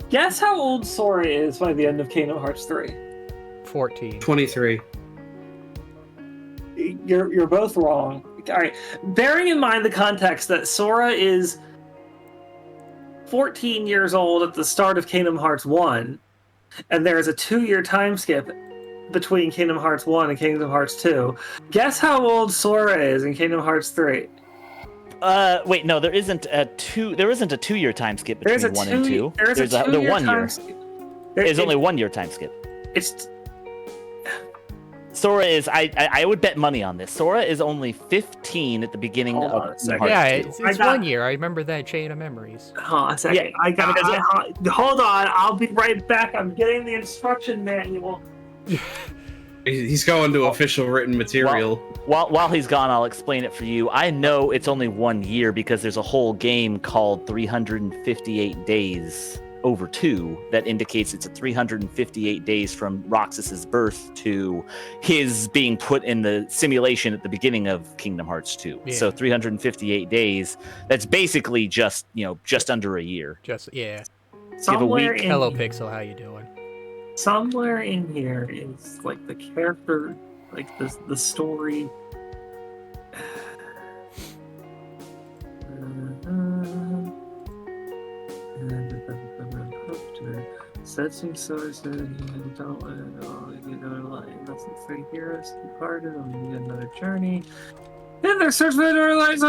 Guess how old Sora is by the end of Kingdom Hearts 3. 14. 23. You're both wrong. All right. Bearing in mind the context that Sora is 14 years old at the start of Kingdom Hearts 1, and there is a 2-year time skip between Kingdom Hearts 1 and Kingdom Hearts 2. Guess how old Sora is in Kingdom Hearts 3? Wait, no, there isn't a 2-year time skip between 1 and 2. There's a 2-year 1 year. time skip. There's only 1 year time skip. It's Sora is, I would bet money on this. Sora is only 15 at the beginning Hold on of a second. Hearts Yeah, 2. it's 1 year. I remember that chain of memories. hold on a second. Yeah, Hold on, I'll be right back. I'm getting the instruction manual. He's going to official written material. While he's gone, I'll explain it for you. I know it's only 1 year because there's a whole game called 358 Days over 2 that indicates it's a 358 days from Roxas's birth to his being put in the simulation at the beginning of Kingdom Hearts 2. Yeah. So 358 days, that's basically just under a year. Somewhere in Hello, here, Pixel. How you doing? somewhere in here is like the character, like the story. Said some source that you don't want to know. You know, like doesn't say heroes departed. We get another journey. In their search for the lights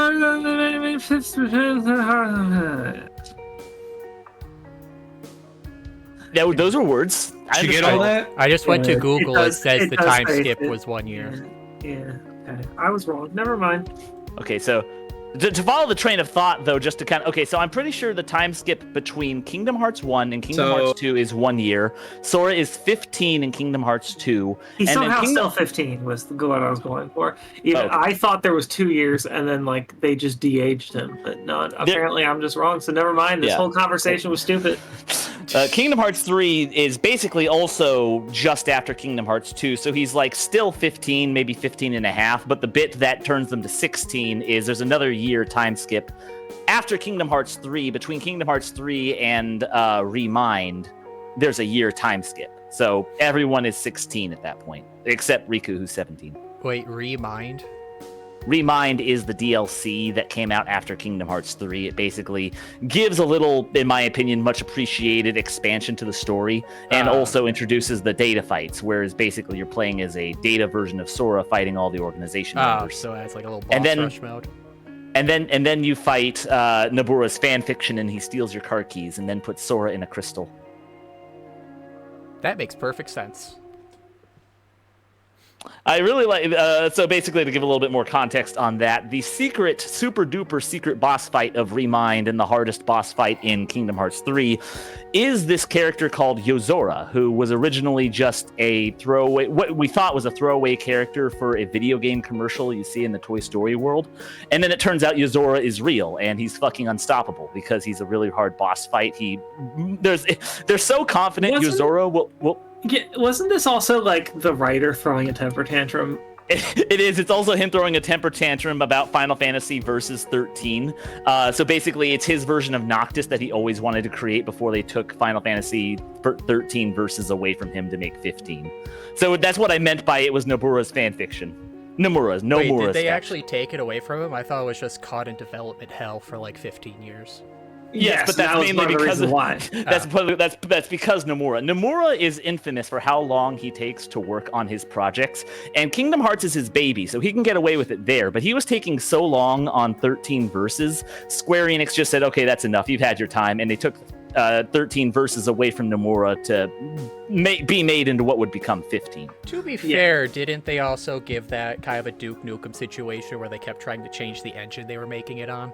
Yeah, those are words. Did you get all that? I just went to Google. It says it the does time say skip it. was 1 year. Yeah. Okay. I was wrong. Never mind. Okay, so to follow the train of thought, though, just to kind of... Okay, so I'm pretty sure the time skip between Kingdom Hearts 1 and Kingdom Hearts 2 is 1 year. Sora is 15 in Kingdom Hearts 2. He's and somehow then still 15 was the what I was going for. Even Okay. I thought there was 2 years, and then like they just de-aged him. But no, apparently I'm just wrong. So never mind. This Yeah. whole conversation was stupid. Kingdom Hearts 3 is basically also just after Kingdom Hearts 2, so he's like still 15, maybe 15 and a half, but the bit that turns them to 16 is there's another year time skip after Kingdom Hearts 3. Between Kingdom Hearts 3 and Remind, there's a year time skip. So everyone is 16 at that point, except Riku, who's 17. Wait, Remind? Remind is the DLC that came out after Kingdom Hearts 3. It basically gives a little, in my opinion, much appreciated expansion to the story, and also introduces the data fights, whereas basically you're playing as a data version of Sora fighting all the organization members. So it's like a little boss rush mode. And then you fight Nobura's fanfiction, and he steals your car keys, and then puts Sora in a crystal. That makes perfect sense. I really like, so basically to give a little bit more context on that, the secret, super duper secret boss fight of Remind and the hardest boss fight in Kingdom Hearts 3 is this character called Yozora, who was originally just a throwaway, what we thought was a throwaway character for a video game commercial you see in the Toy Story world. And then it turns out Yozora is real, and he's fucking unstoppable because he's a really hard boss fight. They're so confident Yozora will Yeah, wasn't this also like the writer throwing a temper tantrum? It is. It's also him throwing a temper tantrum about Final Fantasy Versus 13. So basically, it's his version of Noctis that he always wanted to create before they took Final Fantasy 13 Versus away from him to make 15. So that's what I meant by it was Nomura's fanfiction. Nomura's. Wait, did they actually take it away from him? I thought it was just caught in development hell for like 15 years. Yes, but that's mainly because of why. That's because Nomura is infamous for how long he takes to work on his projects, and Kingdom Hearts is his baby, so he can get away with it there. But he was taking so long on 13 Verses, Square Enix just said, "Okay, that's enough. You've had your time," and they took 13 Verses away from Nomura to be made into what would become 15. To be fair, didn't they also give that kind of a Duke Nukem situation where they kept trying to change the engine they were making it on?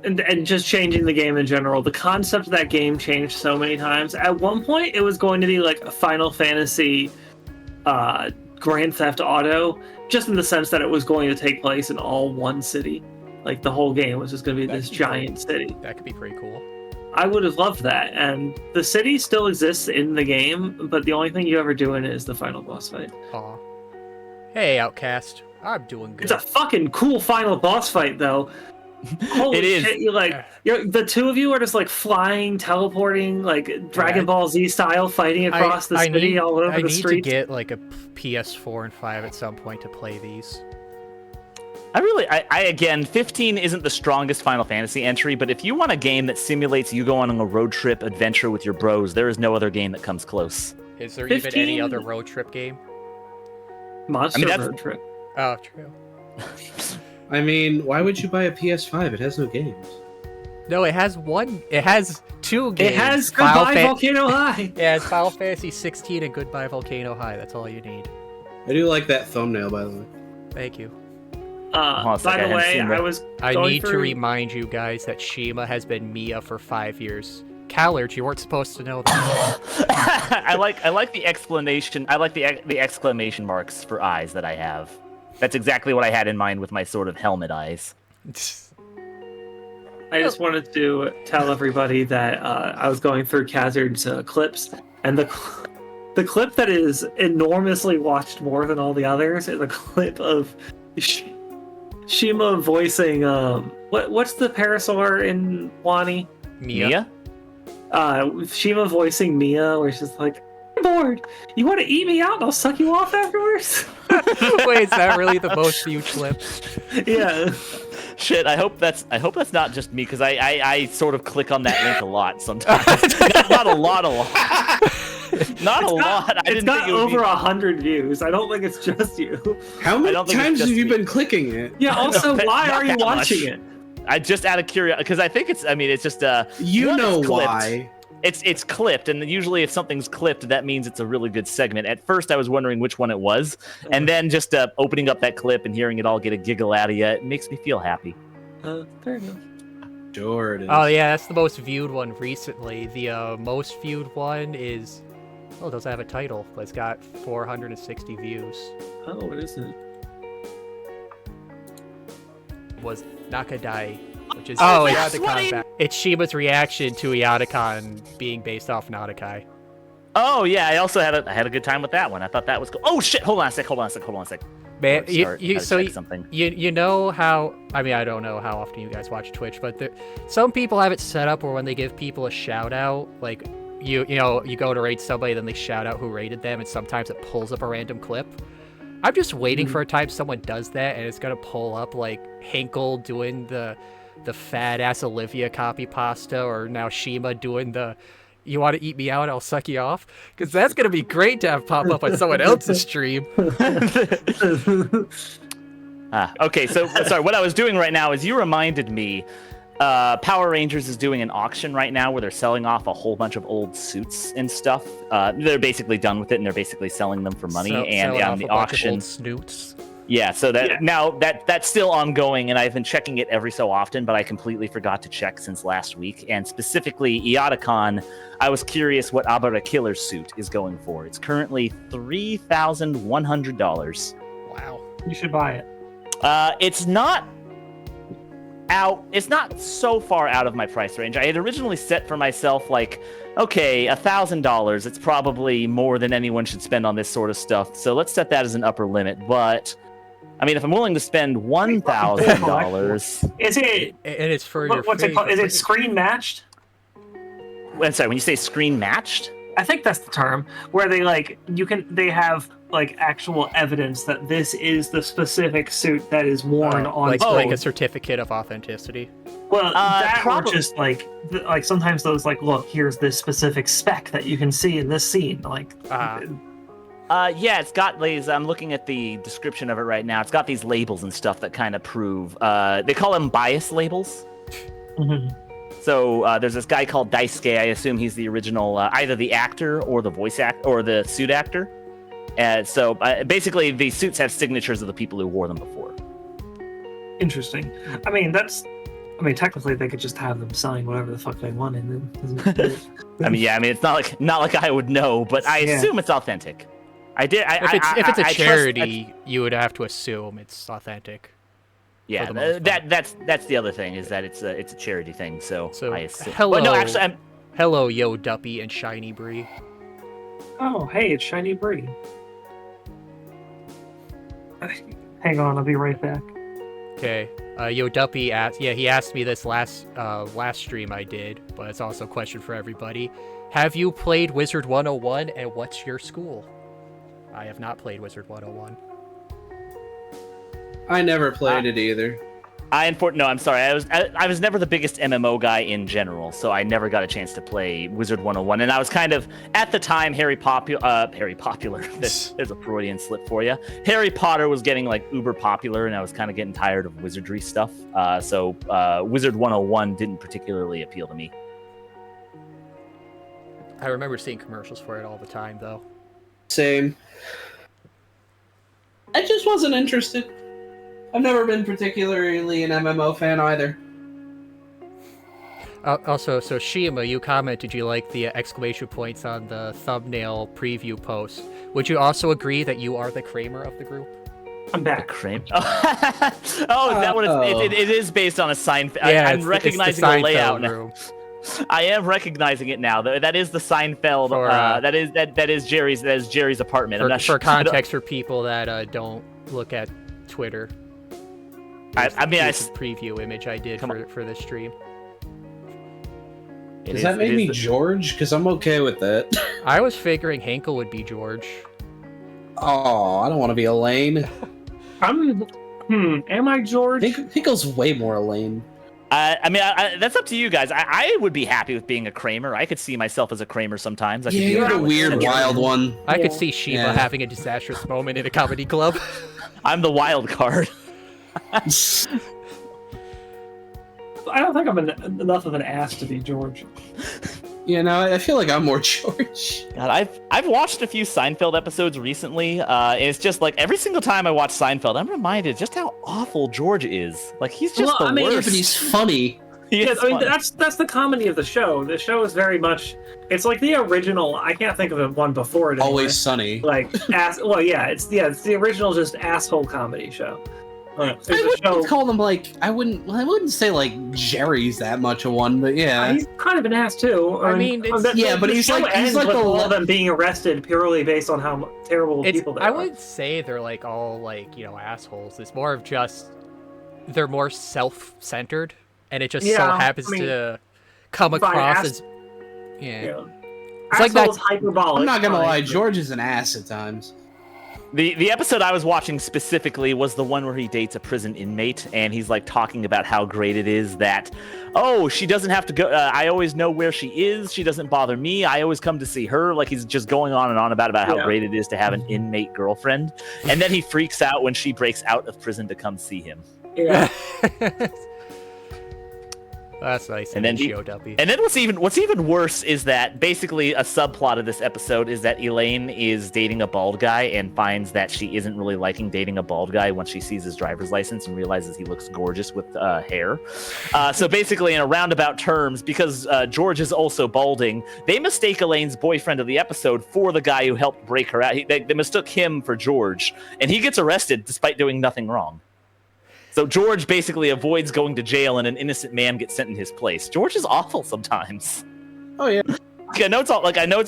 And just changing the game in general. The concept of that game changed so many times. At one point, it was going to be like a Final Fantasy Grand Theft Auto, just in the sense that it was going to take place in all one city. Like the whole game was just going to be this giant city. That could be pretty cool. I would have loved that. And the city still exists in the game, but the only thing you ever do in it is the final boss fight. Aw. Hey, Outcast. I'm doing good. It's a fucking cool final boss fight, though. Holy It is. shit! The two of you are just like flying, teleporting, like Dragon Ball Z style, fighting across the city, all over the streets. I need to get like a PS4 and 5 at some point to play these. Again, 15 isn't the strongest Final Fantasy entry, but if you want a game that simulates you going on a road trip adventure with your bros, there is no other game that comes close. Is there 15? even any other road trip game? Monster Road Trip. Oh, true. I mean, why would you buy a PS5? It has no games. No, it has one. It has two games. It has Goodbye Volcano High. Yeah, it's Final Fantasy 16 and Goodbye Volcano High. That's all you need. I do like that thumbnail, by the way. Thank you. By the way, I need to remind you guys that Shima has been Mia for 5 years. Callard, you weren't supposed to know that. I like the explanation. I like the exclamation marks for eyes that I have. That's exactly what I had in mind with my sort of helmet eyes. I just wanted to tell everybody that I was going through Kazard's clips, and the clip that is enormously watched more than all the others is a clip of Shima voicing what's the parasaur in Wani? Mia? Shima voicing Mia, where she's like, "I'm bored. You want to eat me out and I'll suck you off afterwards?" Wait, is that really the most viewed clip? Yeah. Shit, I hope that's not just me, because I sort of click on that link a lot sometimes. not a lot. Not a lot. It's got over 100 views. I don't think it's just you. How many times have you been clicking it? Yeah. Also, why are you watching it? I just out of curiosity, because I think it's just you know why. It's clipped, and usually if something's clipped, that means it's a really good segment. At first, I was wondering which one it was, and then just opening up that clip and hearing it all get a giggle out of you, it makes me feel happy. Fair enough. Sure it is. Oh yeah, that's the most viewed one recently. The most viewed one is... Oh, it doesn't have a title, but it's got 460 views. Oh, what is it? Was Nakadai, which is yes, it's Shima's reaction to Iadakon being based off Nadakai. Oh yeah, I also had a good time with that one. I thought that was cool. Oh shit! Hold on a sec. Man, something. You know how, I mean, I don't know how often you guys watch Twitch, but some people have it set up where when they give people a shout out, like you go to rate somebody, then they shout out who rated them, and sometimes it pulls up a random clip. I'm just waiting for a time someone does that, and it's gonna pull up like Hinkle doing the fat ass Olivia copy pasta, or now Shima doing the "you want to eat me out, I'll suck you off," because that's gonna be great to have pop up on someone else's stream. Okay, so sorry. What I was doing right now is you reminded me. Power Rangers is doing an auction right now where they're selling off a whole bunch of old suits and stuff. They're basically done with it, and they're basically selling them for money. And on the auction, snoots. Yeah, so now that's still ongoing, and I've been checking it every so often, but I completely forgot to check since last week. And specifically, Iadakon, I was curious what Abara Killer's suit is going for. It's currently $3,100. Wow. You should buy it. It's not so far out of my price range. I had originally set for myself okay, $1,000. It's probably more than anyone should spend on this sort of stuff. So let's set that as an upper limit. But I mean, if I'm willing to spend $1,000, is it? And it's for what's it called? Is it screen matched? I'm sorry. When you say screen matched, I think that's the term where they they have actual evidence that this is the specific suit that is worn on like a certificate of authenticity. Well, that or just like sometimes those look, here's this specific spec that you can see in this scene. Yeah, it's got these. I'm looking at the description of it right now. It's got these labels and stuff that kind of prove. They call them bias labels. Mm-hmm. So there's this guy called Daisuke. I assume he's the original, either the actor or the voice act or the suit actor. So basically, the suits have signatures of the people who wore them before. Interesting. I mean, technically, they could just have them sign whatever the fuck they want, and then. I mean, it's not like I would know, but I assume it's authentic. If it's a charity, you would have to assume it's authentic. Yeah, that's the other thing, is that it's a charity thing. So I assume. Hello, well, no, actually, hello, Yo Duppy and Shiny Bree. Oh, hey, it's Shiny Bree. Hang on, I'll be right back. Okay. Yo Duppy asked. Yeah, he asked me this last stream I did, but it's also a question for everybody. Have you played Wizard 101, and what's your school? I have not played Wizard 101. I never played it either. No, I'm sorry. I was never the biggest MMO guy in general, so I never got a chance to play Wizard 101. And I was kind of at the time Harry Popular. There's a Freudian slip for you. Harry Potter was getting like uber popular, and I was kind of getting tired of wizardry stuff. So Wizard 101 didn't particularly appeal to me. I remember seeing commercials for it all the time, though. Same. I just wasn't interested. I've never been particularly an MMO fan either. Also, so Shima, you commented you like the exclamation points on the thumbnail preview post. Would you also agree that you are the Kramer of the group? I'm back. Kramer. Is that what it is based on a Seinfeld? Yeah, I'm recognizing the layout now. Room. I am recognizing it now. That is the Seinfeld. For, that is Jerry's apartment. I'm not for context for people that don't look at Twitter. I mean, preview image I did for this stream. Does that make me George? Because I'm okay with that. I was figuring Hinkle would be George. Oh, I don't want to be Elaine. Am I George? Hinkle's way more Elaine. I mean, that's up to you guys. I would be happy with being a Kramer. I could see myself as a Kramer sometimes. You're the weird, wild one. I could see Shima having a disastrous moment in a comedy club. I'm the wild card. I don't think I'm enough of an ass to be George. You know, I feel like I'm more George. God, I've watched a few Seinfeld episodes recently. And it's just like every single time I watch Seinfeld, I'm reminded just how awful George is. Like he's just the worst. But he's funny. That's the comedy of the show. The show is very much. It's like the original. I can't think of one before it. Anyway. Always Sunny. Like it's the original just asshole comedy show. I wouldn't call them like I wouldn't say like Jerry's that much of one, but yeah, he's kind of an ass too. I mean, but he's like all of them being arrested purely based on how terrible people they are. I wouldn't say they're like all like assholes. It's more of just they're more self-centered, and it just so happens to come across as It's like that's hyperbolic. I'm not gonna lie, George is an ass at times. The episode I was watching specifically was the one where he dates a prison inmate, and he's like talking about how great it is that, she doesn't have to go. I always know where she is. She doesn't bother me. I always come to see her. Like he's just going on and on about how great it is to have an inmate girlfriend, and then he freaks out when she breaks out of prison to come see him. Yeah. That's nice. And then what's even worse is that basically a subplot of this episode is that Elaine is dating a bald guy and finds that she isn't really liking dating a bald guy once she sees his driver's license and realizes he looks gorgeous with hair. So basically, in a roundabout terms, because George is also balding, they mistake Elaine's boyfriend of the episode for the guy who helped break her out. They mistook him for George, and he gets arrested despite doing nothing wrong. So George basically avoids going to jail, and an innocent man gets sent in his place. George is awful sometimes. Oh yeah. I know it's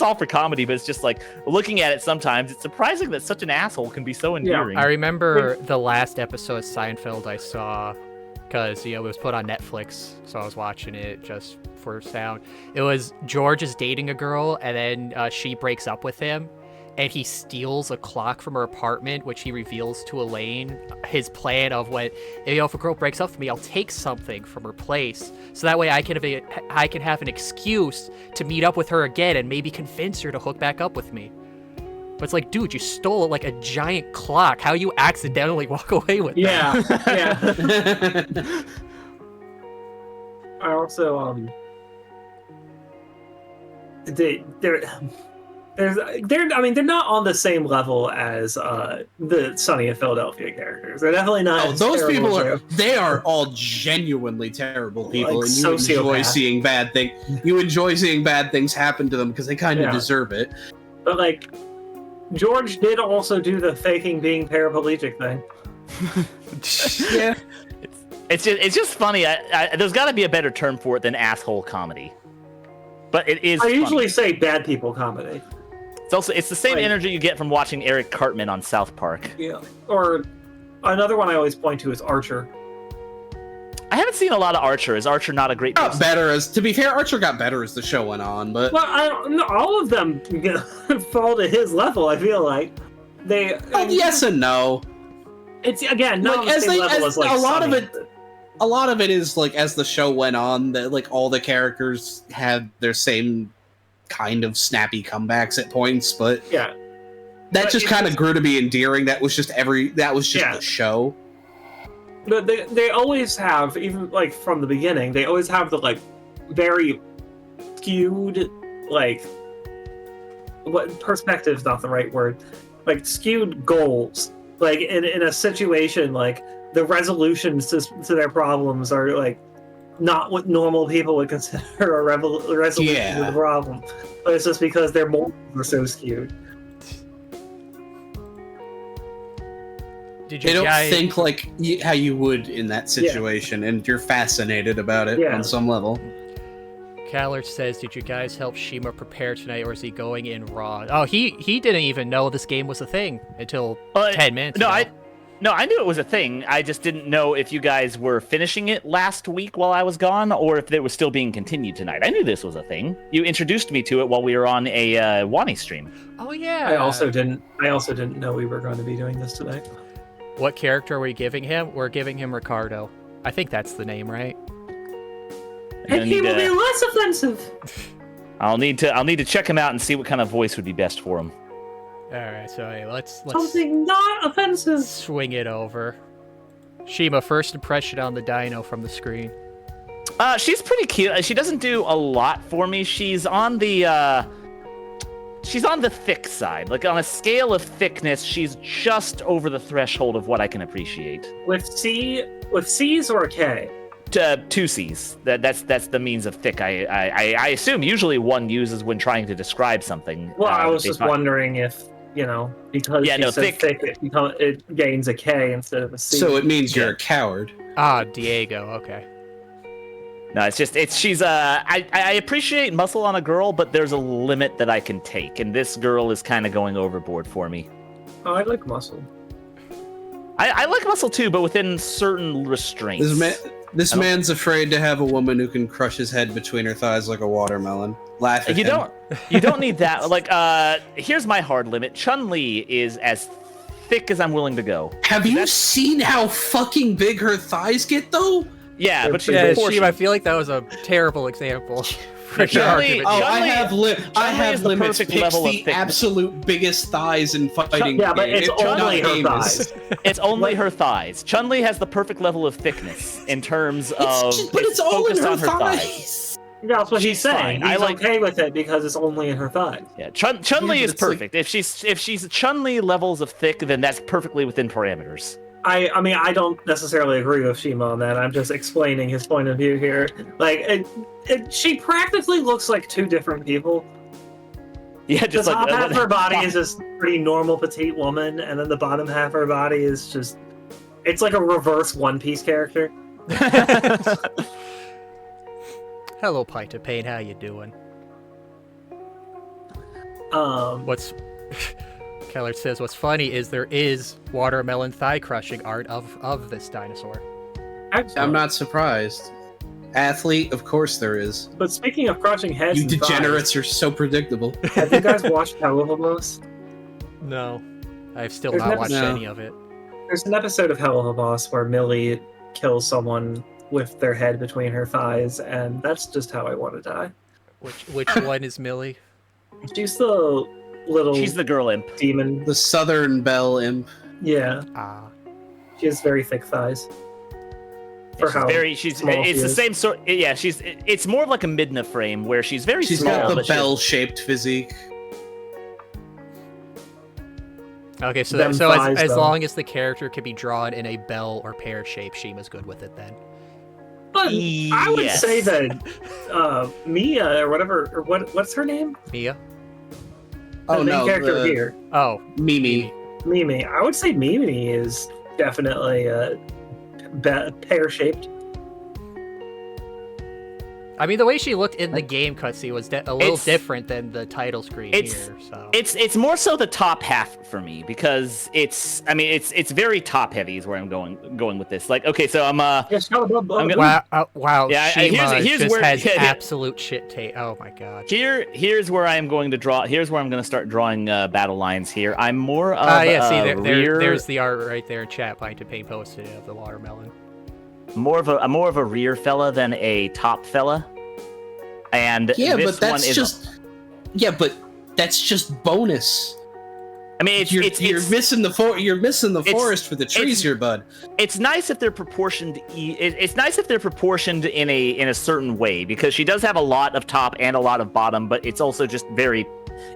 all for comedy, but it's just like looking at it sometimes. It's surprising that such an asshole can be so endearing. I remember the last episode of Seinfeld I saw because it was put on Netflix, so I was watching it just for sound. It was George is dating a girl, and then she breaks up with him. And he steals a clock from her apartment, which he reveals to Elaine his plan of when, if a girl breaks up with me, I'll take something from her place, so that way I can have an excuse to meet up with her again and maybe convince her to hook back up with me. But it's like, dude, you stole like a giant clock. How you accidentally walk away with that? Yeah. I also they're not on the same level as the Sunny in Philadelphia characters. They're definitely not. Oh, those people are all genuinely terrible people, like and you enjoy seeing bad things. You enjoy seeing bad things happen to them because they kind of deserve it. But like, George did also do the faking being paraplegic thing. Yeah, it's just funny. There's got to be a better term for it than asshole comedy. But it is. I usually say bad people comedy. It's the same energy you get from watching Eric Cartman on South Park. Yeah. Or another one I always point to is Archer. I haven't seen a lot of Archer. Is Archer not a great Got person? better as to be fair, Archer got better as the show went on, but Well, I don't know, all of them fall to his level. I feel like they. yes and no. It's again not Like, the same level as like a lot of Sunny. it. A lot of it is like as the show went on, that like all the characters had their same kind of snappy comebacks at points, but Yeah, that But just it kind of just- grew to be endearing. That was just Yeah. the show. but they always have, even like from the beginning, they always have the like very skewed, like, what perspective's not the right word, like skewed goals. Like in a situation, like the resolutions to their problems are like not what normal people would consider a resolution to Yeah. the problem. But it's just because their morals are so skewed. Did you They don't guys think like how you would in that situation, and you're fascinated about it Yeah. on some level. Callard says, did you guys help Shima prepare tonight, or is he going in raw? Oh, he didn't even know this game was a thing until 10 minutes ago. I knew it was a thing. I just didn't know if you guys were finishing it last week while I was gone, or if it was still being continued tonight. I knew this was a thing. You introduced me to it while we were on a Wani stream. Oh, yeah. I also didn't know we were going to be doing this tonight. What character are we giving him? We're giving him Ricardo. I think that's the name, right? And he will be less offensive. I'll need to check him out and see what kind of voice would be best for him. All right, so hey, let's Something not offensive. swing it over. Shima, first impression on the dino from the screen. She's pretty cute. She doesn't do a lot for me. She's on the thick side. Like on a scale of thickness, she's just over the threshold of what I can appreciate. With C's or a K? Two C's. That's the means of thick. I assume usually one uses when trying to describe something. Well, I was they just find- wondering if, because Yeah, she no, said thick- it gains a K instead of a C. So it means you're a coward. Ah, Diego. Okay. No, I appreciate muscle on a girl, but there's a limit that I can take, and this girl is kind of going overboard for me. Oh, I like muscle. I like muscle too, but within certain restraints. This man's afraid to have a woman who can crush his head between her thighs like a watermelon. Laugh at You him. don't need that. Like, here's my hard limit. Chun-Li is as thick as I'm willing to go. Have you seen how fucking big her thighs get, though? Yeah, but she's Yeah, proportioned. Shima, I feel like that was a terrible example. For your Chun-Li- argument. Oh, Chun-Li- I have is the limits. perfect Picks level of the thickness. absolute biggest thighs in fighting. Yeah, but it's It's not only her famous. thighs. It's only her thighs. Chun-Li has the perfect level of thickness in terms of But it's all in focused her on her thighs. That's what She's he's saying. fine. He's I like- okay with it because it's only in her thighs. Yeah, Chun-Li Yeah, is but it's like- perfect. If she's Chun-Li levels of thick, then that's perfectly within parameters. I mean, I don't necessarily agree with Shima on that. I'm just explaining his point of view here. Like, she practically looks like two different people. Yeah, The just like top half of her body is this pretty normal petite woman, and then the bottom half of her body is just... It's like a reverse One Piece character. Hello, Pita Pain. How you doing? What's Keller says, what's funny is there is watermelon thigh crushing art of this dinosaur. I'm not surprised. Athlete, of course there is. But speaking of crushing heads, You and degenerates are so predictable. thighs, have you guys watched Hell of a No. I've still There's not never- watched No. any of it. There's an episode of Hell of a Boss where Millie kills someone with their head between her thighs, and that's just how I want to die. Which one is Millie? She's the little She's the girl imp. demon. The Southern Belle Imp. Yeah, Ah. she has very thick thighs. For how It's small she the is. same sort. Yeah, it's more of like a Midna frame where she's very She's small. got the but she has- bell-shaped physique. Okay, so Them as thighs, though. long as the character can be drawn in a bell or pear shape, Shima's good with it then. But I would Yes. say that Mia or whatever, or what's her name? Mia? The main character here, Oh, Mimi. Mimi. I would say Mimi is definitely pear-shaped. I mean, the way she looked in the game cutscene was a little different than the title screen here. So it's more so the top half for me because it's very top heavy is where I'm going with this. Like, okay, so I'm wow, yeah, Shima here's just where has absolute shit tape. Oh my god. Here's where I am going to draw. Here's where I'm going to start drawing battle lines here. I'm more of there's the art right there in chat. Paint posted of the watermelon. I'm more of a rear fella than a top fella. And but that's just bonus. I mean, you're missing the forest for the trees here, bud. It's nice if they're proportioned. It's nice if they're proportioned in a certain way because she does have a lot of top and a lot of bottom, but it's also just very.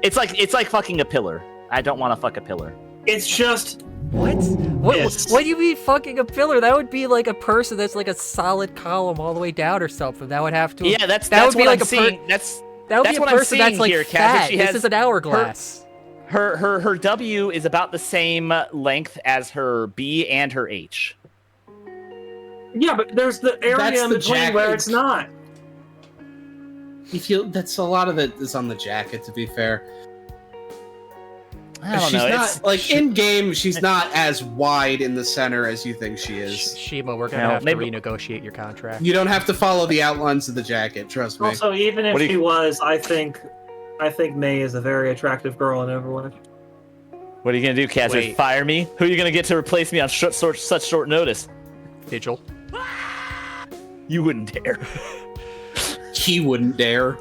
It's like fucking a pillar. I don't want to fuck a pillar. It's just. What do you mean fucking a pillar? That would be like a person that's like a solid column all the way down or something. That would have to. Yeah, that's would be what like I'm seeing. That would be a person that's like here, fat. This is an hourglass. Her W is about the same length as her B and her H. Yeah, but there's the area in between where it's not. That's a lot of it is on the jacket, to be fair. I don't she's know. Not like in game. She's not as wide in the center as you think she is. Shima, we're gonna have to renegotiate your contract. You don't have to follow the outlines of the jacket. Trust me. Also, even if she was, I think May is a very attractive girl in Overwatch. What are you gonna do, Kaz? Fire me? Who are you gonna get to replace me on such short notice? Vigil. You wouldn't dare. He wouldn't dare.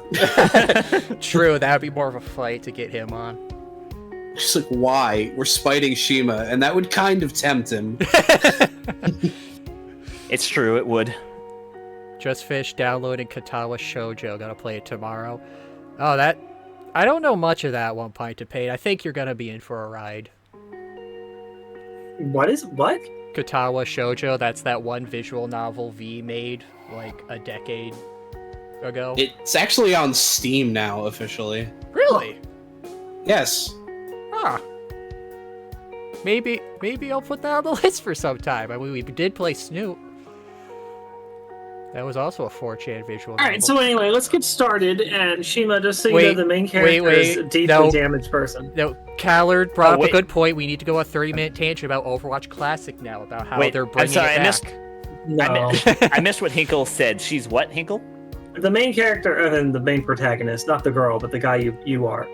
True, that would be more of a fight to get him on. Just like, why? We're spiting Shima, and that would kind of tempt him. It's true, it would. Just finished downloading Katawa Shoujo. Gotta play it tomorrow. Oh, I don't know much of that One Pint to Paint. I think you're gonna be in for a ride. What? Katawa Shoujo, that's that one visual novel V made like a decade ago. It's actually on Steam now, officially. Really? Yes. Huh. Maybe I'll put that on the list for some time. I mean, we did play Snoot. That was also a 4chan visual novel. Alright, so anyway, let's get started. And Shima, just so you know, the main character is a deeply damaged person. No, Callard brought up a good point. We need to go a 30-minute tangent about Overwatch Classic now, about how they're bringing it back. I missed what Hinkle said. She's what, Hinkle? The main character, and the main protagonist, not the girl, but the guy you are,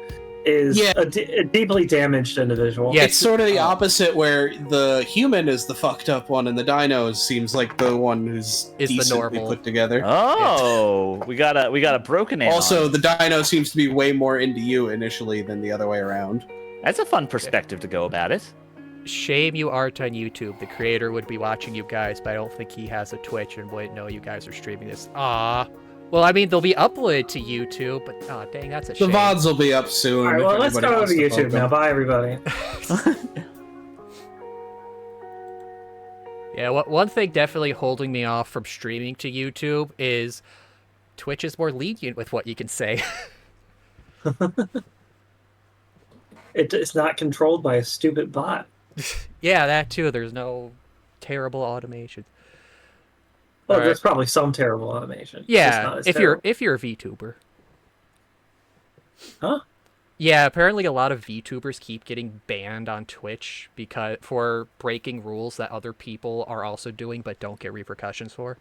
is a deeply damaged individual. Yeah, it's sort of the opposite, where the human is the fucked up one, and the dino seems like the one who's decently put together. Oh, we got a broken animal. Also, the dino seems to be way more into you initially than the other way around. That's a fun perspective to go about it. Shame you aren't on YouTube. The creator would be watching you guys, but I don't think he has a Twitch and wouldn't know you guys are streaming this. Ah. Well, I mean, they'll be uploaded to YouTube, but oh, dang, that's a shame. The VODs will be up soon. All right, well, let's go over to YouTube now. Bye, everybody. Yeah, one thing definitely holding me off from streaming to YouTube is Twitch is more lenient with what you can say. It's not controlled by a stupid bot. Yeah, that too. There's no terrible automation. Well, there's probably some terrible automation. Yeah, if you're a VTuber. Huh? Yeah, apparently a lot of VTubers keep getting banned on Twitch for breaking rules that other people are also doing but don't get repercussions for.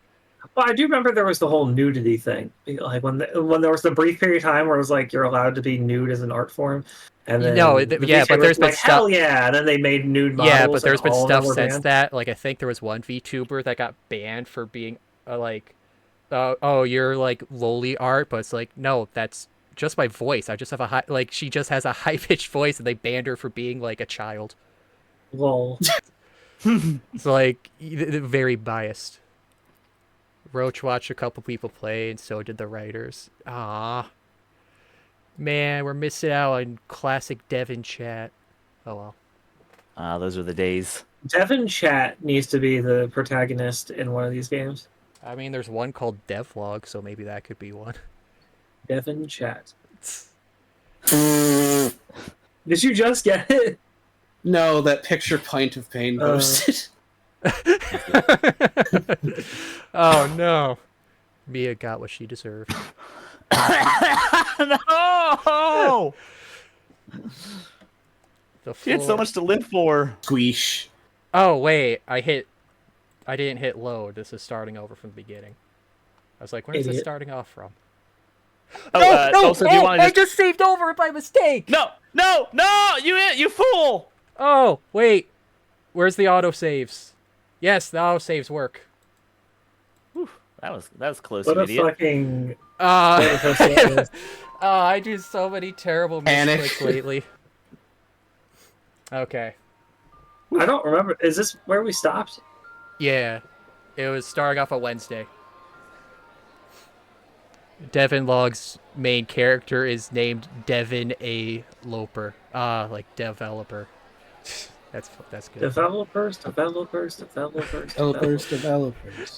Well, I do remember there was the whole nudity thing. Like when there was the brief period of time where it was like you're allowed to be nude as an art form. And then but there's been stuff. Hell yeah! And then they made nude models. Yeah, but there's been stuff since that. Like I think there was one VTuber that got banned for being you're like lowly art, but it's like no, that's just my voice. I just have a high, like she just has a high pitched voice, and they banned her for being like a child. Lol. It's like very biased. Roach watched a couple people play, and so did the writers. Ah. Man, we're missing out on classic Devin chat. Oh well. Those are the days. Devin chat needs to be the protagonist in one of these games. I mean, there's one called Devlog, so maybe that could be one. Devin chat. Did you just get it? No, that picture Pint of Pain posted. Oh no. Mia got what she deserved. No! She had so floor- much to live for. Squeesh. Oh wait, I didn't hit load. This is starting over from the beginning. I was like, where's this Idiot. starting off from? Oh, also, do you want to I just saved over it by mistake. No! You fool! Oh wait, where's the autosaves? Yes, the autosaves work. Whew, that was close, What you a idiot. fucking. Uh, I do so many terrible Panic. misclicks lately. Okay. I don't remember. Is this where we stopped? Yeah, it was starting off on Wednesday. Devin Log's main character is named Devin A. Loper. Like developer. That's good. Developers. Developers.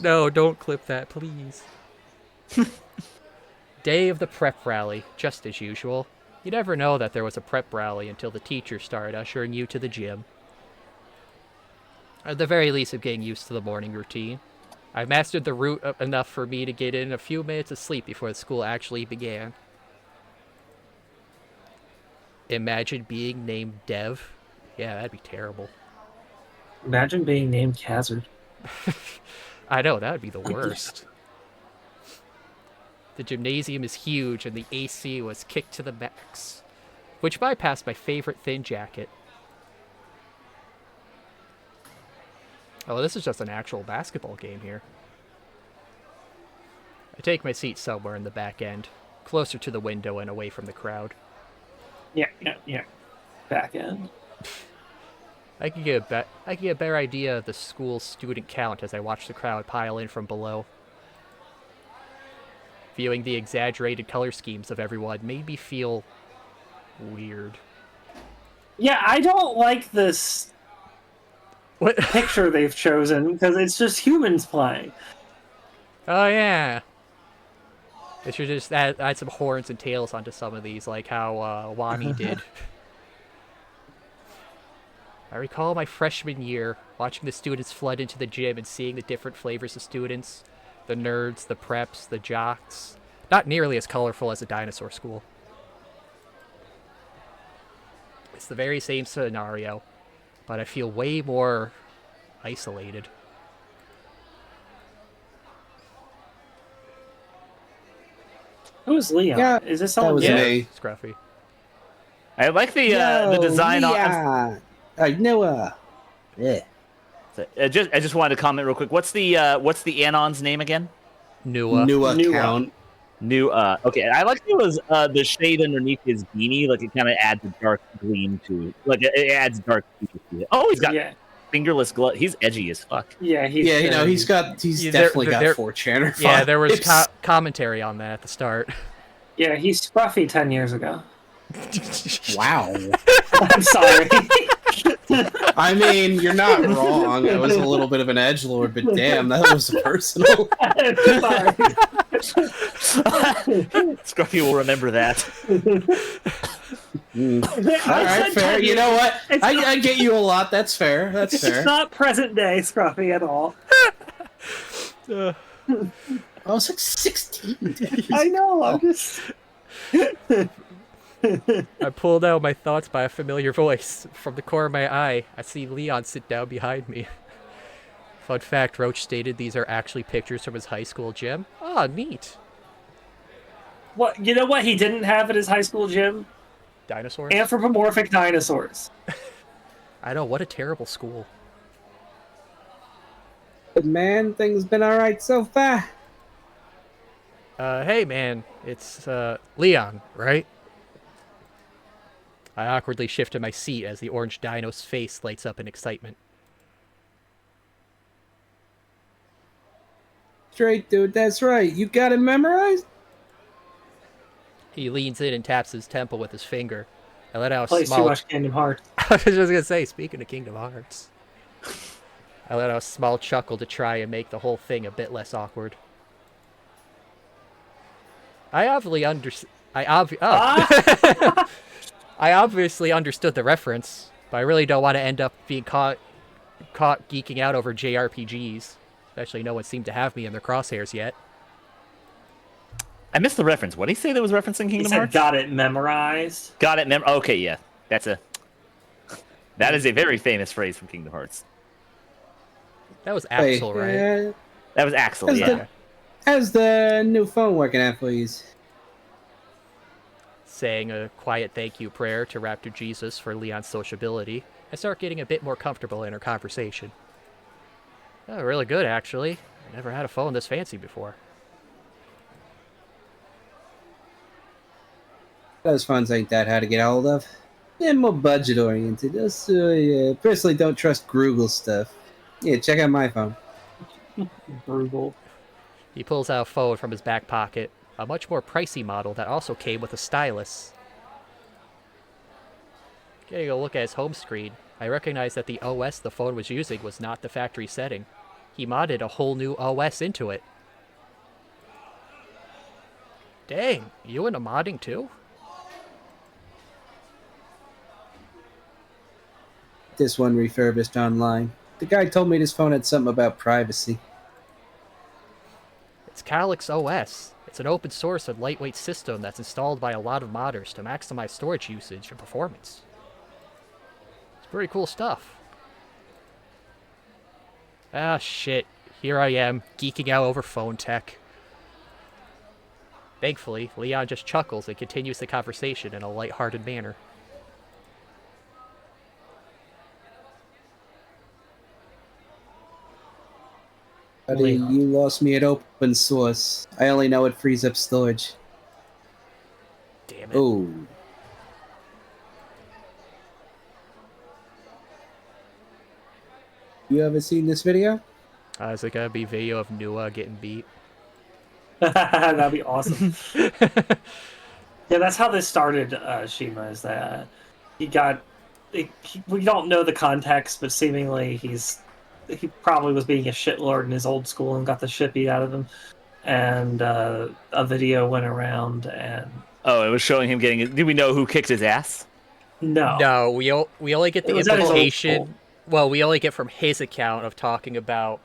No, don't clip that, please. Day of the prep rally, just as usual. You never know that there was a prep rally until the teacher started ushering you to the gym. At the very least, I'm getting used to the morning routine. I mastered the route enough for me to get in a few minutes of sleep before the school actually began. Imagine being named Dev. Yeah, that'd be terrible. Imagine being named Hazard. I know, that'd be the worst. The gymnasium is huge and the AC was kicked to the max, which bypassed my favorite thin jacket. Oh, this is just an actual basketball game here. I take my seat somewhere in the back end, closer to the window and away from the crowd. Yeah. Back end. I can get a better idea of the school's student count as I watch the crowd pile in from below. Viewing the exaggerated color schemes of everyone made me feel weird. Yeah, I don't like this What? picture they've chosen because it's just humans playing. Oh yeah. They should just add some horns and tails onto some of these, like how Wami did. I recall my freshman year, watching the students flood into the gym and seeing the different flavors of students. The nerds, the preps, the jocks. Not nearly as colorful as a dinosaur school. It's the very same scenario, but I feel way more isolated. Who's Leon? Yeah, Is this that someone? was new? me. Scruffy. I like the design on. Noah. Yeah. I just wanted to comment real quick. What's the Anon's name again? Nua. New New account. Okay, I like it was the shade underneath his beanie, like it kind of adds a dark gleam to it. Like it adds dark to it. Oh, he's got Yeah. fingerless glove. He's edgy as fuck. Yeah, he's Yeah, you know, he's Yeah, definitely got there- 4chan. Yeah, there was vibes. commentary on that at the start. Yeah, he's Scruffy 10 years ago. Wow. I'm sorry. I mean, you're not wrong. I was a little bit of an edgelord, but damn, that was personal. I'm sorry. Scruffy will remember that. All right, fair. You know what? I get you a lot. That's fair. That's fair. It's not present day Scruffy at all. I was like 16. I know, I'm just... I pulled out my thoughts by a familiar voice. From the corner of my eye, I see Leon sit down behind me. Fun fact, Roach stated these are actually pictures from his high school gym. Ah, neat. What? You know what he didn't have at his high school gym? Dinosaurs? Anthropomorphic dinosaurs. I know, what a terrible school. But man, things been alright so far. Hey man, it's, Leon, right? I awkwardly shifted my seat as the orange dino's face lights up in excitement. Straight, dude, that's right. You got it memorized? He leans in and taps his temple with his finger. I let out a Plays too small... much Kingdom Hearts. I was just gonna say, speaking of Kingdom Hearts. I let out a small chuckle to try and make the whole thing a bit less awkward. I obviously understood the reference, but I really don't want to end up being caught geeking out over JRPGs. Especially no one seemed to have me in their crosshairs yet. I missed the reference. What did he say that was referencing He Kingdom said, Hearts? "Got it memorized." Got it. Okay, yeah. That is a very famous phrase from Kingdom Hearts. That was Axel, right? That was Axel, yeah. How's the new phone working out for you? Saying a quiet thank you prayer to Raptor Jesus for Leon's sociability, I start getting a bit more comfortable in our conversation. Oh, really good, actually. I never had a phone this fancy before. Those phones ain't that hard to get hold of. They're more budget oriented. Personally don't trust Google stuff. Yeah, check out my phone. Brutal. He pulls out a phone from his back pocket, a much more pricey model that also came with a stylus. Getting a look at his home screen, I recognize that the OS the phone was using was not the factory setting. He modded a whole new OS into it. Dang, you into modding too? This one refurbished online. The guy told me this phone had something about privacy. It's Calyx OS. It's an open source and lightweight system that's installed by a lot of modders to maximize storage usage and performance. It's pretty cool stuff. Ah, shit. Here I am, geeking out over phone tech. Thankfully, Leon just chuckles and continues the conversation in a lighthearted manner. Buddy, you lost me at open source. I only know it frees up storage. Damn it. Oh. You ever seen this video? Is it gonna be video of Nua getting beat? That'd be awesome. Yeah, that's how this started, Shima, is that we don't know the context, but seemingly he probably was being a shitlord in his old school and got the shit beat out of him. And a video went around and... Oh, it was showing him getting... Did we know who kicked his ass? No. No, we only get the It was at his old implication... school. Well, we only get from his account of talking about,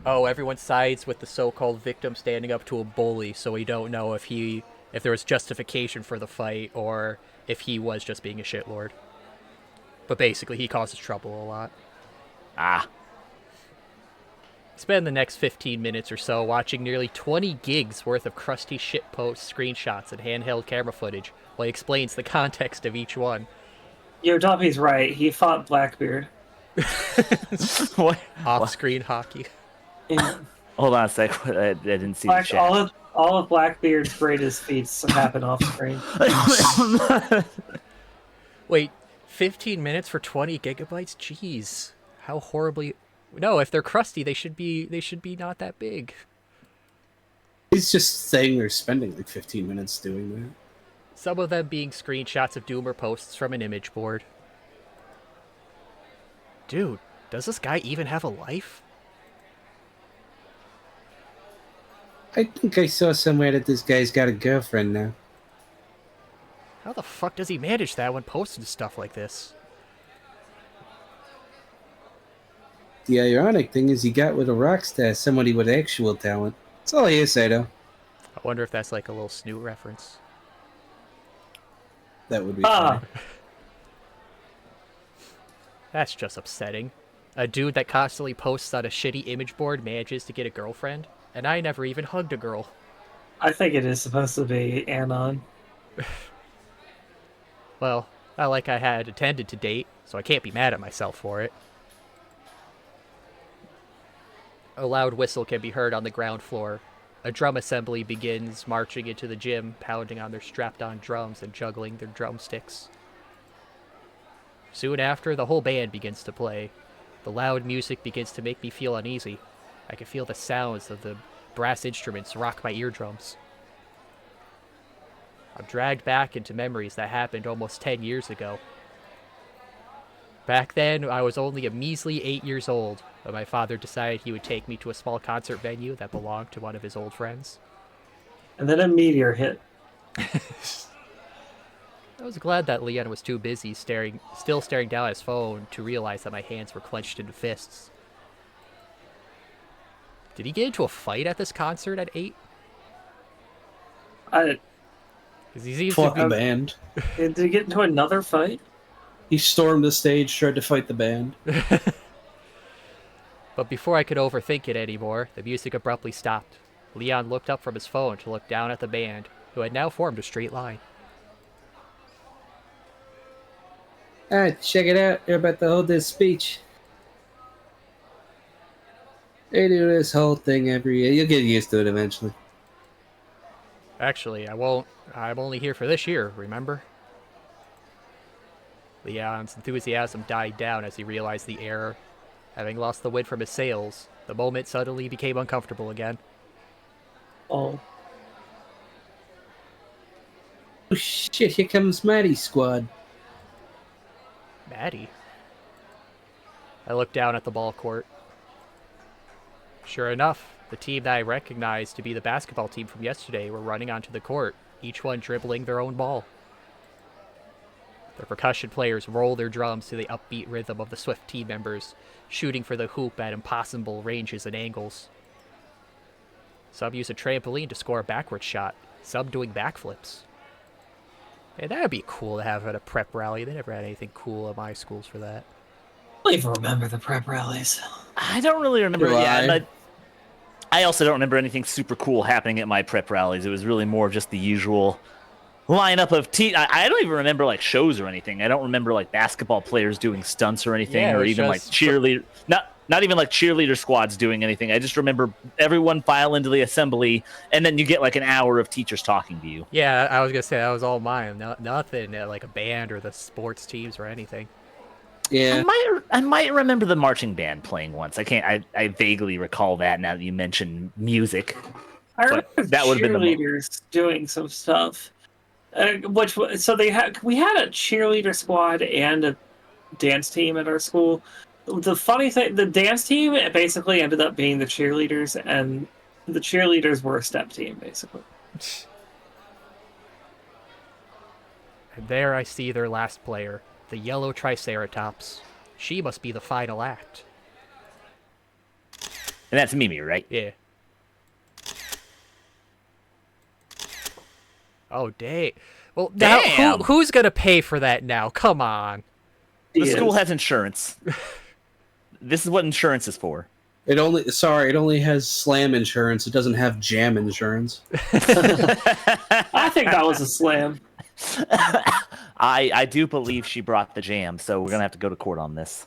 oh, everyone sides with the so-called victim standing up to a bully, so we don't know if there was justification for the fight or if he was just being a shitlord. But basically, he causes trouble a lot. Ah. Spend the next 15 minutes or so watching nearly 20 gigs worth of crusty shitpost screenshots and handheld camera footage while he explains the context of each one. Yo, Dumpy's right. He fought Blackbeard. What? Off-screen hockey. Yeah. Hold on a sec. I didn't see the chat. All of Blackbeard's greatest feats happen off screen. Wait, 15 minutes for 20 gigabytes? Jeez. How horribly... No, if they're crusty, they should be not that big. He's just saying they're spending like 15 minutes doing that. Some of them being screenshots of Doomer posts from an image board. Dude, does this guy even have a life? I think I saw somewhere that this guy's got a girlfriend now. How the fuck does he manage that when posting stuff like this? The ironic thing is he got with a rock star, somebody with actual talent. That's all I hear say, though. I wonder if that's like a little Snoot reference. That would be funny. That's just upsetting. A dude that constantly posts on a shitty image board manages to get a girlfriend, and I never even hugged a girl. I think it is supposed to be Anon. Well, not like I had intended to date, so I can't be mad at myself for it. A loud whistle can be heard on the ground floor. A drum assembly begins marching into the gym, pounding on their strapped-on drums and juggling their drumsticks. Soon after, the whole band begins to play. The loud music begins to make me feel uneasy. I can feel the sounds of the brass instruments rock my eardrums. I'm dragged back into memories that happened almost 10 years ago. Back then, I was only a measly 8 years old, but my father decided he would take me to a small concert venue that belonged to one of his old friends. And then a meteor hit. I was glad that Leon was too busy still staring down at his phone to realize that my hands were clenched into fists. Did he get into a fight at this concert at 8? I, 'Cause he seems Fuck to the be... band. did he get into another fight? He stormed the stage, tried to fight the band. But before I could overthink it anymore, the music abruptly stopped. Leon looked up from his phone to look down at the band, who had now formed a straight line. Alright, check it out. They're about to hold this speech. They do this whole thing every year. You'll get used to it eventually. Actually, I won't. I'm only here for this year, remember? Leon's enthusiasm died down as he realized the error. Having lost the wind from his sails, the moment suddenly became uncomfortable again. Oh. Oh shit, here comes Maddie's squad. Maddie? I looked down at the ball court. Sure enough, the team that I recognized to be the basketball team from yesterday were running onto the court, each one dribbling their own ball. The percussion players roll their drums to the upbeat rhythm of the swift team members, shooting for the hoop at impossible ranges and angles. Some use a trampoline to score a backward shot, some doing backflips. And that would be cool to have at a prep rally. They never had anything cool at my schools for that. I don't even remember the prep rallies. I don't really remember. Do Yeah, I? and I also don't remember anything super cool happening at my prep rallies. It was really more of just the usual lineup of I don't even remember like shows or anything. I don't remember like basketball players doing stunts or anything, Yeah, it or was even like just cheerleader. Not even like cheerleader squads doing anything. I just remember everyone file into the assembly, and then you get like an hour of teachers talking to you. Yeah, I was gonna say that was all mine. Nothing like a band or the sports teams or anything. Yeah. I might remember the marching band playing once. I vaguely recall that now that you mention music. I remember that would've been the cheerleaders doing some stuff. So we had a cheerleader squad and a dance team at our school. The funny thing, the dance team basically ended up being the cheerleaders, and the cheerleaders were a step team, basically. And there I see their last player, the yellow Triceratops. She must be the final act. And that's Mimi, right? Yeah. Oh, dang. Well, now, Damn! who's gonna pay for that now? Come on. The He school is. has insurance. This is what insurance is for. It only has slam insurance. It doesn't have jam insurance. I think that was a slam. I do believe she brought the jam, so we're gonna have to go to court on this.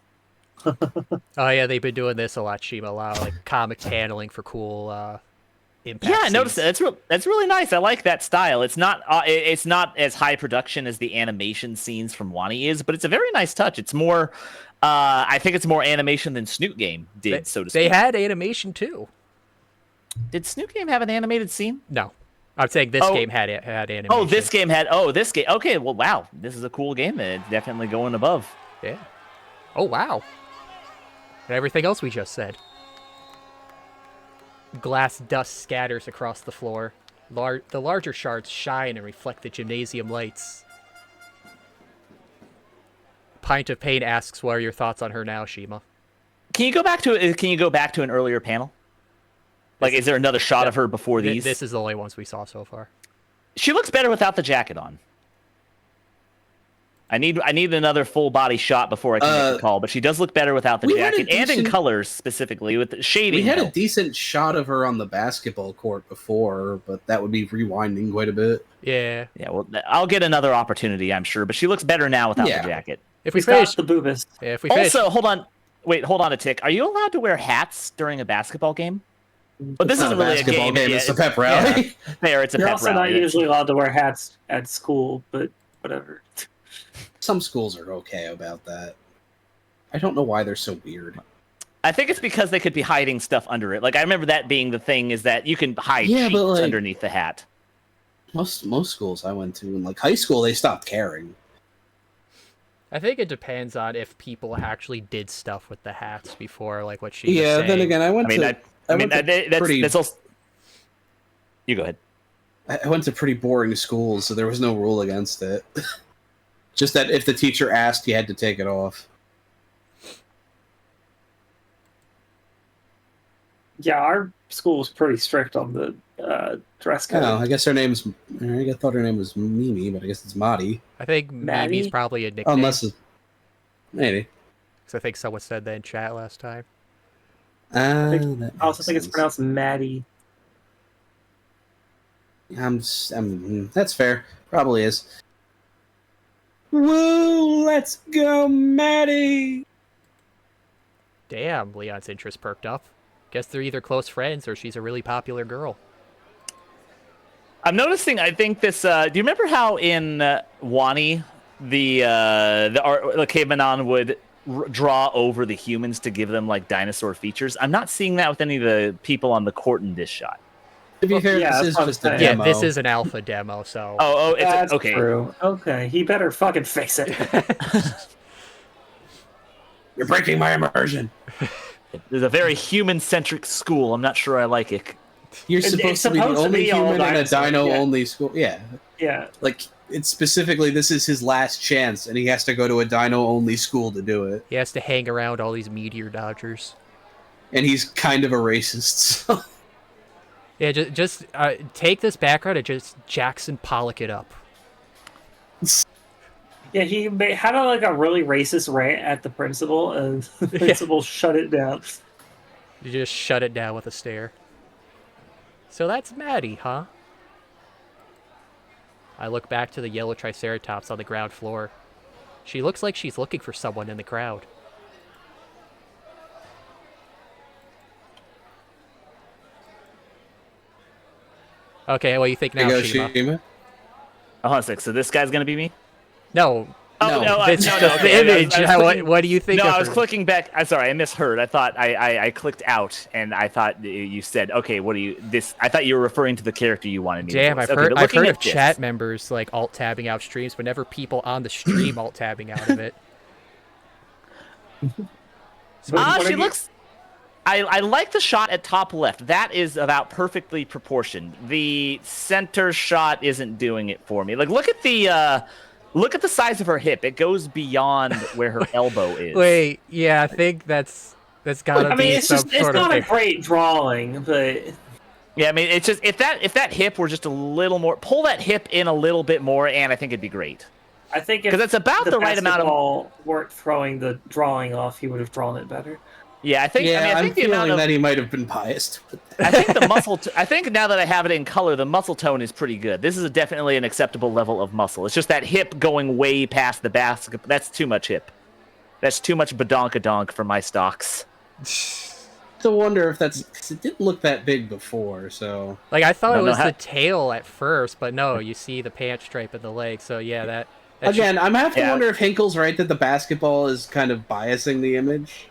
Oh yeah, they've been doing this a lot, Shima. A lot of like comics handling for cool impact. Yeah, I scenes. noticed that. That's really nice. I like that style. It's not as high production as the animation scenes from Wani is, but it's a very nice touch. It's more, I think it's more animation than Snoot Game did, so to speak. They had animation too. Did Snoot Game have an animated scene? No, I'm saying this game had animation. Oh, this game had. Oh, this game. Okay, well, wow, this is a cool game. It's definitely going above. Yeah. Oh wow. And everything else we just said. Glass dust scatters across the floor. The larger shards shine and reflect the gymnasium lights. Pint of Pain asks, "What are your thoughts on her now, Shima?" Can you go back to an earlier panel? Like, is there another shot of her before these? This is the only ones we saw so far. She looks better without the jacket on. I need another full body shot before I can make the call, but she does look better without the jacket and in colors specifically with the shading. We had a decent shot of her on the basketball court before, but that would be rewinding quite a bit. Yeah. Yeah, well, I'll get another opportunity, I'm sure, but she looks better now without the jacket. If we He's got finish the boobas. Yeah, if we finish. Also, hold on a tick. Are you allowed to wear hats during a basketball game? But this It's isn't not really a basketball game. It's a pep rally. Yeah, fair, it's a You're pep also rally. not usually allowed to wear hats at school, but whatever. Some schools are okay about that. I don't know why they're so weird. I think it's because they could be hiding stuff under it. Like, I remember that being the thing, is that you can hide sheets underneath the hat. Most schools I went to in like high school, they stopped caring. I think it depends on if people actually did stuff with the hats before, like what she was saying. Then again, I went to that's also. You go ahead. I went to pretty boring schools, so there was no rule against it. Just that if the teacher asked, you had to take it off. Yeah, our school's pretty strict on the dress code. Oh, I guess her name's. I thought her name was Mimi, but I guess it's Madi. I think Maddie? Mimi's probably a nickname. Unless it's maybe. Because I think someone said that in chat last time. I also think it's pronounced Maddie. That's fair. Probably is. Woo! Let's go, Maddie. Damn, Leon's interest perked up. Guess they're either close friends or she's a really popular girl. I'm noticing. I think this. Do you remember how in Wani the caveman would draw over the humans to give them like dinosaur features? I'm not seeing that with any of the people on the court in this shot. To be fair, yeah, this is that's just a what I'm demo. Yeah, this is an alpha demo, so... Oh, That's okay. true. Okay, he better fucking fix it. You're breaking my immersion. There's a very human-centric school. I'm not sure I like it. You're It's supposed to be the supposed to only be all human in a dinosaurs, dino-only school. Yeah. Yeah. Like, it's specifically, this is his last chance, and he has to go to a dino-only school to do it. He has to hang around all these meteor dodgers. And he's kind of a racist, so... Yeah, just take this background and just Jackson Pollock it up. Yeah, he had a really racist rant at the principal, and the principal shut it down. You just shut it down with a stare. So that's Maddie, huh? I look back to the yellow Triceratops on the ground floor. She looks like she's looking for someone in the crowd. Okay, what do you think now, There you Shima? go, Shima. Hold on a sec. So this guy's gonna be me? No, Oh, no, it's no, just okay. the image. What do you think No, of I was her? clicking back. I'm sorry, I misheard. I thought I clicked out, and I thought you said, okay, what do you this? I thought you were referring to the character you wanted me Damn, to I've voice. Okay, heard, but I've looking heard at of this- chat members like alt-tabbing out streams, but never people on the stream alt-tabbing out of it. She looks. I like the shot at top left. That is about perfectly proportioned. The center shot isn't doing it for me. Like, look at the size of her hip. It goes beyond where her elbow is. Wait, yeah, I think that's gotta I mean, be it's some just—it's sort not of a great drawing, but Yeah, I mean, it's just if that hip were just a little more, pull that hip in a little bit more, and I think it'd be great. I think if 'Cause it's about the right amount of- basketball weren't throwing the drawing off, he would have drawn it better. Yeah, I think. Yeah, I I'm think the feeling amount of. that he might have been biased. I think the muscle. I think now that I have it in color, the muscle tone is pretty good. This is definitely an acceptable level of muscle. It's just that hip going way past the basket. That's too much hip. That's too much badonkadonk for my stocks. To wonder if that's... 'cause it didn't look that big before, so... like I thought No, it no, was ha- the tail at first, but no, you see the pant stripe and the leg. So yeah, that Again, I'm have to Yeah. wonder if Hinkle's right that the basketball is kind of biasing the image.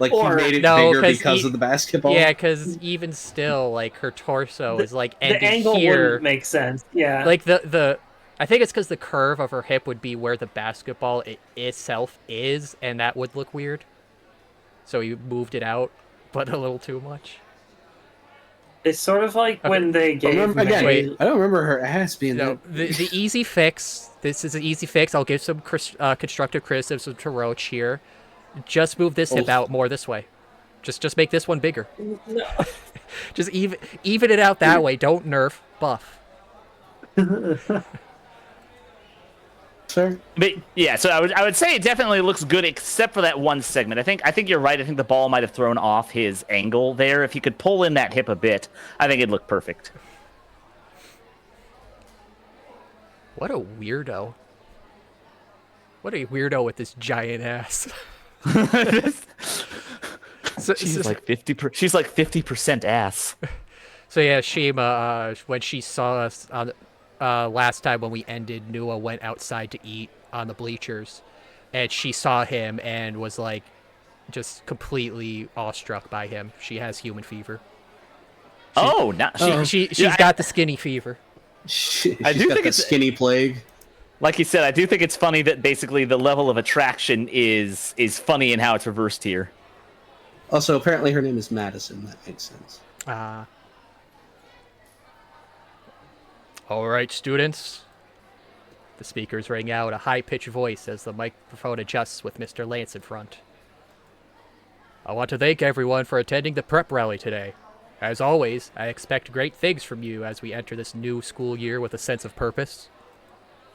Like, Or- he made it No, bigger 'cause because he- of the basketball. yeah, because even still, like her torso is like The ending angle here. wouldn't make sense. Yeah, Like the I think it's because the curve of her hip would be where the basketball itself is, and that would look weird. So you moved it out, but a little too much. it's sort of like when they But gave remember, again, Wait. I don't remember her ass being No, that... the easy fix. This is an easy fix. I'll give some constructive criticism to Roach here. Just move this hip Oof. out more this way. Just make this one bigger. No. Just even it out that way. Don't nerf, buff. Sir? But yeah, so I would say it definitely looks good, except for that one segment. I think you're right. I think the ball might have thrown off his angle there. If he could pull in that hip a bit, I think it'd look perfect. What a weirdo. What a weirdo with this giant ass. She's like 50%. She's like 50% ass. So yeah, Shima, when she saw us on last time when we ended, Nua went outside to eat on the bleachers, and she saw him and was like, just completely awestruck by him. She has human fever. She's got the skinny fever. She's I do got think the it's- skinny plague. Like you said, I do think it's funny that basically the level of attraction is funny in how it's reversed here. Also, apparently her name is Madison. That makes sense. All right, students. The speakers ring out a high-pitched voice as the microphone adjusts with Mr. Lance in front. I want to thank everyone for attending the prep rally today. As always, I expect great things from you as we enter this new school year with a sense of purpose.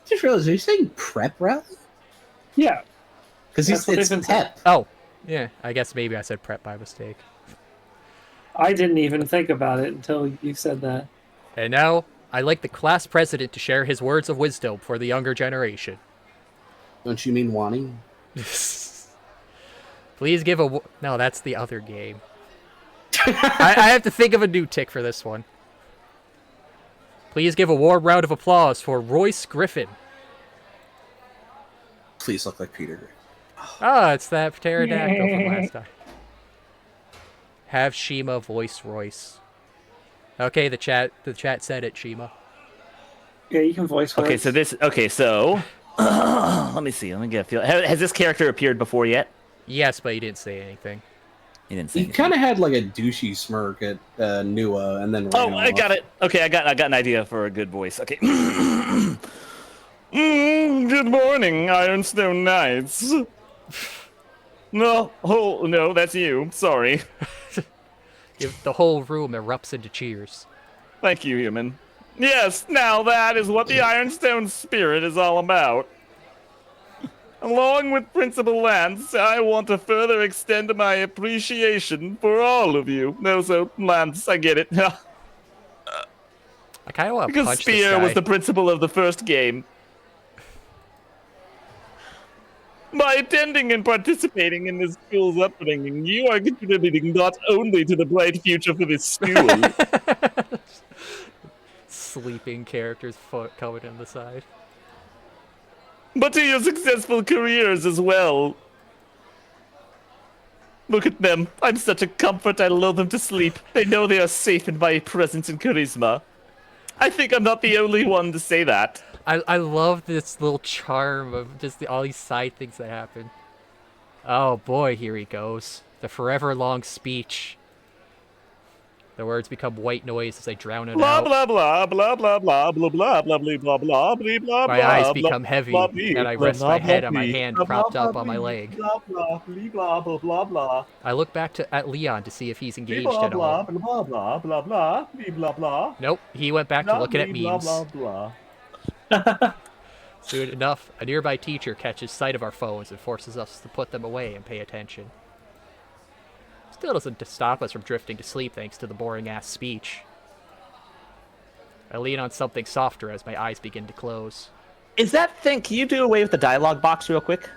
Just realized, are you saying prep rally? Yeah. Because That's what it's they've been saying. pep. Oh, yeah, I guess maybe I said prep by mistake. I didn't even think about it until you said that. And now, I'd like the class president to share his words of wisdom for the younger generation. Don't you mean Wani? Please give a... No, that's the other game. I have to think of a new tick for this one. Please give a warm round of applause for Royce Griffin. Please look like Peter. Ah, it's that pterodactyl from last time. Have Shima voice Royce. Okay, the chat said it, Shima. Yeah, you can voice. Okay, so let me see. Let me get a feel. Has this character appeared before yet? Yes, but he didn't say anything. He didn't say He anything. kind of had like a douchey smirk at Nua, and then Oh, ran I off. got it. Okay, I got an idea for a good voice. Okay. Good morning, Ironstone Knights. No, that's you. Sorry. The whole room erupts into cheers. Thank you, human. Yes, now that is what the Ironstone spirit is all about. Along with Principal Lance, I want to further extend my appreciation for all of you. No, so, Lance, I get it. I kind of want to Because punch this Spear guy. was the principal of the first game. By attending and participating in this school's upbringing, you are contributing not only to the bright future for this school, Sleeping character's foot coming in the side. but to your successful careers as well. Look at them. I'm such a comfort, I lull them to sleep. They know they are safe in my presence and charisma. I think I'm not the only one to say that. I love this little charm of just all these side things that happen. Oh boy, here he goes. The forever long speech. The words become white noise as I drown it Blah out. blah blah blah blah blah blah blah blah blah blah blah blah blah. My eyes become heavy, and I rest my head on my hand propped up on my leg. Blah blah blah blah blah blah. I look back at Leon to see if he's engaged Blah at all. blah blah blah blah blah blah blah. Nope, he went back to looking at memes. Blah blah. Soon enough, a nearby teacher catches sight of our phones and forces us to put them away and pay attention. Still doesn't stop us from drifting to sleep thanks to the boring-ass speech. I lean on something softer as my eyes begin to close. Is that thing? Can you do away with the dialogue box real quick?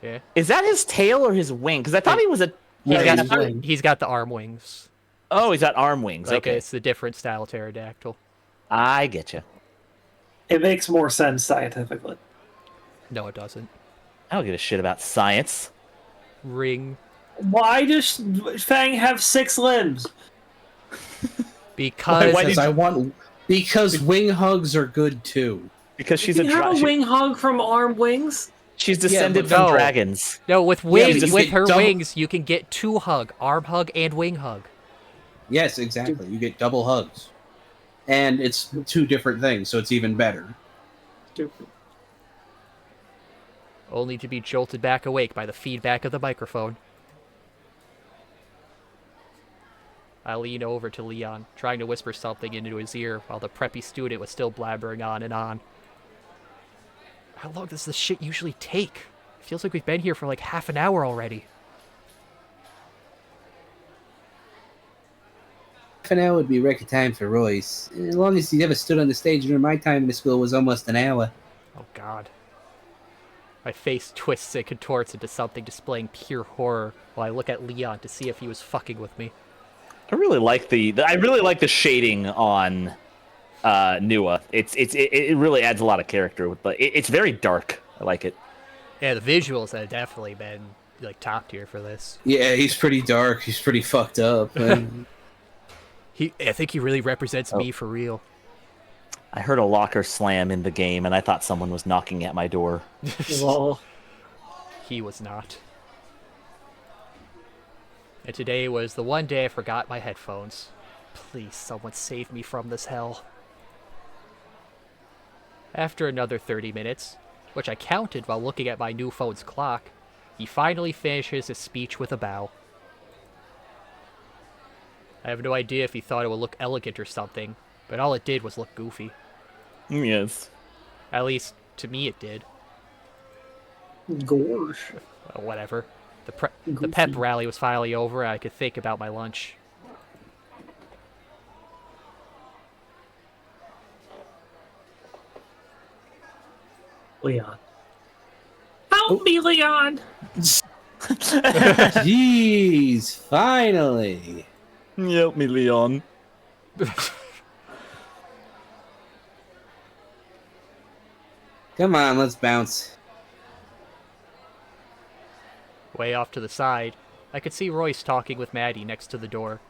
Yeah? Is that his tail or his wing? Because I thought he was a. He's got the arm wings. Oh, he's got arm wings. Like, Okay, it's the different style pterodactyl. I get you. It makes more sense scientifically. No, it doesn't. I don't give a shit about science. Ring. Why does Fang have 6 limbs? Because Because wing hugs are good too. Because she's You have a wing hug from arm wings? She's descended but from no. dragons. No, with you wings, just with get her double- wings, you can get 2 hug, arm hug and wing hug. Yes, exactly. You get double hugs. And it's 2 different things, so it's even better. Stupid. Only to be jolted back awake by the feedback of the microphone. I lean over to Leon, trying to whisper something into his ear while the preppy student was still blabbering on and on. How long does this shit usually take? It feels like we've been here for like half an hour already. Half an hour would be record time for Royce. As long as he ever stood on the stage during my time in the school was almost an hour. Oh god. My face twists and contorts into something displaying pure horror while I look at Leon to see if he was fucking with me. I really like the shading on Nua. It really adds a lot of character, but it's very dark. I like it. Yeah, the visuals have definitely been like top tier for this. Yeah, he's pretty dark. He's pretty fucked up. I think he really represents me for real. I heard a locker slam in the game, and I thought someone was knocking at my door. Lol. He was not. And today was the one day I forgot my headphones. Please, someone save me from this hell. After another 30 minutes, which I counted while looking at my new phone's clock, he finally finishes his speech with a bow. I have no idea if he thought it would look elegant or something, but all it did was look goofy. Yes. At least, to me it did. Gorge. Well, whatever. The pep rally was finally over, and I could think about my lunch. Leon. Help me, Leon! Jeez, finally. Help me, Leon. Come on, let's bounce. Way off to the side, I could see Royce talking with Maddie next to the door.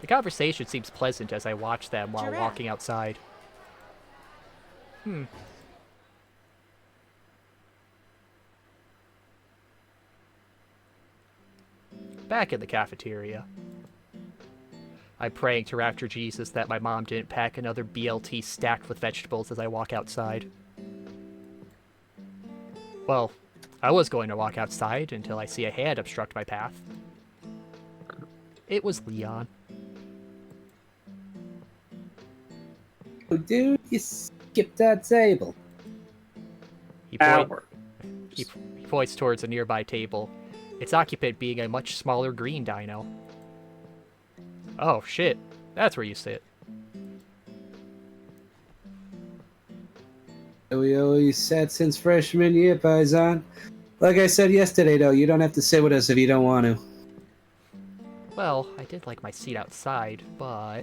The conversation seems pleasant as I watch them while walking outside. Back in the cafeteria. I'm praying to Raptor Jesus that my mom didn't pack another BLT stacked with vegetables as I walk outside. Well, I was going to walk outside until I see a hand obstruct my path. It was Leon. Oh, dude, you skipped that table. He Hour. points towards a nearby table, its occupant being a much smaller green dino. Oh, shit. That's where you sit. We always sat since freshman year, Paisan. Like I said yesterday, though, you don't have to sit with us if you don't want to. Well, I did like my seat outside, but...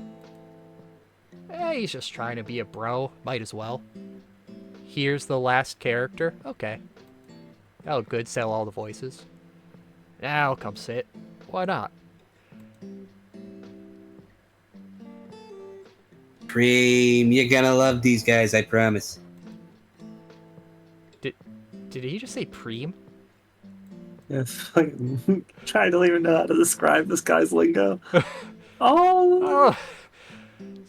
he's just trying to be a bro. Might as well. Here's the last character. Okay. Oh, good. Sell all the voices. Now come sit. Why not? Cream, you're gonna love these guys, I promise. Did he just say preem? Yes. Trying to even know how to describe this guy's lingo. Oh! Oh!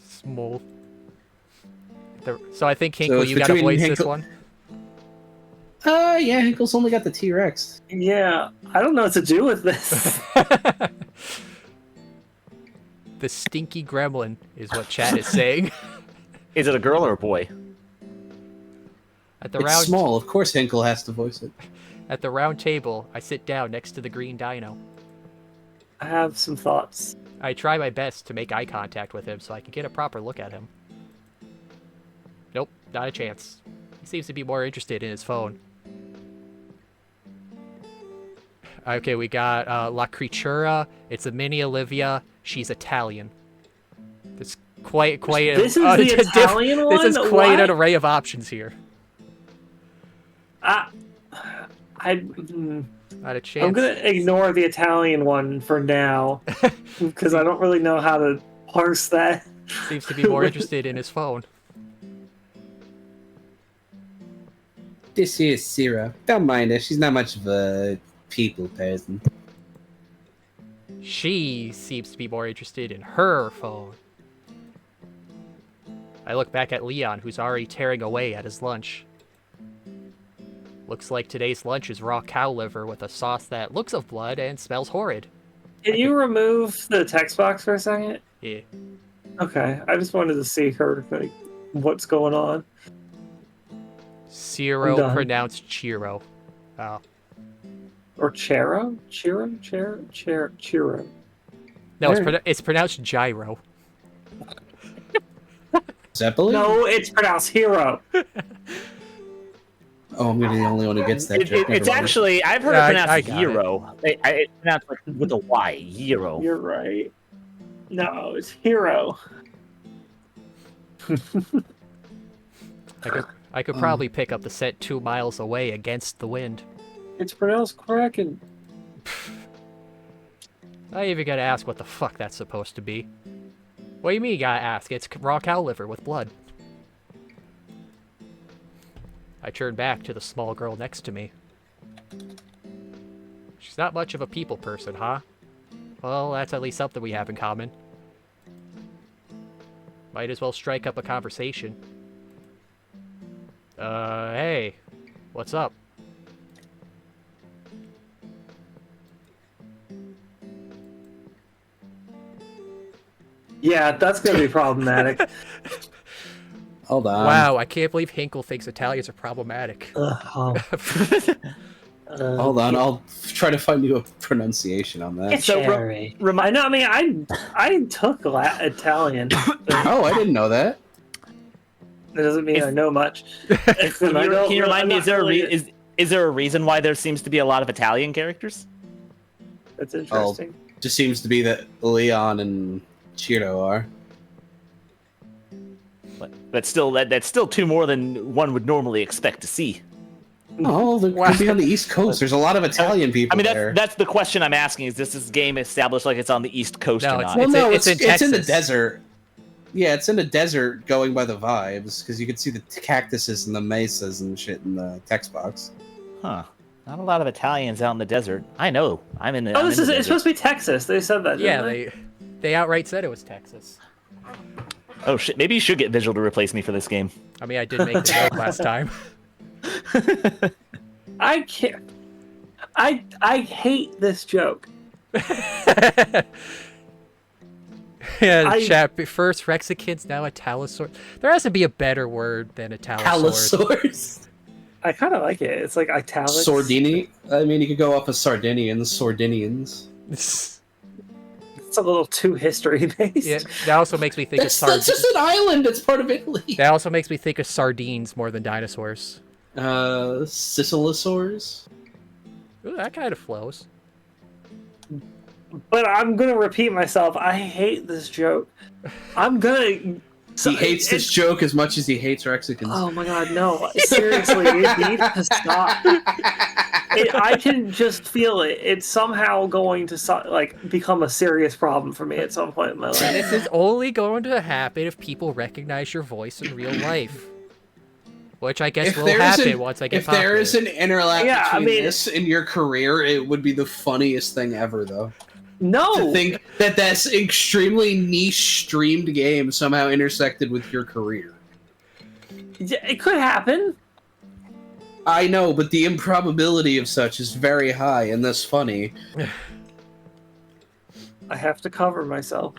Small. So I think Hinkle, So it's you gotta between voice this Hinkle- one. Yeah, Hinkle's only got the T-Rex. Yeah, I don't know what to do with this. The stinky gremlin is what chat is saying. Is it a girl or a boy? At the It's round small, of course Hinkle has to voice it. At the round table, I sit down next to the green dino. I have some thoughts. I try my best to make eye contact with him so I can get a proper look at him. Nope, not a chance. He seems to be more interested in his phone. Okay, we got La Creatura. It's a mini Olivia. She's Italian. This quite This is the Italian one? This is quite What? an array of options here. Not a chance. I'm gonna ignore the Italian one for now because I don't really know how to parse that. Seems to be more interested in his phone. This here's Ciro. Don't mind her, she's not much of a people person. She seems to be more interested in her phone. I look back at Leon, who's already tearing away at his lunch. Looks like today's lunch is raw cow liver with a sauce that looks of blood and smells horrid. Can you remove the text box for a second? Yeah. Okay, I just wanted to see her, like, what's going on. Ciro pronounced Ciro. Oh. Or Chero? Chiro. No, it's pronounced gyro. Zeppelin? No, it's pronounced hero. Oh, I'm gonna be the only one who gets that joke. It's Never mind. actually, I've heard Yeah, it pronounced I got Hero. It's pronounced like with a Y, Hero. You're right. No, it's hero. I could probably pick up the scent 2 miles away against the wind. It's pronounced Kraken. I even gotta ask what the fuck that's supposed to be. What do you mean you gotta ask? It's raw cow liver with blood. I turn back to the small girl next to me. She's not much of a people person, huh? Well, that's at least something we have in common. Might as well strike up a conversation. Hey. What's up? Yeah, that's gonna be problematic. Hold on. Wow, I can't believe Hinkle thinks Italians are problematic. Hold on, I'll try to find you a pronunciation on that. So, Cherry. I know. I mean, I took Italian. Oh, I didn't know that. That doesn't mean I know much. Can you remind me? Is there a reason why there seems to be a lot of Italian characters? That's interesting. Just seems to be that Leon and Ciro are. But that's still two more than one would normally expect to see. Oh, they could be on the East Coast. There's a lot of Italian people there. That's the question I'm asking. Is this game established like it's on the East Coast or not? It's in the desert. Yeah, it's in the desert going by the vibes, because you can see the cactuses and the mesas and shit in the text box. Huh. Not a lot of Italians out in the desert. I know. It's supposed to be Texas. They said that. Yeah, they outright said it was Texas. Oh shit, maybe you should get Visual to replace me for this game. I mean, I did make the joke last time. I can't. I hate this joke. Yeah, chat. First Rexicans, now Italosaur. There has to be a better word than Italosaur. Allosaurs. I kind of like it. It's like italics. Sordini. I mean, you could go off of Sardinians, Sordinians. It's a little too history based. Yeah, that also makes me think of sardines. That's just an island. It's part of Italy. That also makes me think of sardines more than dinosaurs. Sicilisaurs. Ooh, that kind of flows. But I'm gonna repeat myself. I hate this joke. He hates this joke as much as he hates Rexicans. Oh my god, no! Seriously, it needs to stop. I can just feel it. It's somehow going to become a serious problem for me at some point in my life. This is only going to happen if people recognize your voice in real life. Which I guess will happen once I get popular. If there is an interlap between this and your career, it would be the funniest thing ever, though. No! To think that that's extremely niche streamed game somehow intersected with your career. It could happen. I know, but the improbability of such is very high and thus funny. I have to cover myself.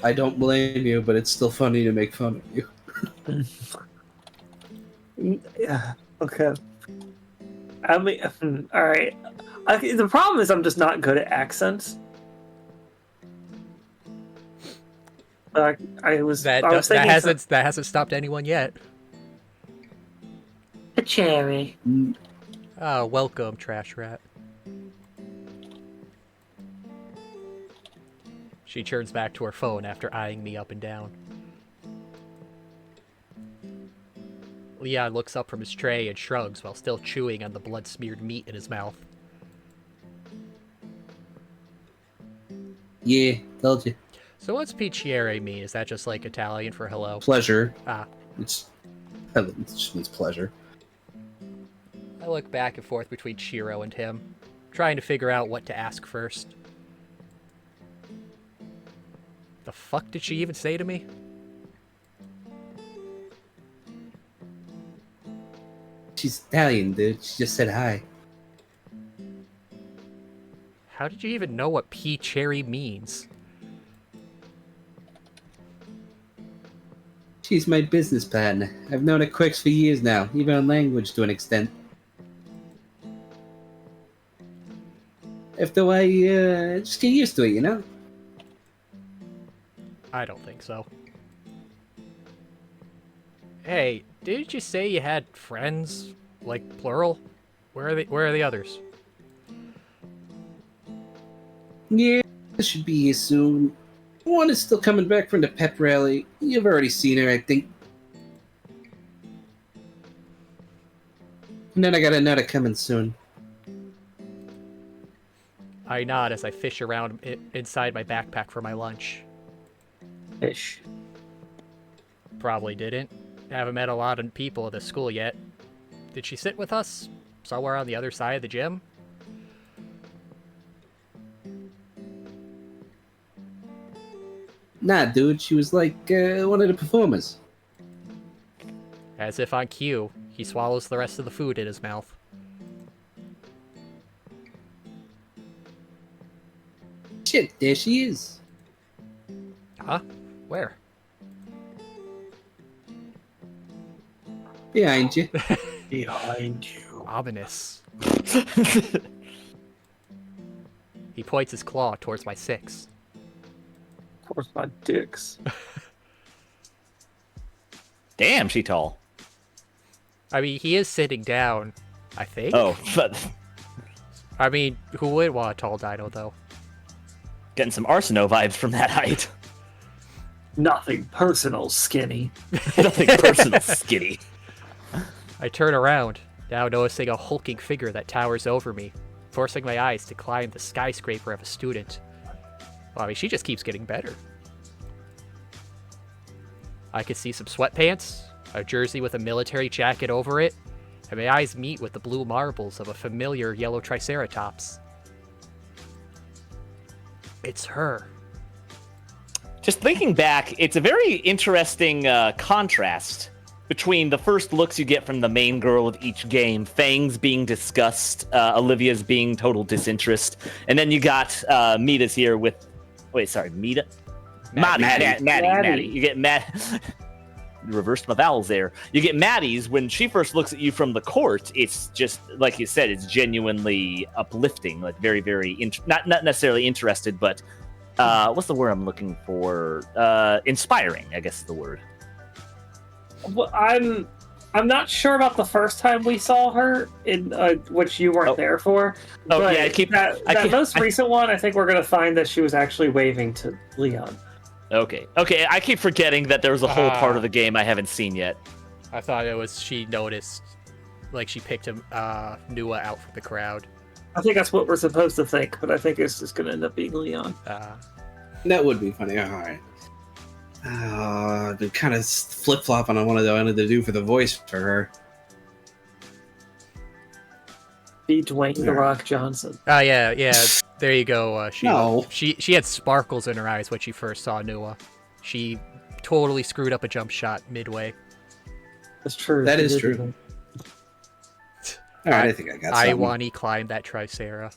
I don't blame you, but it's still funny to make fun of you. Yeah. Okay. I mean, all right. The problem is I'm just not good at accents. That hasn't stopped anyone yet. A cherry. Oh, welcome, Trash Rat. She turns back to her phone after eyeing me up and down. Leon looks up from his tray and shrugs while still chewing on the blood-smeared meat in his mouth. Yeah, told you. So what's piacere mean? Is that just like Italian for hello? Pleasure. Ah. It just means pleasure. I look back and forth between Ciro and him, trying to figure out what to ask first. The fuck did she even say to me? She's Italian, dude. She just said hi. How did you even know what piacere means? She's my business partner. I've known her quirks for years now, even on language to an extent. After I just get used to it, you know? I don't think so. Hey, didn't you say you had friends? Like, plural? Where are the others? Yeah, I should be here soon. One is still coming back from the pep rally. You've already seen her, I think. And then I got another coming soon. I nod as I fish around inside my backpack for my lunch. Fish. Probably didn't. Haven't met a lot of people at the school yet. Did she sit with us? Somewhere on the other side of the gym? Nah, dude, she was like one of the performers. As if on cue, he swallows the rest of the food in his mouth. Shit, there she is. Huh? Where? Behind you. Behind you. Ominous. He points his claw towards my 6. Of course, my dicks. Damn, she tall. I mean, he is sitting down, I think. Oh, but I mean, who would want a tall dino, though? getting some Arseno vibes from that height. Nothing personal, skinny. Nothing personal, skinny. I turn around, now noticing a hulking figure that towers over me, forcing my eyes to climb the skyscraper of a student. Well, I mean, she just keeps getting better. I could see some sweatpants, a jersey with a military jacket over it, and my eyes meet with the blue marbles of a familiar yellow Triceratops. It's her. Just thinking back, it's a very interesting contrast between the first looks you get from the main girl of each game, Fang's being disgust, Olivia's being total disinterest, and then you got Mita's here with... Wait, sorry, Mita? Maddie. You get reversed my vowels there. You get Maddie's when she first looks at you from the court. It's just like you said. It's genuinely uplifting, like very, very not necessarily interested, but what's the word I'm looking for? Inspiring, I guess is the word. Well, I'm not sure about the first time we saw her, in which you weren't there for. Oh but yeah, that most recent one. I think we're gonna find that she was actually waving to Leon. Okay. I keep forgetting that there was a whole part of the game I haven't seen yet. I thought it was she noticed, like she picked him, Nua out from the crowd. I think that's what we're supposed to think, but I think it's just gonna end up being Leon. That would be funny. All right. I've been kind of flip-flopping on what I wanted to do for the voice for her. Be Dwayne The Rock Johnson. Yeah. There you go. No. She had sparkles in her eyes when she first saw Nua. She totally screwed up a jump shot midway. That's true. That is true. All right, I think I got something. Iwani climbed that Tricera.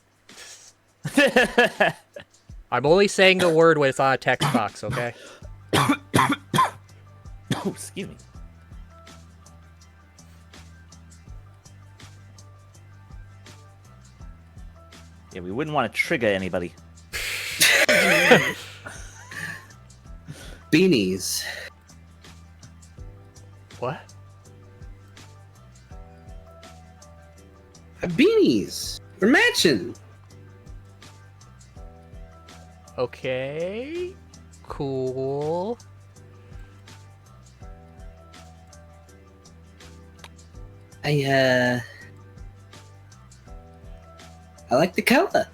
I'm only saying the word when it's on a text box, okay? Oh, excuse me. Yeah, we wouldn't want to trigger anybody. Beanies. What? Beanies. We're matching. Okay. Cool. I like the color.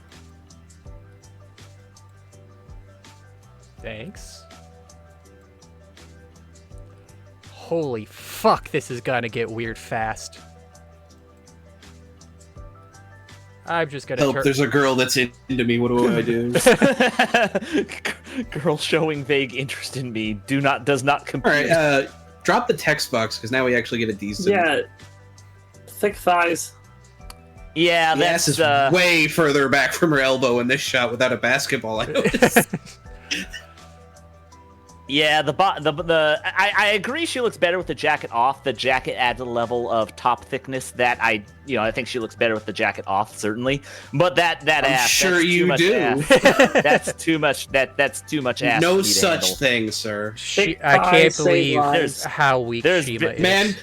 Thanks. Holy fuck, this is gonna get weird fast. I'm just gonna Help, there's a girl that's into me. What do I do? Girl showing vague interest in me does not compute. All right, drop the text box because now we actually get a decent. Yeah, thick thighs. Yeah, the ass is way further back from her elbow in this shot without a basketball. I noticed. Yeah, I agree. She looks better with the jacket off. The jacket adds a level of top thickness that I think she looks better with the jacket off, certainly. But that I'm ass, sure that's you too much do. Ass. That's too much. That's too much ass. No for me to such handle. thing, sir. I can't believe lies. how weak Shima is.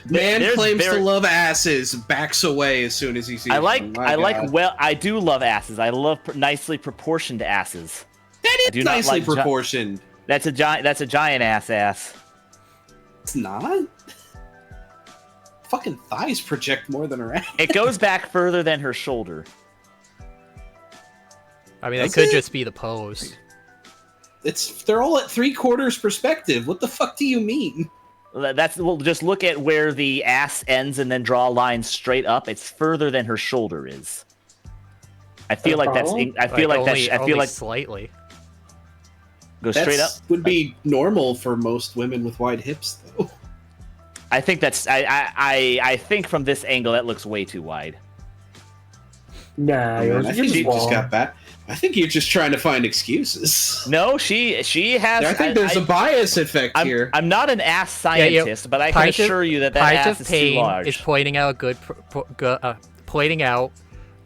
Man claims very- to love asses, backs away as soon as he sees. I do love asses. I love nicely proportioned asses. That is nicely proportioned. That's a giant ass. It's not. Fucking thighs project more than her ass. It goes back further than her shoulder. I mean, it could just be the pose. They're all at 3/4 perspective. What the fuck do you mean? We'll just look at where the ass ends and then draw a line straight up. It's further than her shoulder is. I feel like that's. I feel like that's. I feel like slightly. Go straight up. Would be normal for most women with wide hips, though. I think that's. I think from this angle that looks way too wide. Nah, Oh, you're man, I think just you just wrong. got back. I think you're just trying to find excuses. No, she has. I think there's a bias effect here. I'm not an ass scientist, but I can assure you that Pint ass of is too Pain large. is pointing out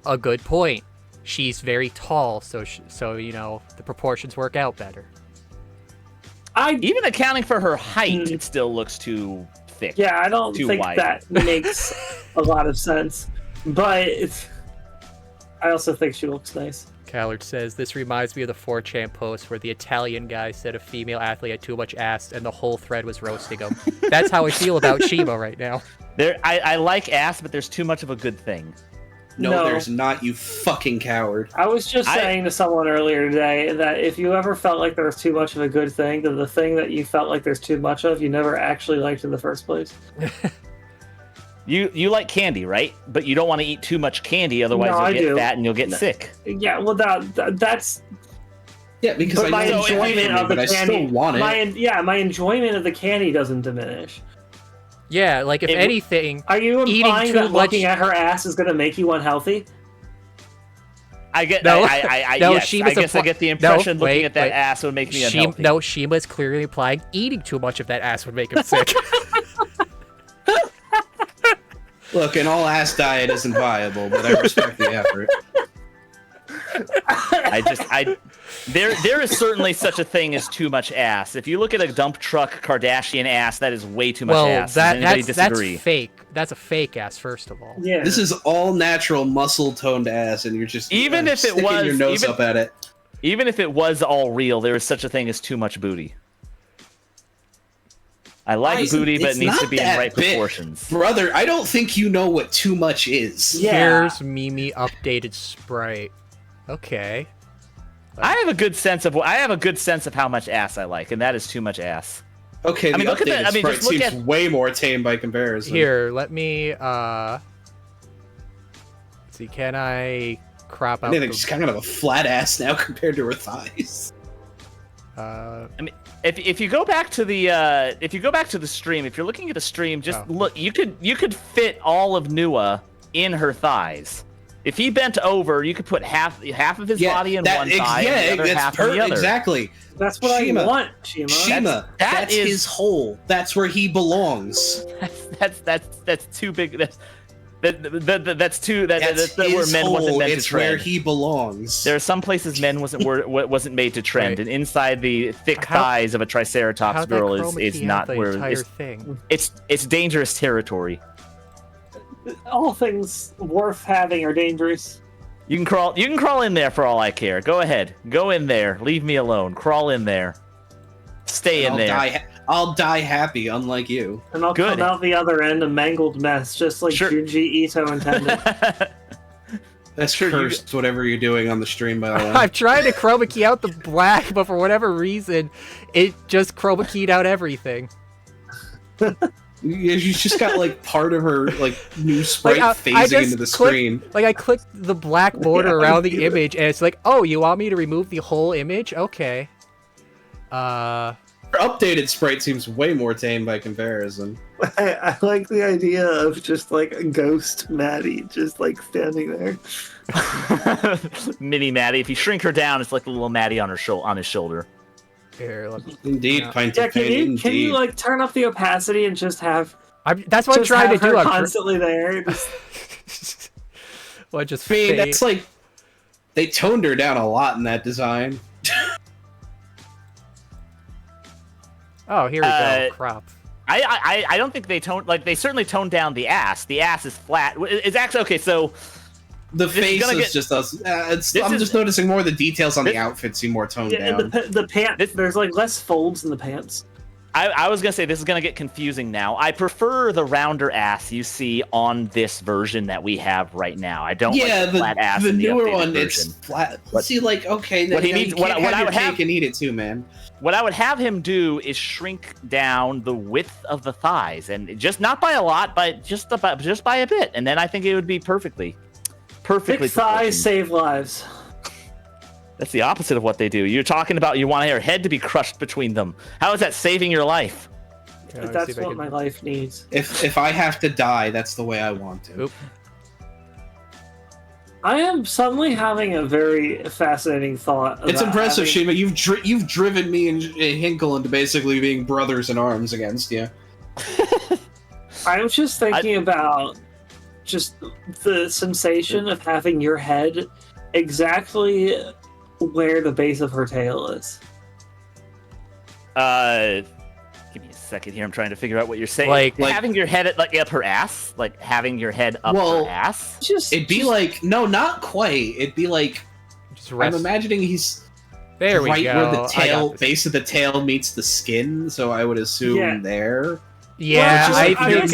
a good point. She's very tall, so the proportions work out better. Even accounting for her height, it still looks too thick. Yeah, I don't too think wide. that makes a lot of sense. But I also think she looks nice. Callard says, this reminds me of the 4chan post where the Italian guy said a female athlete had too much ass and the whole thread was roasting him. That's how I feel about Shima right now. I like ass, but there's too much of a good thing. No, there's not, you fucking coward. I was just saying to someone earlier today that if you ever felt like there was too much of a good thing, then the thing that you felt like there's too much of, you never actually liked in the first place. You like candy, right? But you don't want to eat too much candy, otherwise you'll get fat and you'll get sick. Yeah, well, that's... Yeah, because my enjoyment of the candy, candy, I still want it. My enjoyment of the candy doesn't diminish. Yeah, like if anything, are you implying that looking much... at her ass is going to make you unhealthy? I get. No, yes, I guess I get the impression looking at that ass would make me unhealthy. No, Shima's clearly implying eating too much of that ass would make him sick. Look, an all-ass diet isn't viable, but I respect the effort. There is certainly such a thing as too much ass. If you look at a dump truck Kardashian ass, that is way too much ass. Does anybody disagree? That's fake. That's a fake ass, first of all. Yeah. This is all natural muscle-toned ass, and you're just sticking your nose up at it. Even if it was all real, there is such a thing as too much booty. I like booty, but it needs to be in right proportions. Brother, I don't think you know what too much is. Yeah. Here's Mimi updated sprite. Okay. I have a good sense of how much ass I like, and that is too much ass. Okay, the look at that. sprite seems way more tame by comparison. Here, let me see. Can I crop out? She's kind of a flat ass now compared to her thighs. If you go back to the stream, if you're looking at the stream, just look. You could fit all of Nua in her thighs. If he bent over, you could put half of his body in one thigh and the other half in the other. Exactly. That's what I want, Shima. Shima, that's his hole. That's where he belongs. That's too big. That's where men hole. wasn't meant it's to trend. Where he belongs. There are some places men wasn't made to trend, and inside the thick thighs of a Triceratops girl is not where it's dangerous territory. All things worth having are dangerous. You can crawl in there for all I care. Go ahead. Go in there. Leave me alone. Crawl in there. Stay in there. I'll die happy, unlike you. And I'll come out the other end a mangled mess, just like Junji Ito intended. That's cursed, whatever you're doing on the stream, by the way. I'm trying to chroma key out the black, but for whatever reason, it just chroma keyed out everything. You just got like part of her new sprite phasing into the screen. Like I clicked the black border around the image, and it's like, oh, you want me to remove the whole image? Okay. Her updated sprite seems way more tame by comparison. I like the idea of just like a ghost Maddie just like standing there. Mini Maddie. If you shrink her down, it's like a little Maddie on his shoulder. Here, indeed, Pint of Pain. Can you like turn up the opacity and just have? That's what I'm trying to do. I'm constantly there. Well, just that's like they toned her down a lot in that design. Oh, here we go. Crop. I don't think they certainly toned down the ass. The ass is flat. It's actually okay. So the face is just us. I'm just noticing more of the details on the outfit seem more toned down. The pants. There's like less folds in the pants. I was gonna say this is gonna get confusing now. I prefer the rounder ass you see on this version that we have right now. I don't like the flat ass. The newer one, version. It's flat. See, like okay, what he needs. What I would have and eat it too, man. What I would have him do is shrink down the width of the thighs, and just not by a lot, but just by a bit, and then I think it would be perfectly. Thick thighs save lives. That's the opposite of what they do. You're talking about you want your head to be crushed between them. How is that saving your life? That's what my life needs. If I have to die, that's the way I want to. Oop. I am suddenly having a very fascinating thought. It's about impressive, having... Shima. You've driven me and Hinkle into basically being brothers in arms against you. I was just thinking about just the sensation of having your head exactly where the base of her tail is. Give me a second here. I'm trying to figure out what you're saying. Like having your head up her ass, like having your head up her ass. It'd be like no, not quite. It'd be like I'm imagining he's there. Right we go. where the base of the tail meets the skin. So I would assume there. Yeah, well, I think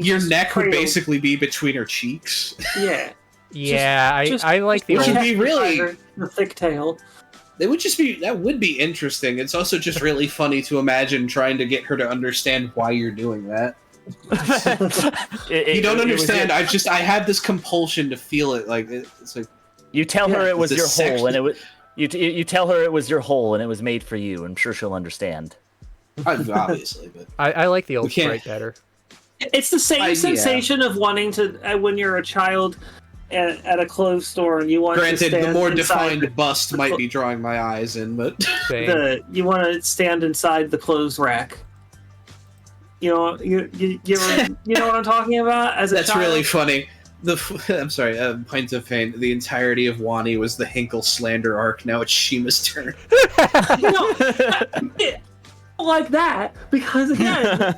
your neck would basically be between her cheeks. Yeah. Yeah, I like the. Which would be really the thick tail. It would just be that would be interesting. It's also just really funny to imagine trying to get her to understand why you're doing that. You don't understand. I had this compulsion to feel it. Like it's like you tell her it was your hole, and it was you tell her it was your hole, and it was made for you. I'm sure she'll understand. Obviously, but I like the old sprite better. It's the same sensation of wanting to when you're a child at a clothes store and you want to stand the more inside defined bust might be drawing my eyes in, but you want to stand inside the clothes rack. You know, you know what I'm talking about? As a that's child? really funny. I'm sorry, Pints of Pain. The entirety of Wani was the Hinkle slander arc. Now it's Shima's turn. Like that, because again,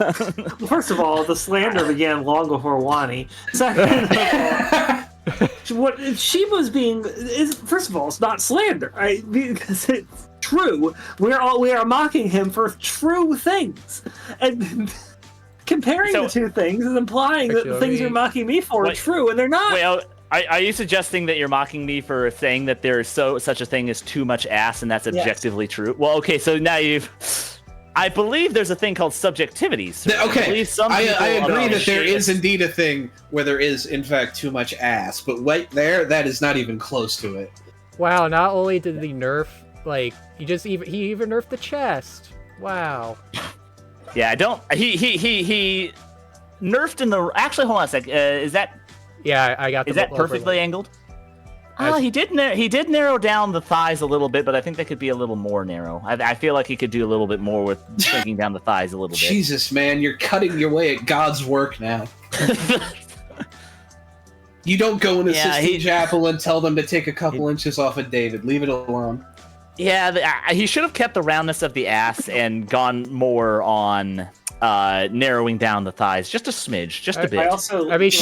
first of all, the slander began long before Wani. Second of all, what Shima's being is, first of all, it's not slander, right? Because it's true. We are mocking him for true things, and comparing the two things is implying that the things you're mocking me for are true, and they're not. Well, are you suggesting that you're mocking me for saying that there is such a thing as too much ass, and that's objectively true? Well, okay, so now I believe there's a thing called subjectivity. So okay, I agree that there is indeed a thing where there is, in fact, too much ass, but right there, that is not even close to it. Wow, not only did he nerf, like, he even nerfed the chest. Wow. Yeah, he nerfed in the... Actually, hold on a sec. Is that... Yeah, I got. Is that perfectly angled? He did narrow down the thighs a little bit, but I think they could be a little more narrow. I feel like he could do a little bit more with shrinking down the thighs a little bit. Jesus, man, you're cutting your way at God's work now. You don't go into Sistine Chapel and tell them to take a couple inches off of David. Leave it alone. Yeah, he should have kept the roundness of the ass and gone more on narrowing down the thighs just a smidge, just a bit.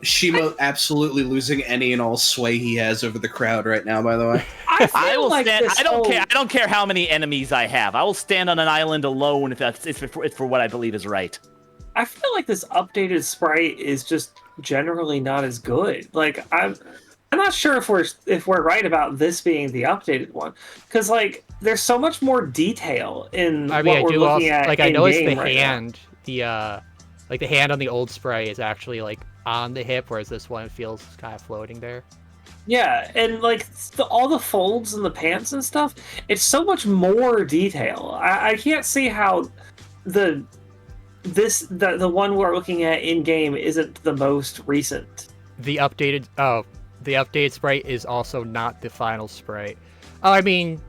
Shima absolutely losing any and all sway he has over the crowd right now, by the way. I don't care how many enemies I have. I will stand on an island alone if it's for what I believe is right. I feel like this updated sprite is just generally not as good. Like I'm not sure if we're right about this being the updated one, because like there's so much more detail in what we're looking at. Like I noticed the hand, the hand on the old sprite is actually like on the hip, whereas this one feels kind of floating there. Yeah, and like all the folds in the pants and stuff, it's so much more detail. I can't see how the one we're looking at in game isn't the most recent. The updated sprite is also not the final sprite. Oh, I mean,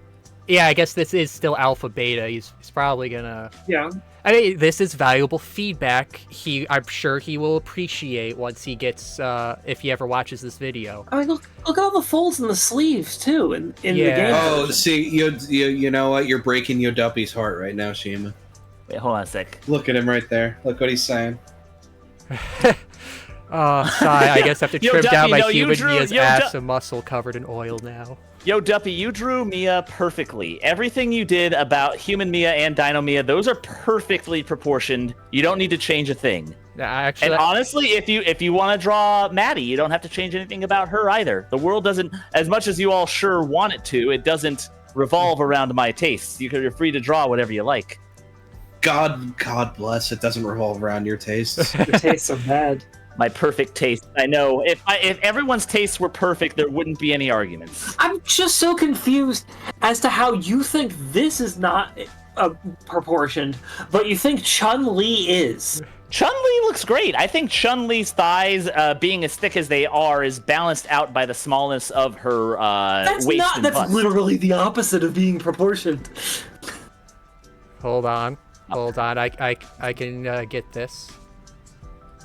yeah, I guess this is still alpha beta. He's probably gonna. Yeah. I mean, this is valuable feedback. I'm sure he will appreciate once he gets, if he ever watches this video. I mean, look at all the folds in the sleeves too, in the game. Oh, see, you know what? You're breaking Yoduppy's heart right now, Shima. Wait, hold on a sec. Look at him right there. Look what he's saying. Oh, sorry, I guess I have to trim down my human Mia's ass and muscle covered in oil now. Yo, Duppy, you drew Mia perfectly. Everything you did about human Mia and Dino Mia, those are perfectly proportioned. You don't need to change a thing. And honestly, if you want to draw Madi, you don't have to change anything about her either. The world doesn't, as much as you all sure want it to, it doesn't revolve around my tastes. You're free to draw whatever you like. God bless, it doesn't revolve around your tastes. Your tastes are bad. My perfect taste. I know. If everyone's tastes were perfect, there wouldn't be any arguments. I'm just so confused as to how you think this is not proportioned, but you think Chun-Li is. Chun-Li looks great. I think Chun-Li's thighs, being as thick as they are, is balanced out by the smallness of her waist and That's bust. literally the opposite of being proportioned. Hold on. I can get this.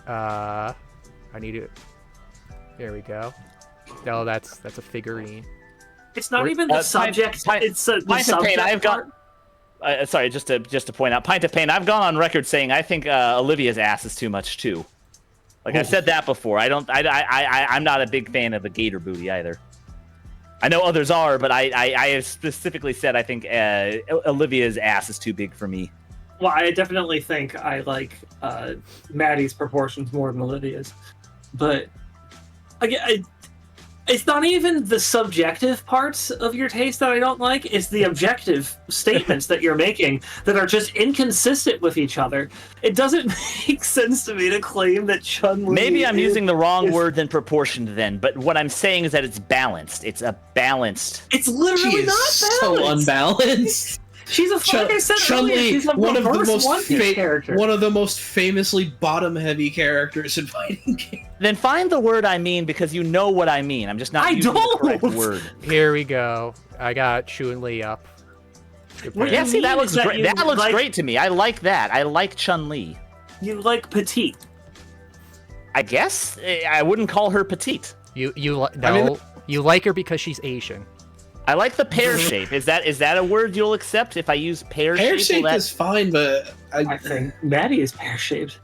I need to. There we go. No, that's a figurine. It's not even the subject. It's the subject I've got. Sorry, just to point out, Pint of Pain. I've gone on record saying I think Olivia's ass is too much too. Like I've said that before. I'm not a big fan of the gator booty either. I know others are, but I have specifically said I think Olivia's ass is too big for me. Well, I definitely think I like Maddie's proportions more than Olivia's, but it's not even the subjective parts of your taste that I don't like. It's the objective statements that you're making that are just inconsistent with each other. It doesn't make sense to me to claim that Chun-Li. Maybe I'm using the wrong word than proportioned then, but what I'm saying is that it's balanced. It's a balanced. It's literally not balanced. So unbalanced. She's like I said earlier, she's a one of the most famously bottom-heavy characters in fighting games. Then find the word I mean, because you know what I mean. I'm just not using the correct word. Here we go. I got Chun-Li up. Yeah, see, that looks great. That looks great to me. I like that. I like Chun-Li. You like petite. I guess I wouldn't call her petite. You like her because she's Asian. I like the pear shape. Is that a word you'll accept if I use pear shape? Pear shape is fine, but I think Maddie is pear shaped.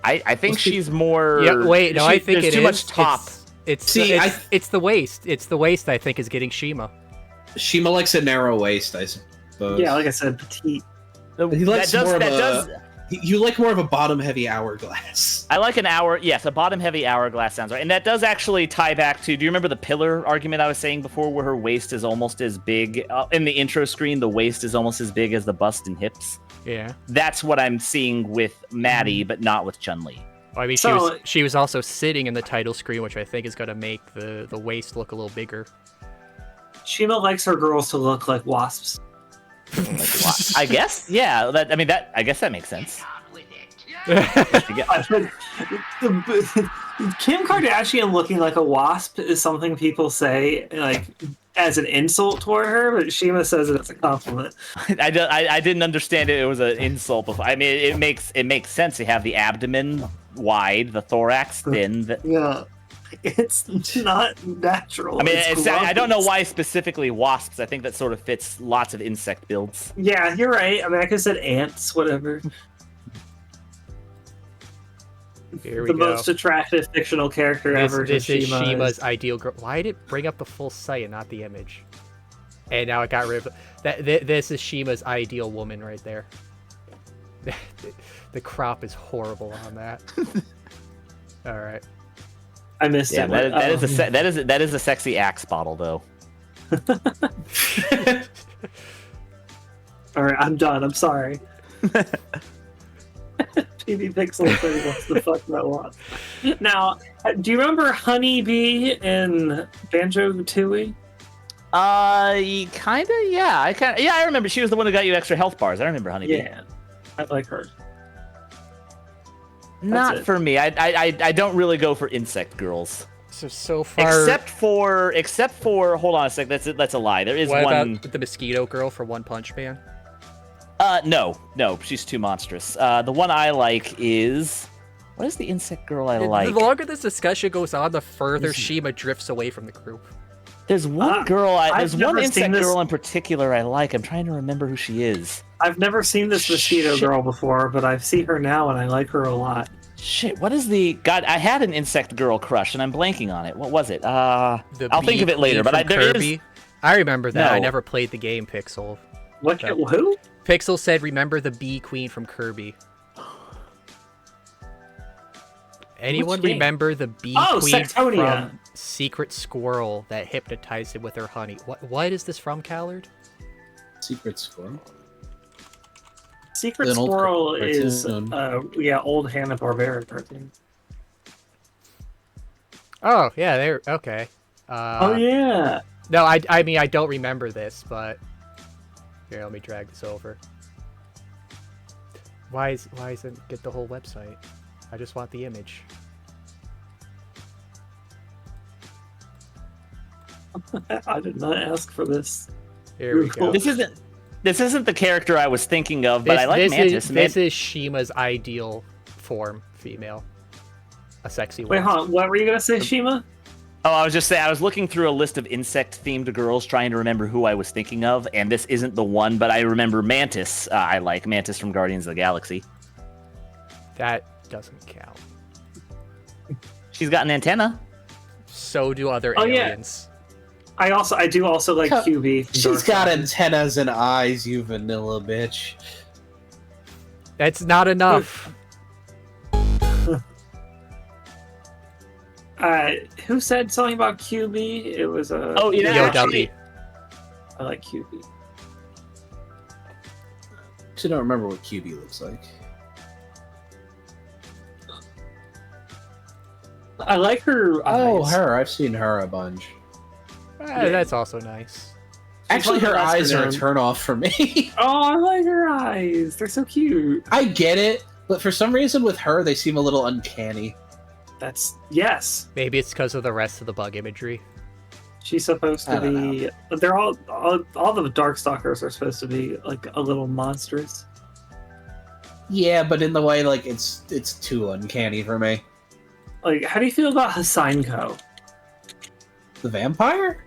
I think she's more. Yeah, wait, no, I think there's it too much top. It's the waist. It's the waist I think is getting Shima. Shima likes a narrow waist, I suppose. Yeah, like I said, petite. He likes You like more of a bottom-heavy hourglass. I like an hour. Yes, a bottom-heavy hourglass sounds right, and that does actually tie back to. Do you remember the pillar argument I was saying before, where her waist is almost as big in the intro screen? The waist is almost as big as the bust and hips. Yeah, that's what I'm seeing with Maddie, but not with Chun-Li. Well, I mean, she was also sitting in the title screen, which I think is going to make the waist look a little bigger. Shima likes her girls to look like wasps. I guess, yeah. I guess that makes sense. Kim Kardashian looking like a wasp is something people say like as an insult toward her, but Shima says it as a compliment. I didn't understand it was an insult before. I mean, it makes sense to have the abdomen wide, the thorax thin. Yeah. It's not natural. I mean, I don't know why specifically wasps. I think that sort of fits lots of insect builds. Yeah, you're right. I mean, I could have said ants, whatever. Here we go. Most attractive fictional character ever. This is Shima's ideal girl. Why did it bring up the full site and not the image? And now it got rid of that. This is Shima's ideal woman right there. The crop is horrible on that. All right. I missed it. That is a sexy Axe bottle, though. All right, I'm done. I'm sorry. PB Pixel said he wants to fuck that lot. Now, do you remember Honeybee in Banjo-Tooie? Kinda. Yeah, I remember. She was the one who got you extra health bars. I remember Honeybee. Yeah, I like her. Not for me. I don't really go for insect girls. So far, except for hold on a sec. That's a lie. There is what one. About the mosquito girl for One Punch Man? No, she's too monstrous. The one I like is what is the insect girl I like? The longer this discussion goes on, the further Shima drifts away from the group. There's one girl. There's one insect girl in particular I like. I'm trying to remember who she is. I've never seen this mosquito girl before, but I see her now and I like her a lot. Shit, what is the God? I had an insect girl crush and I'm blanking on it. What was it? I'll think of it later. But there is. I remember that. No. I never played the game. Pixel. Who? Pixel said, "Remember the bee queen from Kirby." Anyone remember the bee queen from Secret Squirrel that hypnotized him with her honey? What is this from, Callard? Secret Squirrel? Secret Squirrel is old Hanna-Barbera cartoon. Oh yeah, they're okay. Oh yeah. No, I mean I don't remember this, but here, let me drag this over. Why isn't get the whole website? I just want the image. I did not ask for this. Here we go. This isn't the character I was thinking of, but I like Mantis. This is Shima's ideal form, female. A sexy one. Wait, hold on. What were you gonna say, Shima? Oh, I was just saying, I was looking through a list of insect-themed girls trying to remember who I was thinking of, and this isn't the one, but I remember Mantis. I like Mantis from Guardians of the Galaxy. That doesn't count. She's got an antenna. So do other Oh, yeah. aliens. I do also like QB. She's got antennas and eyes, you vanilla bitch. That's not enough. Who said something about QB? It was a. Oh, yeah, Yo, actually, Dumpy. I like QB. Actually, don't remember what QB looks like. I like her. Oh, eyes. her. I've seen her a bunch. That's also nice. Actually, like her the eyes are a Astrodome. turn off for me. Oh, I like her eyes. They're so cute. I get it, but for some reason with her, they seem a little uncanny. Yes. Maybe it's because of the rest of the bug imagery. She's supposed I to don't be. They're all the Darkstalkers are supposed to be like a little monstrous. Yeah, but in the way, like, it's too uncanny for me. Like, how do you feel about Hasainko The vampire?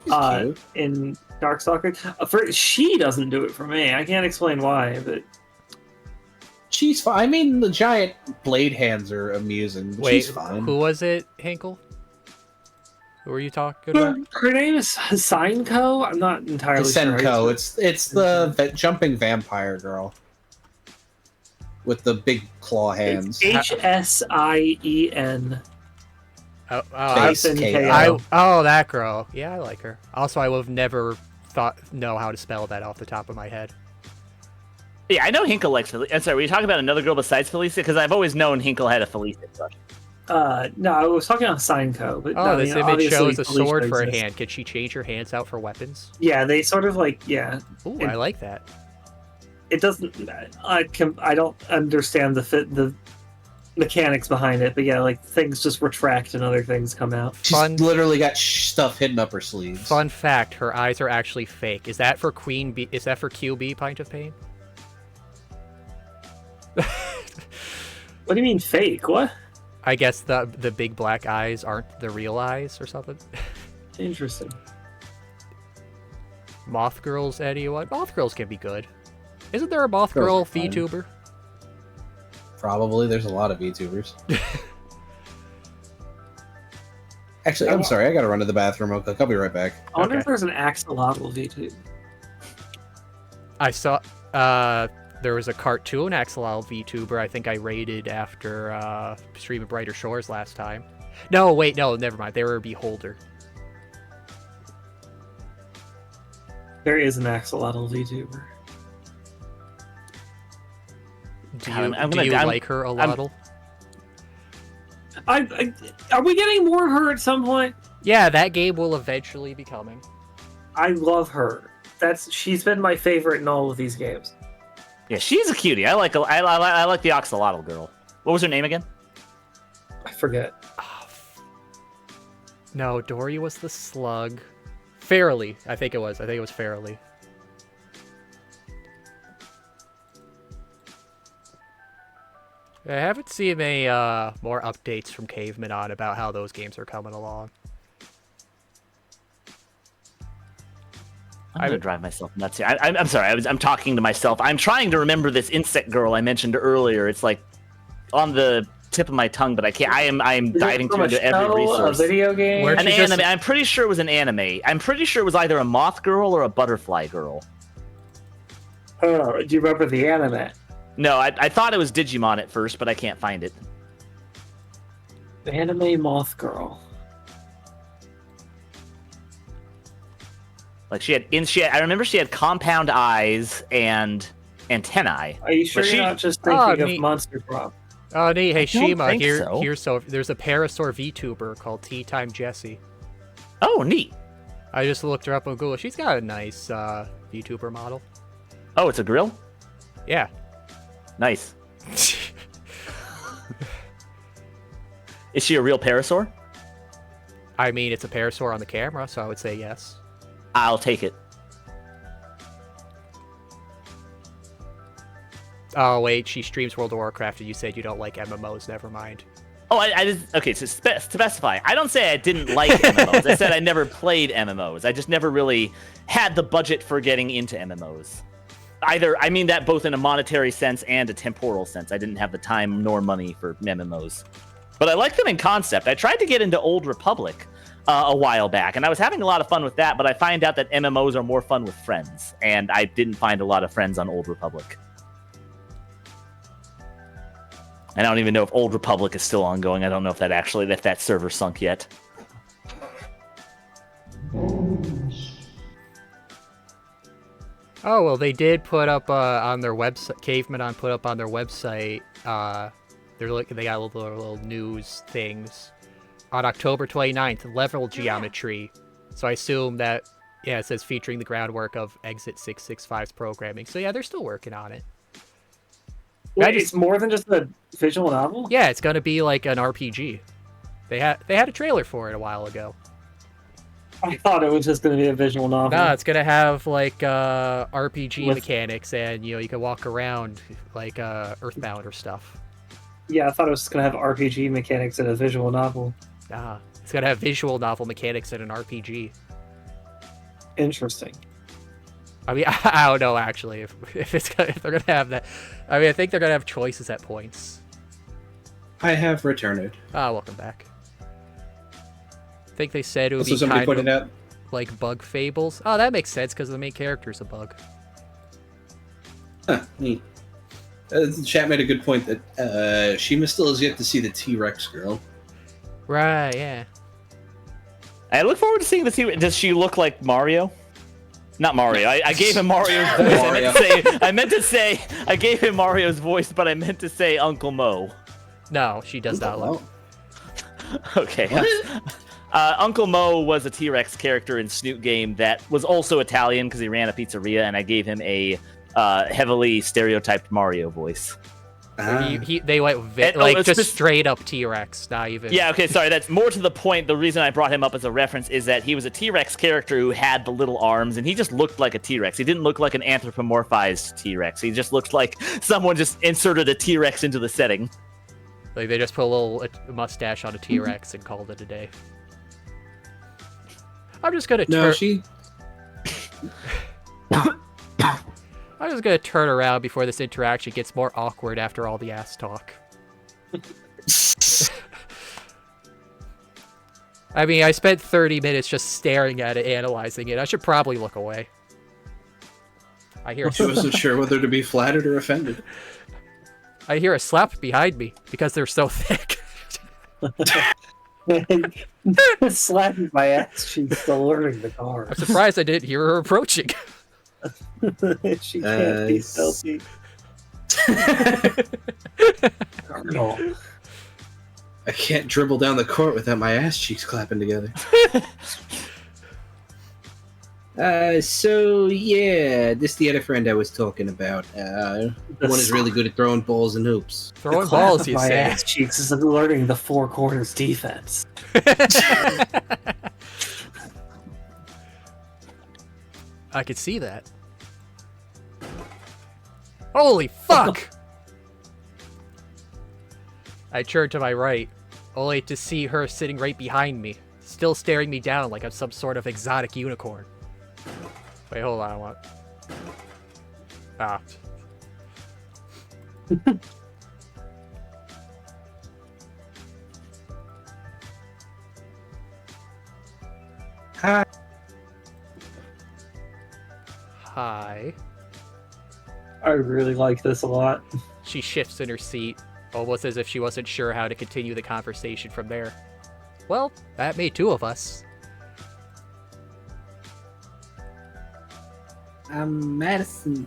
He's cute. in Darkstalker? She doesn't do it for me. I can't explain why, but She's fine. I mean, the giant blade hands are amusing. But Wait, she's fine. who was it, Hinkle? Who are you talking about? her name is Hasainko. I'm not entirely sure. Senko. It's the jumping vampire girl with the big claw hands. Hsien. Face KO. Oh, that girl. Yeah, I like her. Also, I would have never know how to spell that off the top of my head. Yeah, I know Hinkle likes Felicia. I'm sorry, were you talking about another girl besides Felicia? Because I've always known Hinkle had a Felicia crush. No, I was talking about Seinko. But Oh, no, this I mean, image obviously shows a Felicia sword for a exists. hand. Could she change her hands out for weapons? Yeah, they sort of like Ooh, It- I like that. It doesn't. I don't understand the mechanics behind it, but yeah, like things just retract and other things come out. She's Fun- literally got stuff hidden up her sleeves. Fun fact: her eyes are actually fake. Is that for Queen B? Is that for QB? Pint of Pain? What do you mean fake? What? I guess the big black eyes aren't the real eyes or something. Interesting. Moth girls, Eddie. What? Moth girls can be good. Isn't there a moth Girls girl are fine. VTuber? Probably. There's a lot of VTubers. Actually, I'm sorry. I gotta run to the bathroom real quick. I'll be right back. I wonder Okay. if there's an axolotl VTuber. I saw. There was a cartoon Axolotl VTuber I think I rated after Stream of Brighter Shores last time. No, wait, no, never mind. They were a Beholder. There is an axolotl VTuber. Do God, you, I'm do gonna- you I'm- like her a lot? Are we getting more of her at some point? Yeah, that game will eventually be coming. I love her. She's been my favorite in all of these games. Yeah, she's a cutie. I like the Axolotl girl. What was her name again? I forget. No, Dory was the slug. Fairly, I think it was. I think it was Fairly. I haven't seen any more updates from Caveman on about how those games are coming along. I'm gonna drive myself nuts here. I'm sorry. I'm talking to myself. I'm trying to remember this insect girl I mentioned earlier. It's like on the tip of my tongue, but I can't. I am diving From a into every show, resource. A video game. Where- An She just- anime. I'm pretty sure it was an anime. I'm pretty sure it was either a moth girl or a butterfly girl. Oh, do you remember the anime? No, I thought it was Digimon at first, but I can't find it. The anime Moth Girl. Like I remember she had compound eyes and antennae. Are you sure But you're not just thinking of neat. Monster Drop? Oh, neat. Hey, don't Shima, think here's so. there's a Parasaur VTuber called Tea Time Jessie. Oh, neat. I just looked her up on Google. She's got a nice VTuber model. Oh, it's a grill. Yeah. Nice. Is she a real parasaur? I mean, it's a parasaur on the camera, so I would say yes. I'll take it. Oh, wait, she streams World of Warcraft, and you said you don't like MMOs. Never mind. Oh, I just... Okay, so specify. I don't say I didn't like MMOs. I said I never played MMOs. I just never really had the budget for getting into MMOs. I mean that both in a monetary sense and a temporal sense. I didn't have the time nor money for MMOs. But I like them in concept. I tried to get into Old Republic a while back, and I was having a lot of fun with that, but I find out that MMOs are more fun with friends, and I didn't find a lot of friends on Old Republic. And I don't even know if Old Republic is still ongoing. I don't know if that server sunk yet. Oh, well, they did put up on their website, Caveman put up on their website, they got little news things. On October 29th, level geometry. So I assume that, yeah, it says featuring the groundwork of Exit 665's programming. So yeah, they're still working on it. Wait, it's more than just a visual novel? Yeah, it's going to be like an RPG. They had a trailer for it a while ago. I thought it was just going to be a visual novel. No, it's going to have like RPG mechanics, and you can walk around like Earthbound or stuff. Yeah, I thought it was going to have RPG mechanics in a visual novel. Nah, it's going to have visual novel mechanics in an RPG. Interesting. I mean, I don't know actually if they're gonna have that. I mean, I think they're gonna have choices at points. I have returned. Ah, welcome back. I think they said it would Also, be somebody kind pointed of out. like bug fables. Oh, that makes sense because the main character's a bug. Huh, neat. The chat made a good point that Shima still has yet to see the T-Rex girl. Right? Yeah. I look forward to seeing the T-Rex. Does she look like Mario? Not Mario. I gave him Mario's voice. I meant to say I gave him Mario's voice, but I meant to say Uncle Mo. No, she does not look. Okay. Uncle Mo was a T-Rex character in Snoot game that was also Italian because he ran a pizzeria, and I gave him a heavily stereotyped Mario voice. They went just straight up T-Rex, not even. Yeah, okay, sorry. That's more to the point. The reason I brought him up as a reference is that he was a T-Rex character who had the little arms, and he just looked like a T-Rex. He didn't look like an anthropomorphized T-Rex. He just looked like someone just inserted a T-Rex into the setting. Like they just put a little mustache on a T-Rex and called it a day. I'm just gonna I'm just gonna turn around before this interaction gets more awkward after all the ass talk. I mean, I spent 30 minutes just staring at it, analyzing it. I should probably look away. I wasn't sure whether to be flattered or offended. I hear a slap behind me because they're so thick. Slapping my ass cheeks alerting the car. I'm surprised I didn't hear her approaching. She can't be stealthy. Cardinal. I can't dribble down the court without my ass cheeks clapping together. So yeah, this the other friend I was talking about. One is really good at throwing balls and hoops. Throwing balls, you my say? Ass cheeks is alerting the four corners defense. I could see that. Holy fuck! I turned to my right, only to see her sitting right behind me, still staring me down like I'm some sort of exotic unicorn. Wait, hold on, what? Ah. Hi. Hi. I really like this a lot. She shifts in her seat, almost as if she wasn't sure how to continue the conversation from there. Well, that made two of us. I'm Madison.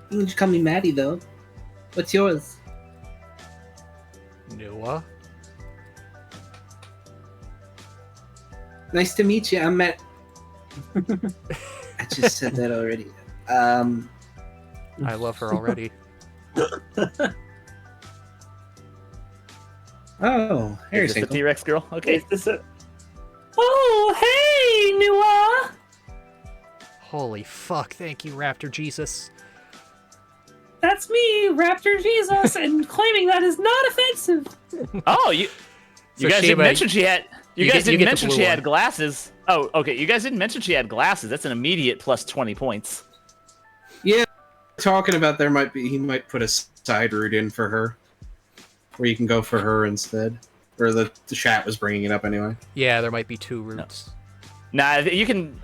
You can just call me Maddie, though. What's yours? Noah? Nice to meet you. I'm Matt. I just said that already. I love her already. Oh, here's Is this the Hinkle. T-Rex girl? Okay. Is this a... Oh, hey, Nua! Holy fuck! Thank you, Raptor Jesus. That's me, Raptor Jesus, and claiming that is not offensive. Oh, you So guys Shima, didn't mention she had. You guys didn't get the mention blue she one. had glasses. Oh, okay. You guys didn't mention she had glasses. That's an immediate plus 20 points. Yeah, talking about he might put a side route in for her, where you can go for her instead. Or the chat was bringing it up anyway. Yeah, there might be 2 routes. Nah, you can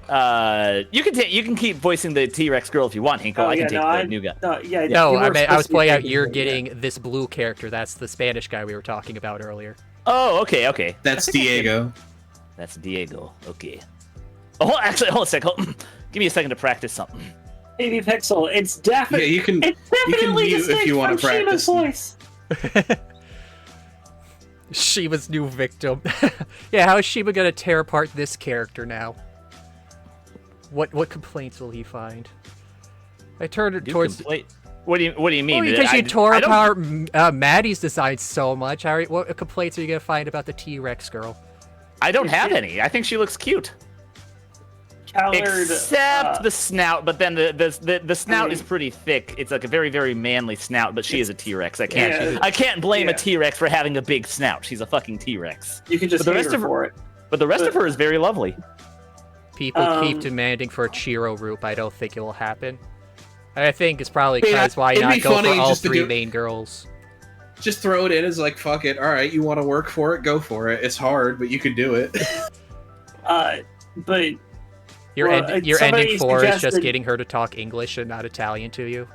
keep voicing the T-Rex girl if you want, Hinkle. I can take the new guy. No, yeah, No, you were I was supposed to be pointing out taking you're him, getting this blue character. That's the Spanish guy we were talking about earlier. Oh, okay. That's Diego. That's Diego. Okay. Oh, hold on a sec. Give me a second to practice something. Baby Pixel. It's definitely. Yeah, you can. It's definitely mute if distinct you wanna from Shima's practice. voice. Shima's new victim. Yeah, how is Shima gonna tear apart this character now? What complaints will he find? I turned it towards. What do you mean? Well, because you I tore don't- apart Maddie's design so much. What complaints are you gonna find about the T-Rex girl? I don't have any. I think she looks cute. Callard, Except the snout, but then the snout is pretty thick. It's like a very, very manly snout, but she is a T-Rex. I can't blame a T-Rex for having a big snout. She's a fucking T-Rex. You can just But the hate rest her of her- for it. But the rest of her is very lovely. People keep demanding for a Ciro route. I don't think it will happen. I think it's probably Yeah, because why it'd not be go for funny all just to 3 do- main girls? Just throw it in as like, fuck it. All right, you want to work for it? Go for it. It's hard, but you could do it. But Your ending somebody 4 is just suggested- getting her to talk English and not Italian to you.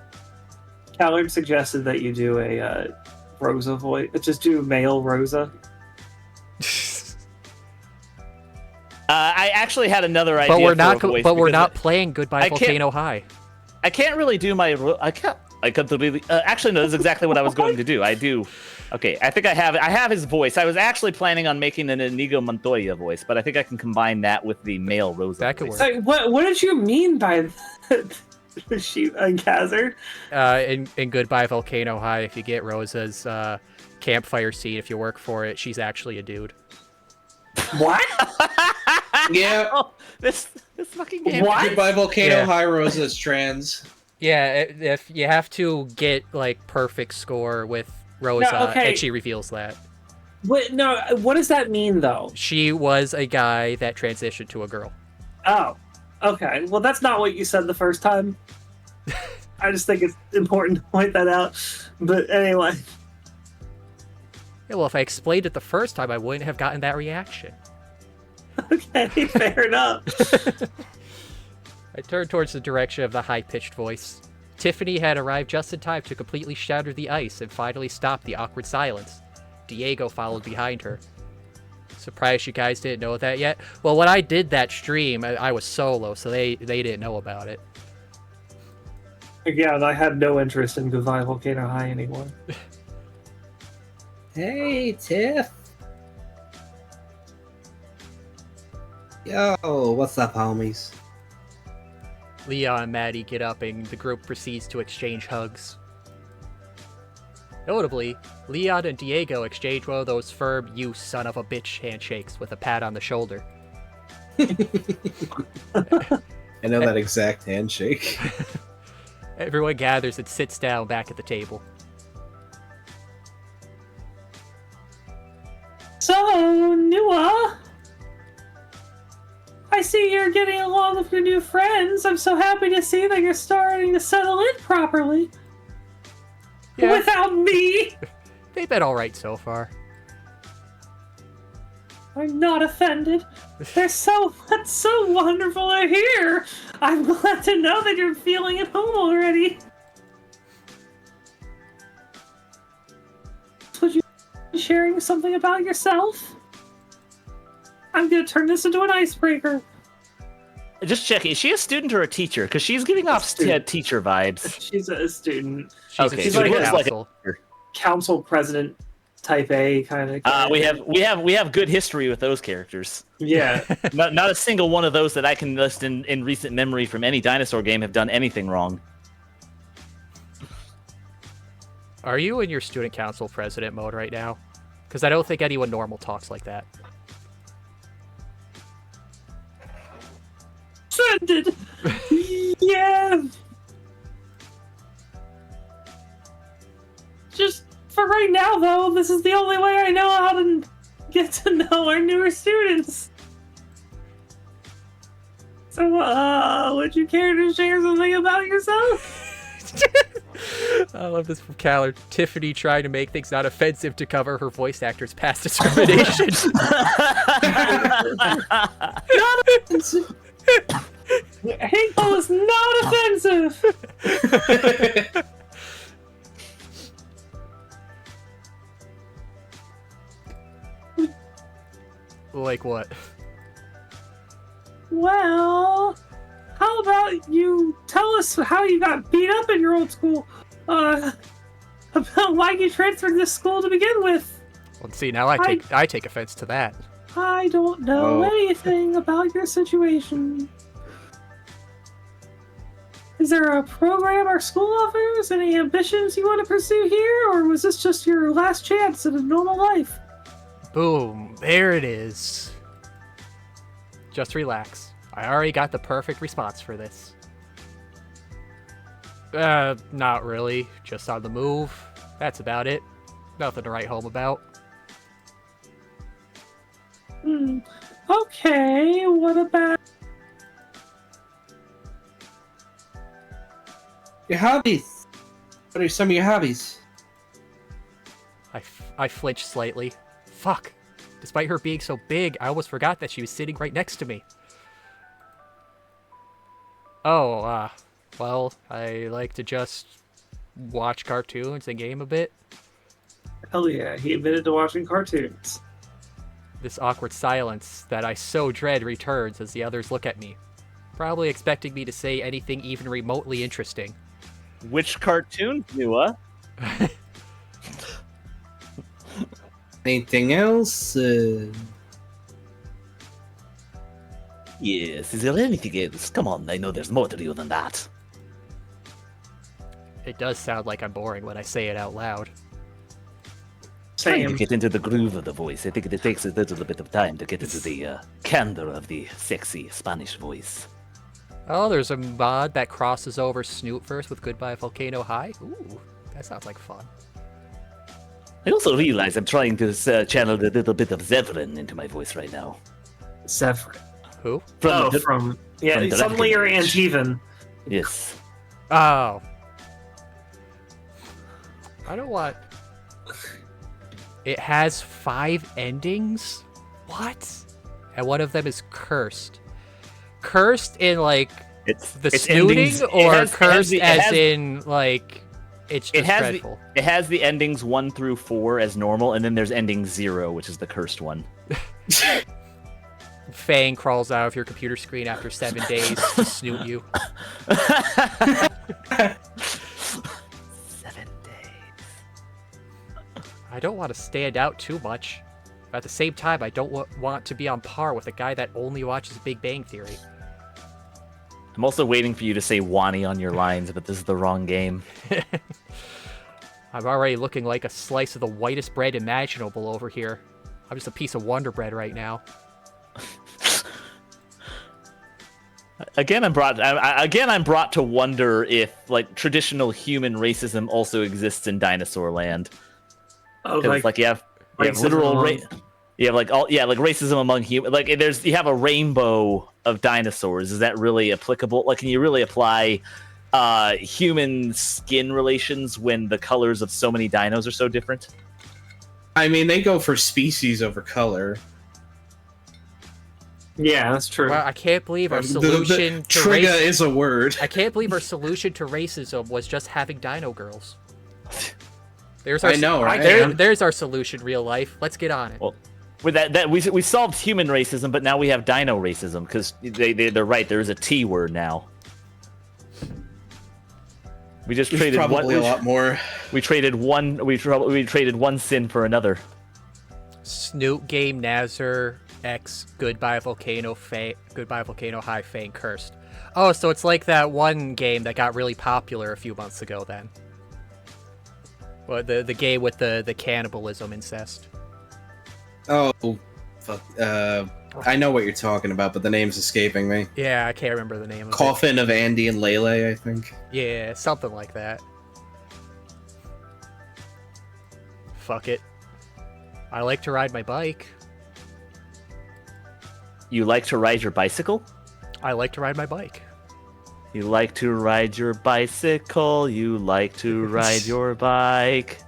Callard suggested that you do a Rosa voice. Just do male Rosa. I actually had another idea. But we're for not. a voice But we're because not playing Goodbye I can't- Volcano High. I can't really do my. I can't really. Actually, no. This is exactly what I was going to do. I do. Okay, I think I have his voice. I was actually planning on making an Inigo Montoya voice, but I think I can combine that with the male Rosa. That could voice. work. Like, what did you mean by she Kazard? In Goodbye Volcano High, if you get Rosa's campfire seat, if you work for it, she's actually a dude. What? Yeah. Oh, this fucking game. What? Goodbye Volcano Yeah. High Rosa is trans. Yeah, if you have to get like perfect score with Rosa, No, okay. and she reveals that What? No. What does that mean, though? she was a guy that transitioned to a girl. Oh, okay. Well, that's not what you said the first time. I just think it's important to point that out. But anyway, Yeah, well, if I explained it the first time, I wouldn't have gotten that reaction. okay, fair enough. I turned towards the direction of the high-pitched voice. Tiffany had arrived just in time to completely shatter the ice and finally stop the awkward silence. Diego followed behind her. Surprised you guys didn't know that yet? Well, when I did that stream, I was solo, so they didn't know about it. Again, I had no interest in Goodbye Volcano High anymore. Hey, Tiff. Yo, what's up, homies? Leon and Maddie get up and the group proceeds to exchange hugs. Notably, Leon and Diego exchange one of those firm "you son of a bitch" handshakes with a pat on the shoulder. I know that exact handshake. Everyone gathers and sits down back at the table. So, Nua, I see you're getting along with your new friends. I'm so happy to see that you're starting to settle in properly. Yeah. Without me. They've been alright so far. I'm not offended. That's so wonderful to hear. I'm glad to know that you're feeling at home already. Would you be sharing something about yourself? I'm gonna turn this into an icebreaker. Just checking. Is she a student or a teacher? Because she's giving off student. teacher vibes. She's a student. She's Okay, a so student it looks like a- council. Council president type A kind of. We have good history with those characters. Yeah. Not a single one of those that I can list in recent memory from any dinosaur game have done anything wrong. Are you in your student council president mode right now? Because I don't think anyone normal talks like that. Sended. Yeah. Just for right now, though, this is the only way I know how to get to know our newer students. So, would you care to share something about yourself? I love this from Caller. Tiffany trying to make things not offensive to cover her voice actor's past discrimination. Not offensive. Hinkle is not offensive. Like what? Well, how about you tell us how you got beat up in your old school? About why you transferred this school to begin with. Well, see, now I take offense to that. I don't know anything about your situation. Is there a program our school offers? Any ambitions you want to pursue here? Or was this just your last chance at a normal life? Boom. There it is. Just relax. I already got the perfect response for this. Not really. Just on the move. That's about it. Nothing to write home about. Okay, what about... Your hobbies. What are some of your hobbies? I flinched slightly. Fuck. Despite her being so big, I almost forgot that she was sitting right next to me. Oh, well, I like to just watch cartoons and game a bit. Hell yeah, he admitted to watching cartoons. This awkward silence that I so dread returns as the others look at me, probably expecting me to say anything even remotely interesting. Which cartoon, Nua? Anything else? Yes, is there anything else? Come on, I know there's more to you than that. It does sound like I'm boring when I say it out loud. Trying to Same. get into the groove of the voice. I think it takes a little bit of time to get into the candor of the sexy Spanish voice. Oh, there's a mod that crosses over Snoot-verse with Goodbye Volcano High. Ooh, that sounds like fun. I also realize I'm trying to channel a little bit of Zevran into my voice right now. Zephyr. Who? Suddenly from you're Antivan. Yes. Oh. I don't want... It has 5 endings? What? And one of them is cursed. Cursed in, like, It's snooting, endings, or cursed in, like, it's just dreadful? It has the endings 1 through 4 as normal, and then there's ending 0, which is the cursed one. Fang crawls out of your computer screen after 7 days to snoot you. 7 days. I don't want to stand out too much. But at the same time, I don't want to be on par with a guy that only watches Big Bang Theory. I'm also waiting for you to say Wani on your lines, but this is the wrong game. I'm already looking like a slice of the whitest bread imaginable over here. I'm just a piece of Wonder Bread right now. Again, I'm brought to wonder if, like, traditional human racism also exists in Dinosaur Land. Oh, Like you have literal racism among humans. Like you have a rainbow of dinosaurs. Is that really applicable? Like, can you really apply human skin relations when the colors of so many dinos are so different? I mean, they go for species over color. Yeah, that's true. Well, I can't believe our solution to trigger is a word. I can't believe our solution to racism was just having dino girls. There's our, I know, right? There's our solution, real life. Let's get on it. Well, with that we solved human racism, but now we have dino racism because they're right. There is a T word now. We just There's traded probably a lot more. We traded one. We traded one sin for another. Snoot Game Nazar X Goodbye Volcano High Fang Cursed. Oh, so it's like that one game that got really popular a few months ago then. Well, the game with the cannibalism incest. Oh, fuck. I know what you're talking about, but the name's escaping me. Yeah, I can't remember the name of Coffin of Andy and Lele, I think. Yeah, something like that. Fuck it. I like to ride my bike. You like to ride your bicycle? I like to ride my bike. You like to ride your bicycle. You like to ride your bike.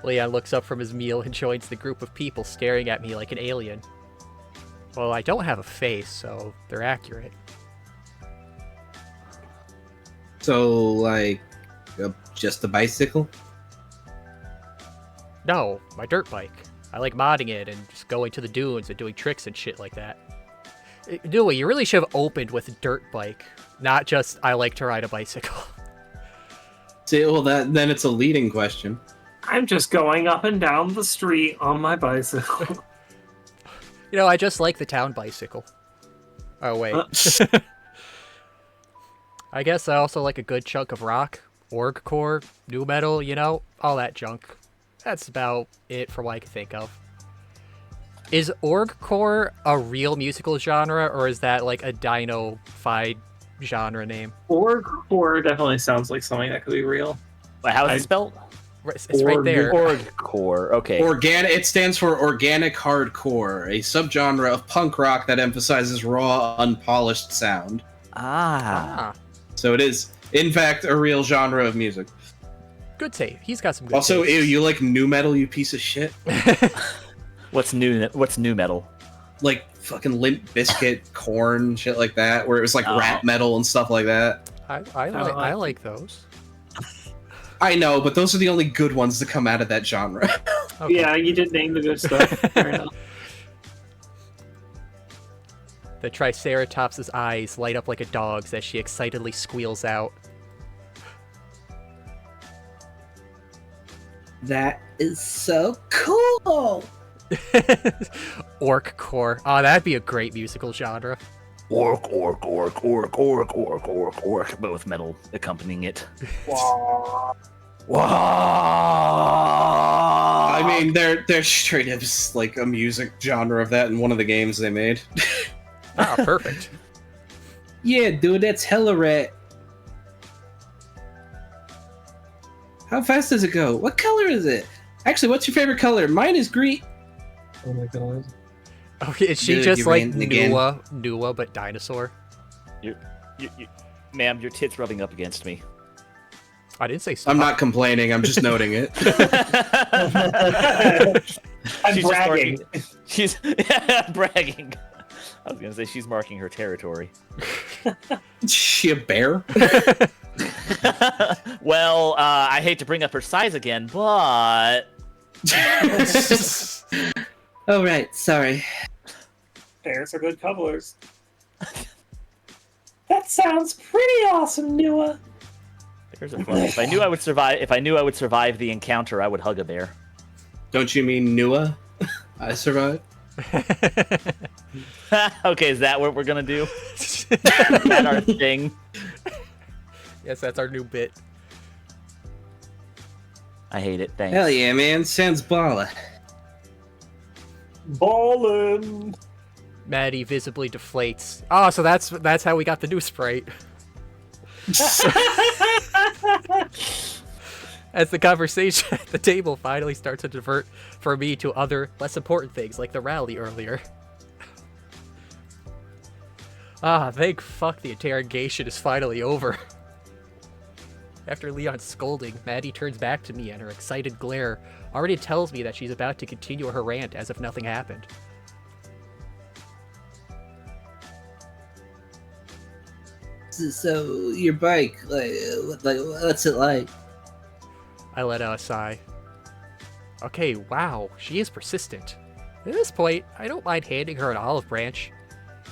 Leon looks up from his meal and joins the group of people staring at me like an alien. Well, I don't have a face, so they're accurate. So, like, just a bicycle? No, my dirt bike. I like modding it and just going to the dunes and doing tricks and shit like that. Dewey, you really should have opened with dirt bike, not just I like to ride a bicycle. See, well, then it's a leading question. I'm just going up and down the street on my bicycle. You know, I just like the town bicycle. Oh, wait. I guess I also like a good chunk of rock, org core, new metal, you know, all that junk. That's about it for what I can think of. Is org core a real musical genre, or is that like a dino-fied genre name? Org definitely sounds like something that could be real. But how is it spelled? It's right there. Orgcore. Okay. It stands for organic hardcore, a subgenre of punk rock that emphasizes raw, unpolished sound. Ah. So it is, in fact, a real genre of music. Good save. He's got some good Also, taste. ew, you like new metal, you piece of shit? What's new metal? Like fucking Limp Bizkit, Korn, shit like that, where it was like rap metal and stuff like that. I like those. I know, but those are the only good ones to come out of that genre. Okay. Yeah, you did name the good stuff. Fair enough. The Triceratops' eyes light up like a dog's as she excitedly squeals out. That is so cool! Orc core. Oh, that'd be a great musical genre. Orc, but with metal accompanying it. Wow. I mean, they're straight up just like a music genre of that in one of the games they made. Ah, perfect. Yeah, dude, that's hella rat. How fast does it go? What color is it? Actually, what's your favorite color? Mine is green. Oh my god. Okay, is she Dude, just you're like ranting again. Nua, but dinosaur? Ma'am, your tit's rubbing up against me. I didn't say stop. I'm not complaining, I'm just noting it. I'm She's just bragging. She's bragging. I was gonna say she's marking her territory. Is she a bear? Well, I hate to bring up her size again, but Oh, right, sorry. Bears are good cuddlers. That sounds pretty awesome, Nua. bears are fun. If I knew I would survive the encounter, I would hug a bear. Don't you mean Nua? I survived. Okay, is that what we're gonna do? Is that our thing? Yes, that's our new bit. I hate it. Thanks. Hell yeah, man. Sounds baller. Ballin'. Maddie visibly deflates. Oh, so that's how we got the new sprite. As the conversation at the table finally starts to divert for me to other, less important things, like the rally earlier. Ah, thank fuck the interrogation is finally over. After Leon's scolding, Maddie turns back to me and her excited glare already tells me that she's about to continue her rant as if nothing happened. So, your bike, what's it like? I let out a sigh. Okay, wow, she is persistent. At this point, I don't mind handing her an olive branch.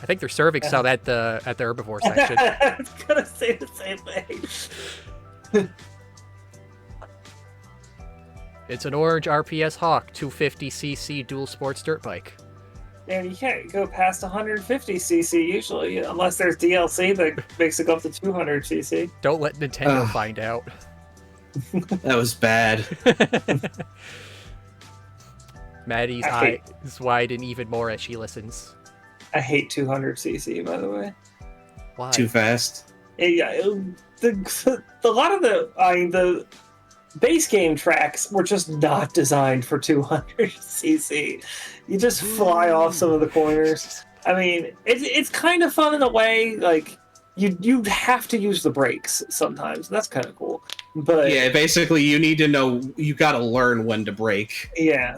I think they're serving some at the herbivore section. I was gonna say the same thing. It's an orange RPS Hawk 250cc dual sports dirt bike. Man, you can't go past 150cc usually, unless there's DLC that makes it go up to 200cc. Don't let Nintendo find out. That was bad. Maddie's I eyes widen even more as she listens. hate 200cc, by the way. Why? Too fast. Yeah, a lot of the base game tracks were just not designed for 200cc. You just fly off some of the corners. I mean, it's kind of fun in a way. Like you have to use the brakes sometimes. That's kind of cool. But Yeah, basically, you need to know. You got to learn when to brake. yeah.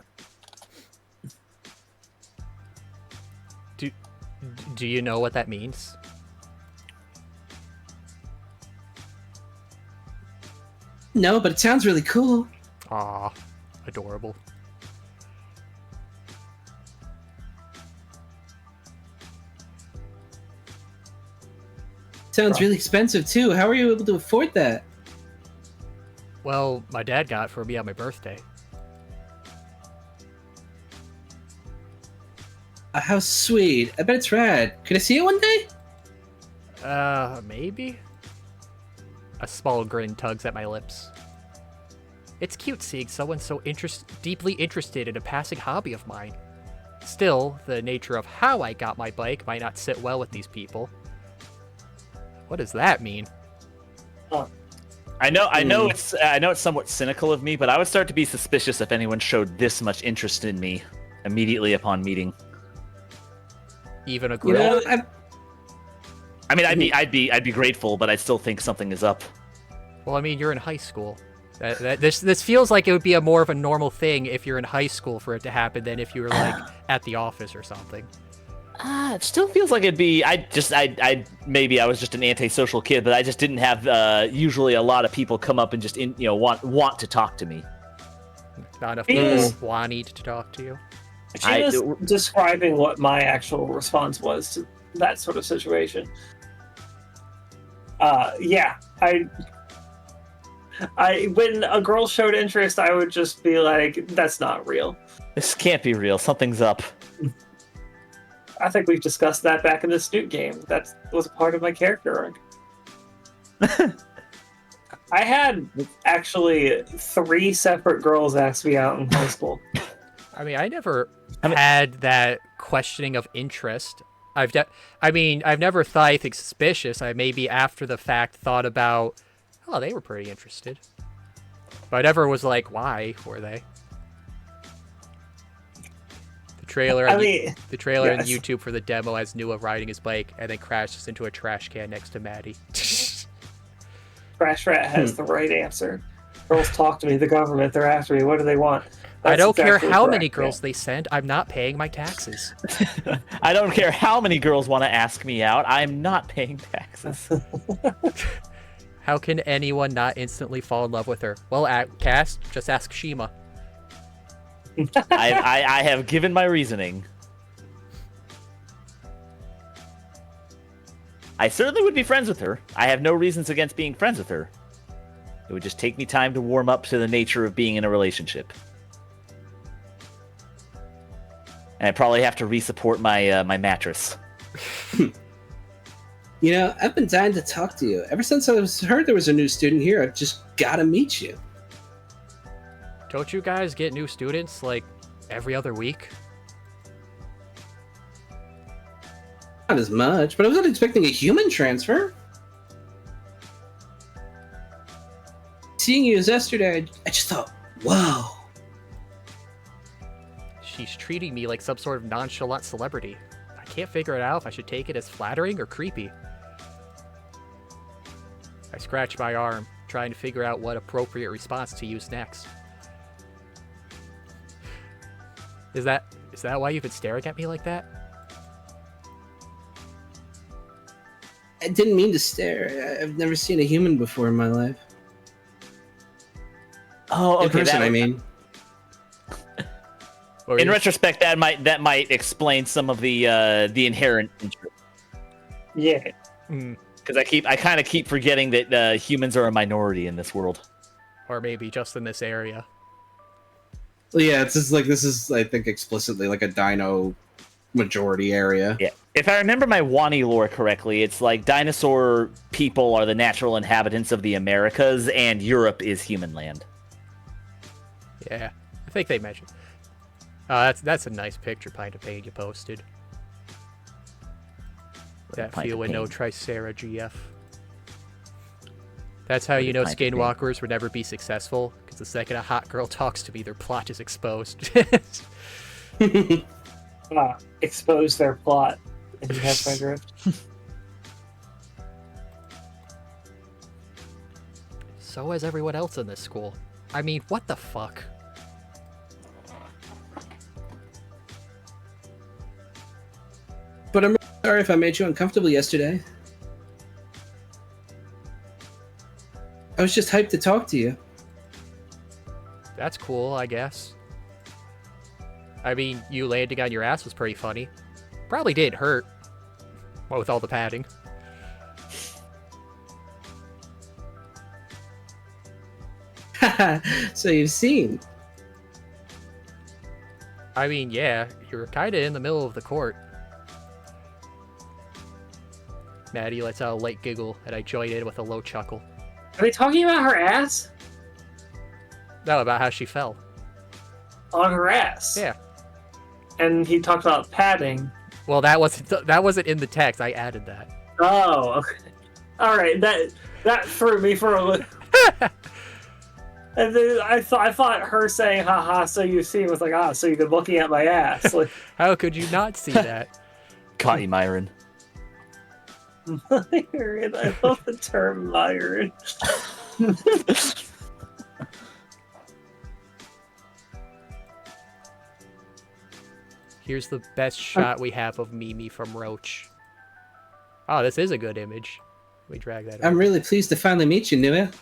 Do you know what that means? No, but it sounds really cool. Aw, adorable. Sounds really expensive too. How are you able to afford that? Well, my dad got it for me on my birthday. How sweet. I bet it's rad. Can I see it one day? Maybe? A small grin tugs at my lips. It's cute seeing someone so deeply interested in a passing hobby of mine. Still, the nature of how I got my bike might not sit well with these people. What does that mean? I know it's somewhat cynical of me, but I would start to be suspicious if anyone showed this much interest in me immediately upon meeting. Even a You girl? know, I mean, I'd be grateful, but I still think something is up. Well, I mean, you're in high school. This feels like it would be a more of a normal thing if you're in high school for it to happen than if you were like at the office or something. It still feels like it'd be. Maybe I was just an antisocial kid, but I just didn't have usually a lot of people come up and just want to talk to me. Not enough people wanting to talk to you. She's describing what my actual response was to that sort of situation. Yeah, I when a girl showed interest, I would just be like, "That's not real." This can't be real. Something's up. I think we've discussed that back in the Snoot game. That was a part of my character arc. I had actually 3 separate girls ask me out in high school. I mean, I never had that questioning of interest. I've never thought anything suspicious. I maybe after the fact thought about, oh, they were pretty interested. But I never was like, why were they? The trailer on YouTube for the demo has Noah riding his bike and then crashes into a trash can next to Maddie. Trash Rat has the right answer. Girls talk to me, the government, they're after me. What do they want? I don't care exactly how correct, many girls they send. I'm not paying my taxes. I don't care how many girls want to ask me out. I'm not paying taxes. How can anyone not instantly fall in love with her? Well, Cast, just ask Shima. I have given my reasoning. I certainly would be friends with her. I have no reasons against being friends with her. It would just take me time to warm up to the nature of being in a relationship. And I'd probably have to re-support my mattress. You know, I've been dying to talk to you. Ever since I heard there was a new student here, I've just got to meet you. Don't you guys get new students, like, every other week? Not as much, but I wasn't expecting a human transfer. Seeing you as yesterday, I just thought, whoa. She's treating me like some sort of nonchalant celebrity. I can't figure it out if I should take it as flattering or creepy. I scratch my arm, trying to figure out what appropriate response to use next. Is that why you've been staring at me like that? I didn't mean to stare. I've never seen a human before in my life. Oh, okay. In person, I mean. In retrospect, that might explain some of the inherent interest. Yeah. Because I kind of keep forgetting that humans are a minority in this world. Or maybe just in this area. Well, yeah, this is I think explicitly like a dino majority area. Yeah. If I remember my Wani lore correctly, it's like dinosaur people are the natural inhabitants of the Americas, and Europe is human land. Yeah, I think they mentioned. That's a nice picture behind a page you posted. That Behind feel a with no page. Tricera GF. That's how you know Behind a page. skinwalkers would never be successful, because the second a hot girl talks to me, their plot is exposed. Expose their plot. And you have my drift. So is everyone else in this school. I mean, what the fuck? But I'm sorry if I made you uncomfortable yesterday. I was just hyped to talk to you. That's cool, I guess. I mean, you landing on your ass was pretty funny. Probably didn't hurt. What with all the padding. So you've seen. I mean, yeah, you're kinda in the middle of the court. Maddie lets out a light giggle, and I join in with a low chuckle. Are they talking about her ass? No, about how she fell. On her ass? Yeah. And he talked about padding. Well, that wasn't in the text. I added that. Oh, okay. All right. That threw me for a little. And then I thought her saying "haha," so you see was like, so you've been looking at my ass. Like, How could you not see that? Caught you, Myron. Myron. I love the term Myron. Here's the best shot we have of Mimi from Roach. Oh, this is a good image. Let me drag that I'm over. really pleased to finally meet you, Nua.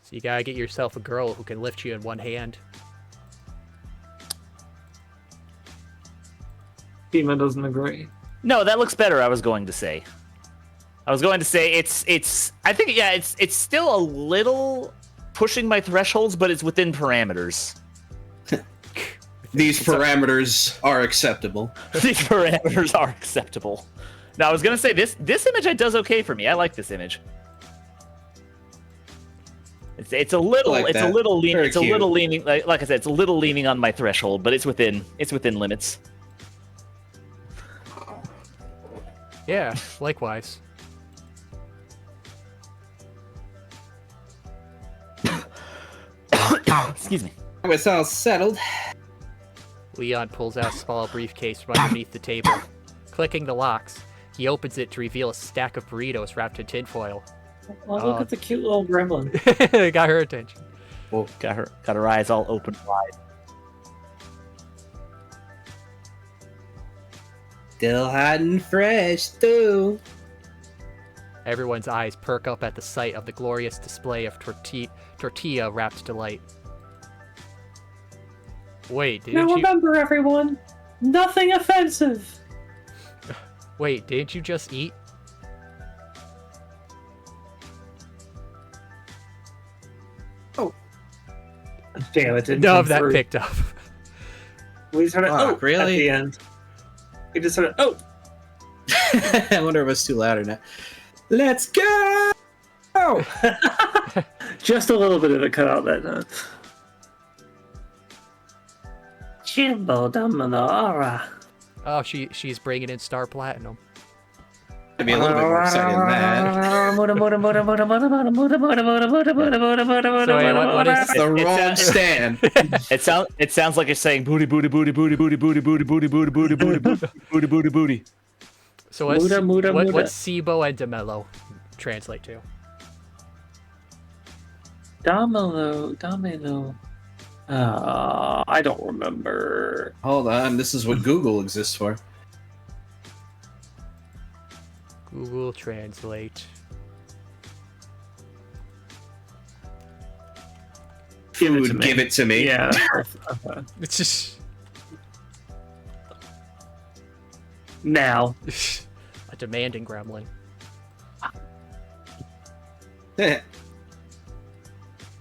So you gotta get yourself a girl who can lift you in one hand. Shima doesn't agree. No, that looks better. I was going to say it's. I think it's still a little pushing my thresholds, but it's within parameters. These parameters are acceptable. These parameters are acceptable. Now I was gonna say this image does okay for me. I like this image. It's a little like it's that. a little leaning Very it's a cute. little leaning like I said, it's a little leaning on my threshold, but it's within limits. Yeah, likewise. Excuse me. It's all settled. Leon pulls out a small briefcase from underneath the table. Clicking the locks, he opens it to reveal a stack of burritos wrapped in tinfoil. Well, look at the cute little gremlin. Got her attention. Well, got her eyes all open wide. Still hot and fresh, too. Everyone's eyes perk up at the sight of the glorious display of tortilla wrapped delight. Wait, Now didn't you? remember, everyone, nothing offensive. Wait, didn't you just eat? Damn it! Didn't None come of that through. picked up. We just heard Fuck, at really? the end. We just heard I wonder if it's too loud or not. Let's go! just a little bit of it cut out that time. Chimbo Damanora. Oh, she's bringing in Star Platinum. I'd be a little bit more excited than that. So wait, what is? That's the wrong stand. It sounds like it's saying booty booty booty booty booty booty booty booty booty booty booty booty booty booty. So what's Muda. what's Sibo and Demelo translate to? Damelo. I don't remember. Hold on, this is what Google exists for. Google Translate. Food, give it to me. Yeah. Okay. It's just Now. a demanding gremlin.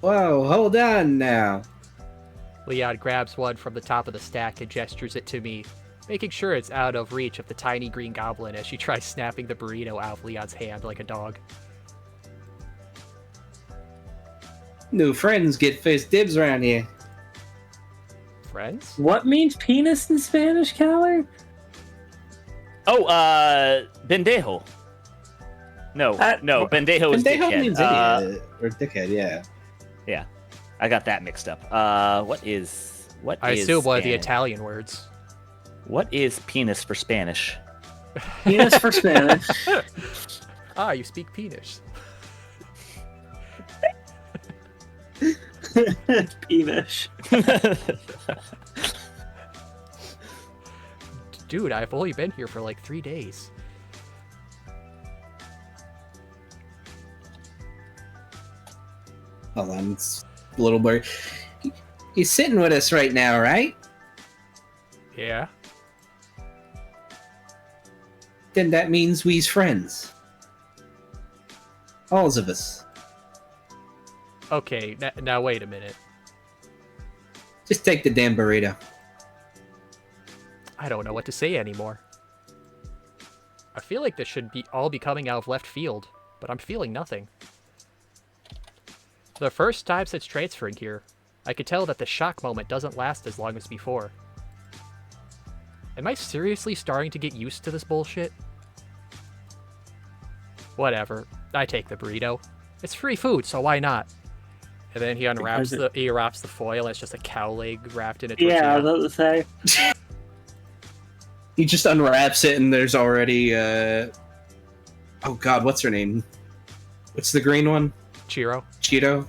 Whoa, hold on now. Leon grabs one from the top of the stack and gestures it to me, making sure it's out of reach of the tiny green goblin as she tries snapping the burrito out of Leon's hand like a dog. New friends get first dibs around here. friends? What means penis in Spanish, Callie? Oh, pendejo. No, pendejo is Pendejo dickhead. means idiot or dickhead, yeah. Yeah, I got that mixed up. What is I assume one of the Spanish? Italian words. What is penis for Spanish? Penis for Spanish. Ah, you speak penis. Penis. Dude, I've only been here for like 3 days. Hold on, it's a little blurry. He's sitting with us right now, right? Yeah. Then that means we's friends. Alls of us. Okay, now wait a minute. Just take the damn burrito. I don't know what to say anymore. I feel like this should be all be coming out of left field, but I'm feeling nothing. For the first time since transferring here, I could tell that the shock moment doesn't last as long as before. Am I seriously starting to get used to this bullshit? Whatever, I take the burrito. It's free food, so why not? And then he unwraps the foil, and it's just a cow leg wrapped in a tortilla. Yeah, I was about to say. He just unwraps it and there's already, oh god, what's her name? What's the green one? Ciro. Cheeto?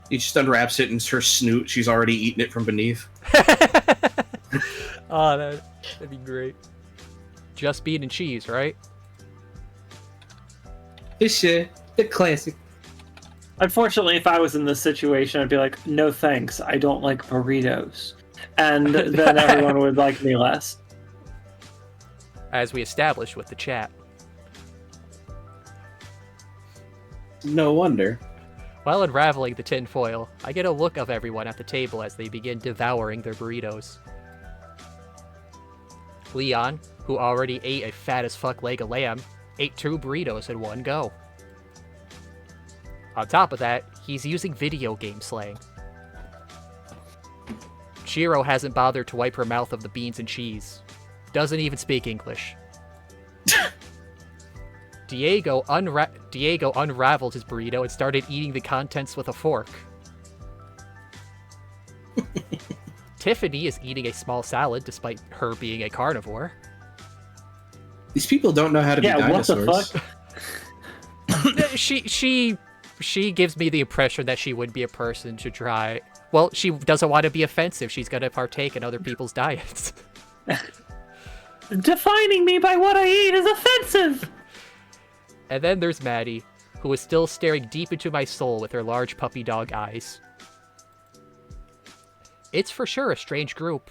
He just unwraps it and it's her snoot. She's already eaten it from beneath. Oh, that'd be great. Just bean and cheese, right? This the classic. Unfortunately, if I was in this situation, I'd be like, no thanks, I don't like burritos. And then everyone would like me less. As we established with the chat. No wonder. While unraveling the tin foil, I get a look of everyone at the table as they begin devouring their burritos. Leon, who already ate a fat as fuck leg of lamb, ate 2 burritos in one go. On top of that, he's using video game slang. Ciro hasn't bothered to wipe her mouth of the beans and cheese. Doesn't even speak English. Diego unraveled his burrito and started eating the contents with a fork. Tiffany is eating a small salad despite her being a carnivore. These people don't know how to be dinosaurs. What the fuck? She gives me the impression that she would be a person to try. Well, she doesn't want to be offensive. She's going to partake in other people's diets. Defining me by what I eat is offensive! And then there's Madi, who is still staring deep into my soul with her large puppy dog eyes. It's for sure a strange group.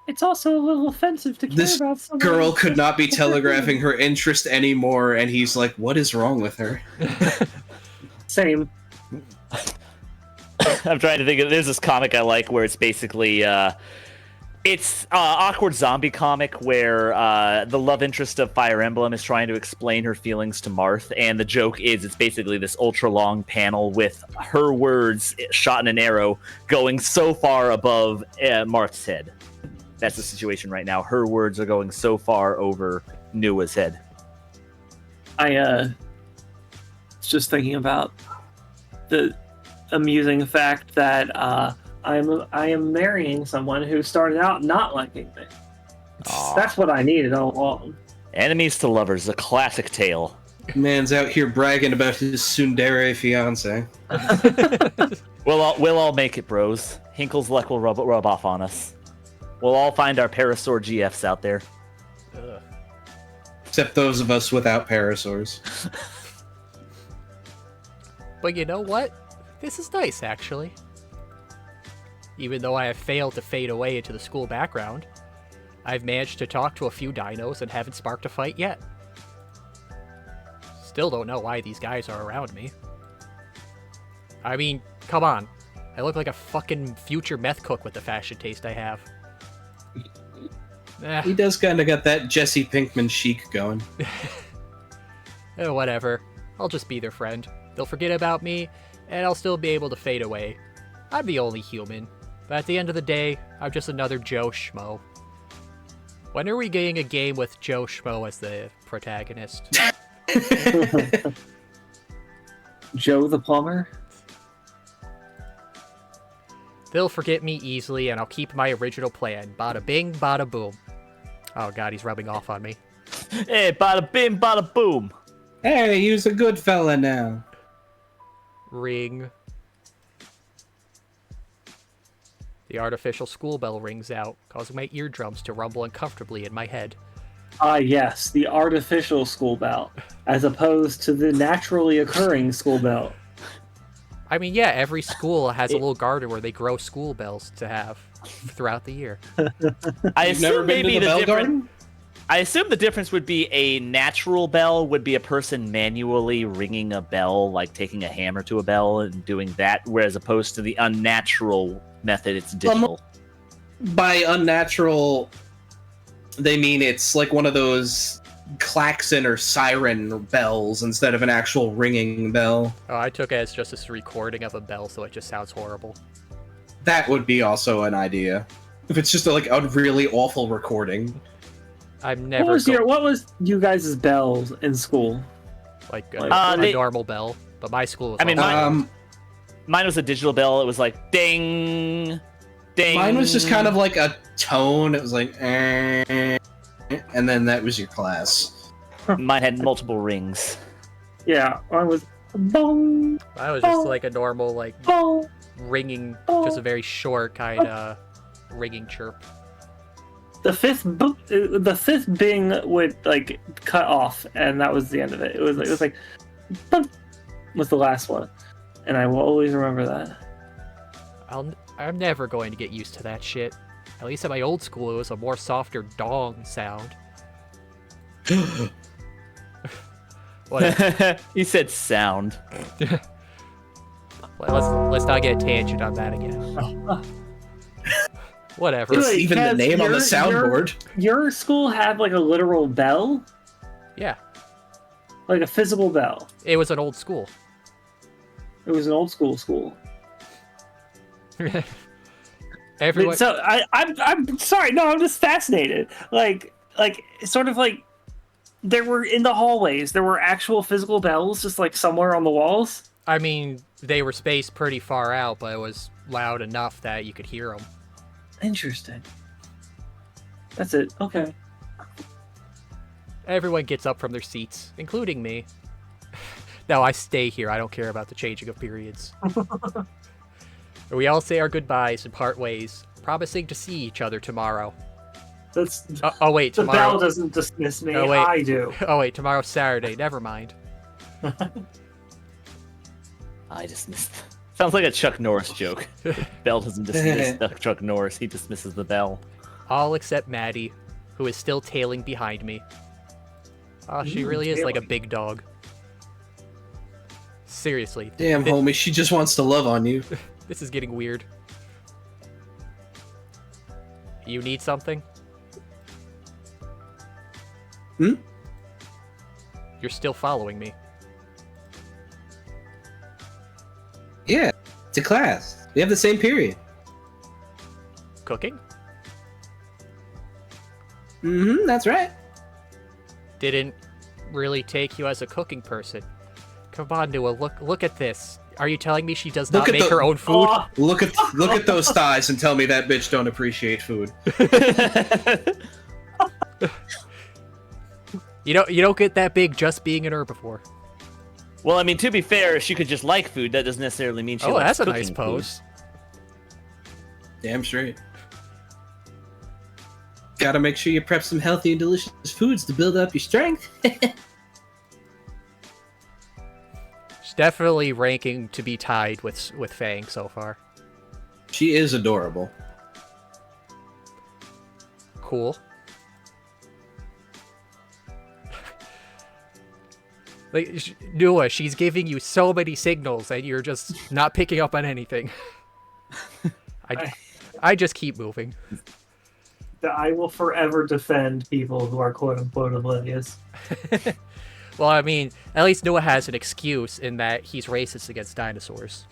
It's also a little offensive to care This about someone. girl could not be telegraphing her interest anymore, and he's like, what is wrong with her? Same. I'm trying to think of, there's this comic I like where it's basically it's awkward zombie comic where the love interest of Fire Emblem is trying to explain her feelings to Marth, and the joke is it's basically this ultra long panel with her words shot in an arrow going so far above Marth's head. That's the situation right now. Her words are going so far over Nua's head. I was just thinking about the amusing fact that I am marrying someone who started out not liking me. Aww. That's what I needed all along. Enemies to lovers, a classic tale. Man's out here bragging about his tsundere fiance. We'll all make it, bros. Hinkle's luck will rub off on us. We'll all find our Parasaur GFs out there. Ugh. Except those of us without parasaurs. But you know what? This is nice, actually. Even though I have failed to fade away into the school background, I've managed to talk to a few dinos and haven't sparked a fight yet. Still don't know why these guys are around me. I mean, come on. I look like a fucking future meth cook with the fashion taste I have. He does kind of got that Jesse Pinkman chic going. Whatever. I'll just be their friend. They'll forget about me, and I'll still be able to fade away. I'm the only human. But at the end of the day, I'm just another Joe Schmo. When are we getting a game with Joe Schmo as the protagonist? Joe the plumber? They'll forget me easily, and I'll keep my original plan. Bada bing, bada boom. Oh god, he's rubbing off on me. Hey, bada bing, bada boom. Hey, he's a good fella now. Ring. The artificial school bell rings out, causing my eardrums to rumble uncomfortably in my head. Ah, yes, the artificial school bell, as opposed to the naturally occurring school bell. I mean, yeah, every school has a little garden where they grow school bells to have throughout the year. I You've never assume been to maybe the the bell difference. garden? I assume the difference would be a natural bell would be a person manually ringing a bell, like taking a hammer to a bell and doing that, whereas opposed to the unnatural method, it's digital. By unnatural, they mean it's like one of those klaxon or siren bells instead of an actual ringing bell. Oh, I took it as just this recording of a bell, so it just sounds horrible. That would be also an idea. If it's just like a really awful recording. I'm never What was you guys' bells in school? like a a normal bell, but my school was. I mean, also- Mine was a digital bell. It was like ding, ding. Mine was just kind of like a tone. It was like, and then that was your class. Mine had multiple rings. Yeah, mine was bong, I was just like a normal like bong. ringing, just a very short kind of ringing chirp. The fifth bing would like cut off, and that was the end of it. It was like bong, was the last one, and I will always remember that. I'm never going to get used to that shit. At least at my old school, it was a more softer dong sound. What? He said sound. Let's not get a tangent on that again. Whatever. It's Wait, even the Kev, name on the your- soundboard. Your school had like a literal bell, Yeah, like a physical bell. it was an old school. It was an old school. Everyone. So I'm sorry. No, I'm just fascinated. Like sort of like there were in the hallways. There were actual physical bells, just like somewhere on the walls. I mean, they were spaced pretty far out, but it was loud enough that you could hear them. Interesting. That's it. Okay. Everyone gets up from their seats, including me. No, I stay here. I don't care about the changing of periods. We all say our goodbyes and part ways, promising to see each other tomorrow. That's Oh wait, the tomorrow. bell doesn't dismiss me. Oh, wait. I do. Oh wait, tomorrow's Saturday. Never mind. I dismissed. Sounds like a Chuck Norris joke. Bell doesn't dismiss Chuck Norris. He dismisses the bell. All except Maddie, who is still tailing behind me. Oh, she really is like a tailing. big dog. Seriously. Damn, homie, she just wants to love on you. This is getting weird. You need something? Hmm? You're still following me. Yeah, it's a class. We have the same period. Cooking? Mm-hmm, that's right. Didn't really take you as a cooking person. Come on, Noah, look at this. Are you telling me she does Look not at make her own food? Oh, Look at those thighs and tell me that bitch don't appreciate food. You don't get that big just being an herbivore. Well, I mean, to be fair, she could just like food. That doesn't necessarily mean she Oh, likes that's a cooking nice food. pose. Damn straight. Gotta make sure you prep some healthy and delicious foods to build up your strength. She's definitely ranking to be tied with Fang so far. She is adorable. Cool. Like, Noah, she's giving you so many signals and you're just not picking up on anything. I just keep moving. I will forever defend people who are quote unquote oblivious. Well, I mean, at least Noah has an excuse in that he's racist against dinosaurs.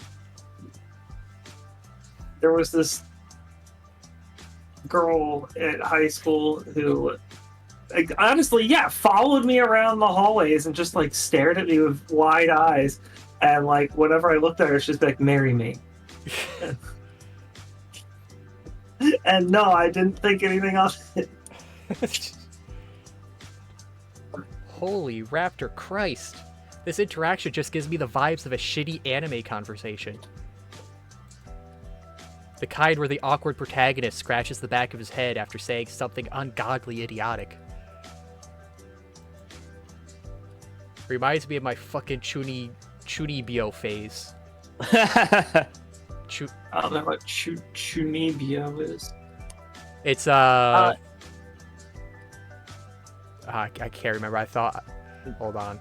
There was this girl at high school who, like, honestly, yeah, followed me around the hallways and just like stared at me with wide eyes. And like whenever I looked at her, she'd be like, "Marry me." And no, I didn't think anything of it. Holy Raptor Christ. This interaction just gives me the vibes of a shitty anime conversation. The kind where the awkward protagonist scratches the back of his head after saying something ungodly idiotic. Reminds me of my fucking Chunibyo phase. I don't know what Chunibyo is. It's I can't remember. I thought. Hold on.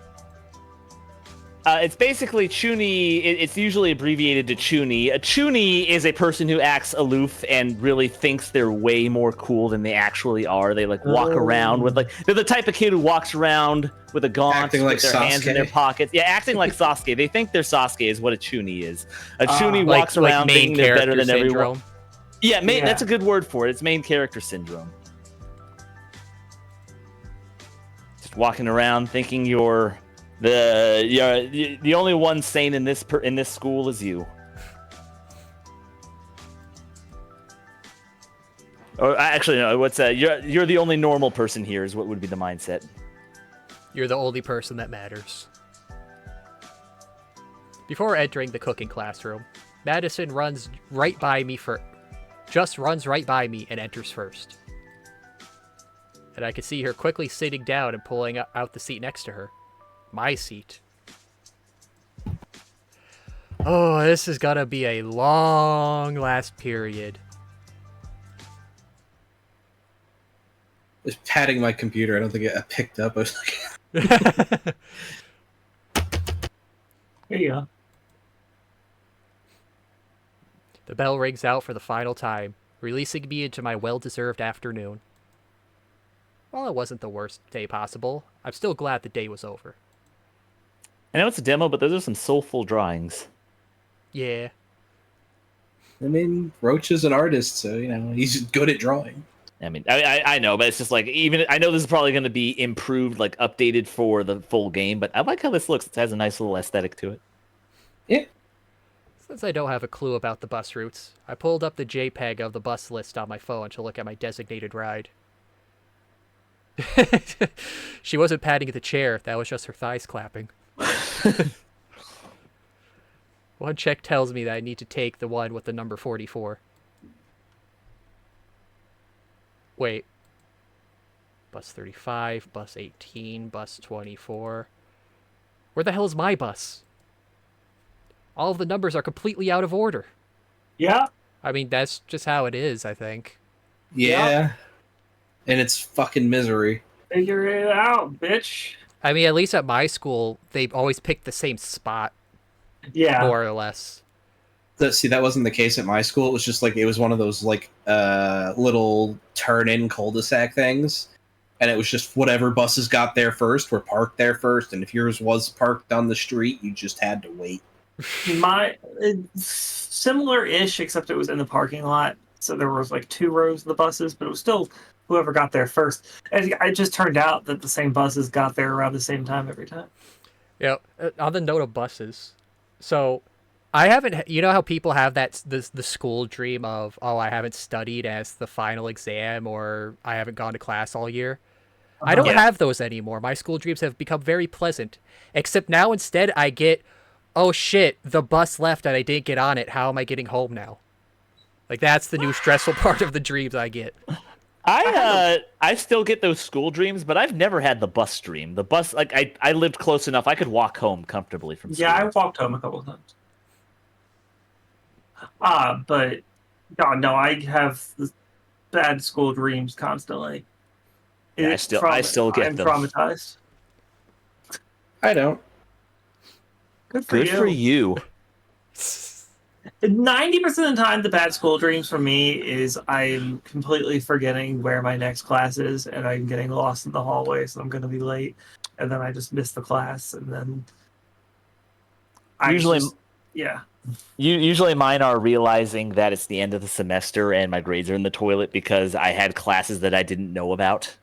It's basically Chuni. It's usually abbreviated to Chuni. A Chuni is a person who acts aloof and really thinks they're way more cool than they actually are. They like walk around with like they're the type of kid who walks around with a gaunt, acting with like their hands in their Sasuke. pockets. Yeah, acting like Sasuke. They think they're Sasuke is what a Chuni is. A Chuni Like walks around main thinking they're better character than everyone. syndrome. Yeah, Yeah. that's a good word for it. It's main character syndrome. Just walking around thinking you're the only one sane in this school is you. Or actually, no. What's that? You're the only normal person here. Is what would be the mindset. You're the only person that matters. Before entering the cooking classroom, Madison runs right by me and enters first. And I can see her quickly sitting down and pulling out the seat next to her. My seat. Oh, this is gonna be a long last period. Just patting my computer. I don't think it picked up. I was like, Here you go. The bell rings out for the final time, releasing me into my well-deserved afternoon. While it wasn't the worst day possible, I'm still glad the day was over. I know it's a demo, but those are some soulful drawings. Yeah. I mean, Roach is an artist, so you know he's good at drawing. I mean, I know, but it's just like even I know this is probably going to be improved, like updated for the full game. But I like how this looks. It has a nice little aesthetic to it. Yeah. Since I don't have a clue about the bus routes, I pulled up the JPEG of the bus list on my phone to look at my designated ride. She wasn't patting the chair, that was just her thighs clapping. One check tells me that I need to take the one with the number 44. Wait. Bus 35, bus 18, bus 24. Where the hell is my bus? All of the numbers are completely out of order. Yeah. I mean, that's just how it is, I think. Yeah. And it's fucking misery. Figure it out, bitch. I mean, at least at my school, they always picked the same spot, Yeah. more or less. See, that wasn't the case at my school. It was just like it was one of those like little turn-in cul-de-sac things, and it was just whatever buses got there first were parked there first, and if yours was parked on the street, you just had to wait. Similar-ish, except it was in the parking lot. So there was like 2 rows of the buses, but it was still whoever got there first. And it just turned out that the same buses got there around the same time every time. Yeah. On the note of buses, so I haven't. You know how people have the school dream of, oh, I haven't studied as the final exam, or I haven't gone to class all year. I don't have those anymore. My school dreams have become very pleasant. Except now instead I get, oh shit, the bus left and I didn't get on it. How am I getting home now? Like, that's the new stressful part of the dreams I get. I still get those school dreams, but I've never had the bus dream. The bus, like I lived close enough, I could walk home comfortably from school. Yeah, I walked home a couple of times. But God, no, I have bad school dreams constantly. Yeah, I still get I'm them. traumatized. I don't. Good for Good you. for you. 90% of the time, the bad school dreams for me is I'm completely forgetting where my next class is, and I'm getting lost in the hallway, so I'm going to be late, and then I just miss the class, and then Yeah. Usually mine are realizing that it's the end of the semester and my grades are in the toilet because I had classes that I didn't know about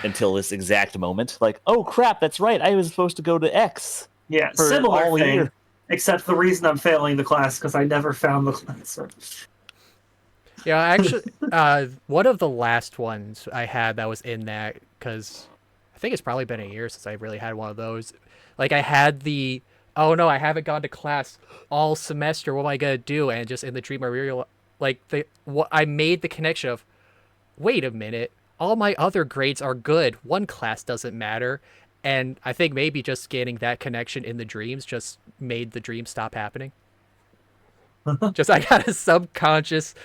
until this exact moment. Like, oh crap, that's right. I was supposed to go to X. Yeah, for similar all thing. year. Except the reason I'm failing the class because I never found the class. Yeah, actually, one of the last ones I had that was in that, because I think it's probably been a year since I really had one of those. Like, I had the, oh no, I haven't gone to class all semester, what am I gonna do? And just in the dream I realized, I made the connection of, wait a minute, all my other grades are good, one class doesn't matter. And I think maybe just getting that connection in the dreams just made the dream stop happening. Just, I got a subconscious,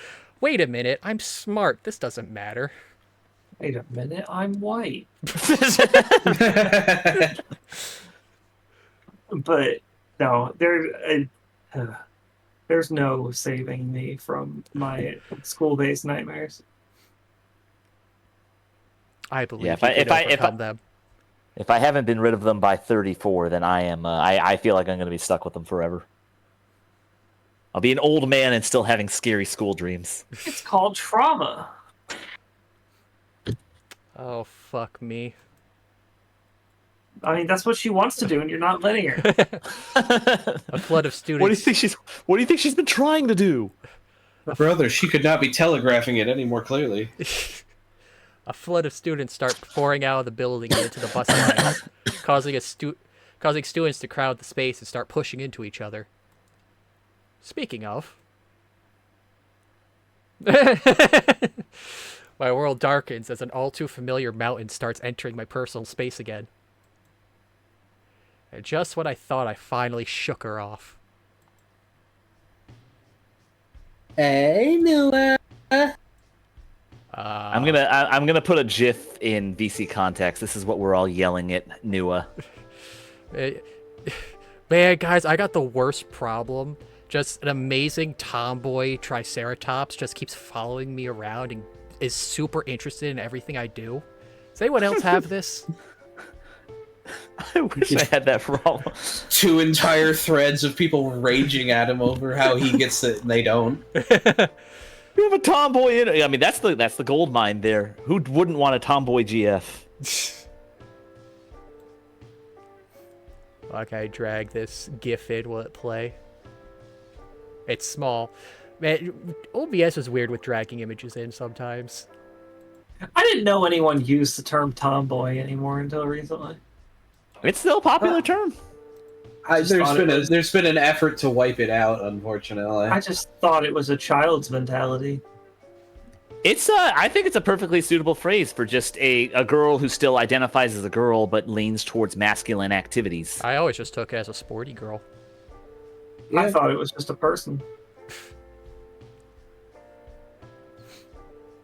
wait a minute, I'm smart, this doesn't matter. Wait a minute, I'm white. But no, there's no saving me from my school-based nightmares. I believe Yeah, you can overcome them. If I haven't been rid of them by 34, then I am. I feel like I'm going to be stuck with them forever. I'll be an old man and still having scary school dreams. It's called trauma. Oh, fuck me. I mean, that's what she wants to do, and you're not letting her. A flood of students. What do you think she's been trying to do? Brother, she could not be telegraphing it any more clearly. A flood of students start pouring out of the building and into the bus lines, causing students to crowd the space and start pushing into each other. Speaking of, my world darkens as an all too familiar mountain starts entering my personal space again. And just when I thought I finally shook her off. Hey, Noah. I'm gonna put a GIF in VC context. This is what we're all yelling at Nua. Man, guys, I got the worst problem. Just an amazing tomboy Triceratops just keeps following me around and is super interested in everything I do. Does anyone else have this? I wish I had that problem. 2 entire threads of people raging at him over how he gets it and they don't. You have a tomboy in it. I mean, that's the gold mine there. Who wouldn't want a tomboy GF? Like, I drag this GIF in, will it play? It's small. Man, OBS is weird with dragging images in sometimes. I didn't know anyone used the term tomboy anymore until recently. It's still a popular term. There's been an effort to wipe it out, unfortunately. I just thought it was a child's mentality. It's I think it's a perfectly suitable phrase for just a girl who still identifies as a girl but leans towards masculine activities. I always just took it as a sporty girl. Yeah. I thought it was just a person.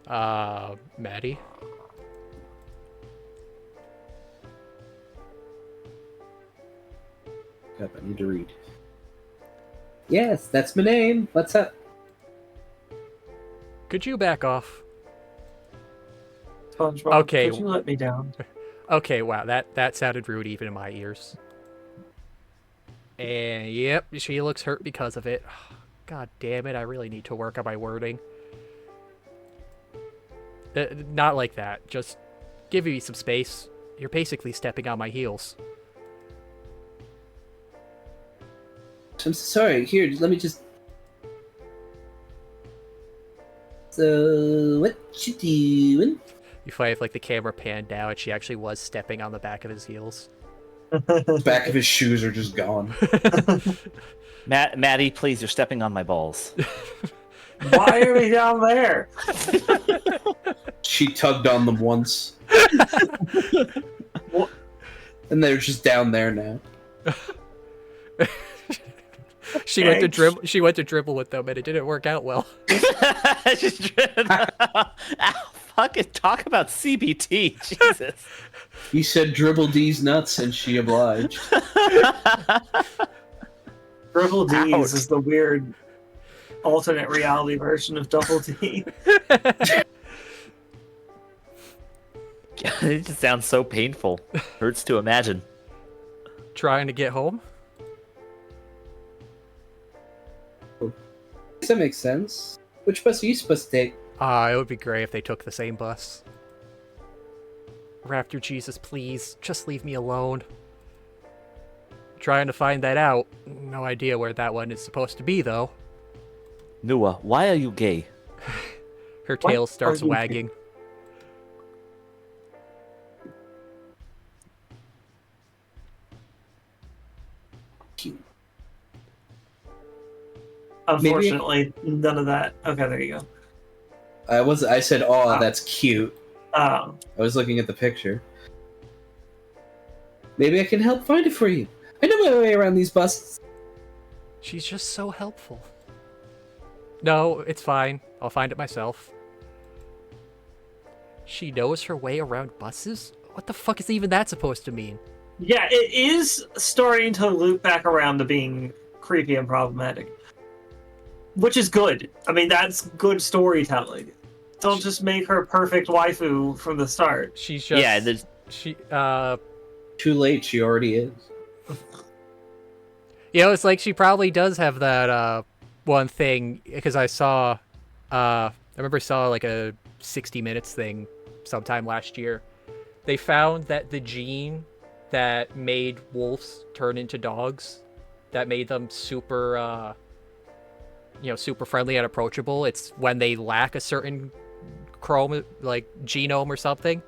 Maddie? God, I need to read. Yes, that's my name. What's up? Could you back off? SpongeBob, Okay. could you let me down? Okay, wow, that sounded rude even in my ears. And yep, she looks hurt because of it. God damn it, I really need to work on my wording. Not like that. Just give me some space. You're basically stepping on my heels. I'm sorry. Here, let me just... So, what you doing? You find if like the camera panned down and she actually was stepping on the back of his heels. The back of his shoes are just gone. Maddie, please, you're stepping on my balls. Why are we down there? She tugged on them once. And they're just down there now. She went to dribble with them and it didn't work out well. Fucking talk about CBT, Jesus. He said dribble D's nuts and she obliged. Dribble D's Ouch. is the weird alternate reality version of Double D. It just sounds so painful. Hurts to imagine. Trying to get home? That makes sense. Which bus are you supposed to take? It would be great if they took the same bus. Raptor Jesus, please, just leave me alone. Trying to find that out. No idea where that one is supposed to be, though. Nua, why are you gay? Her tail starts wagging. Unfortunately, none of that. Okay, there you go. I said, oh, that's cute. Oh. I was looking at the picture. Maybe I can help find it for you. I know my way around these buses. She's just so helpful. No, it's fine. I'll find it myself. She knows her way around buses? What the fuck is even that supposed to mean? Yeah, it is starting to loop back around to being creepy and problematic. Which is good. I mean, that's good storytelling. Don't just make her perfect waifu from the start. She's just... Yeah, there's... She, Too late, she already is. You know, it's like she probably does have that, one thing, because I remember saw, like, a 60 Minutes thing sometime last year. They found that the gene that made wolves turn into dogs, that made them super, super friendly and approachable, it's when they lack a certain genome or something.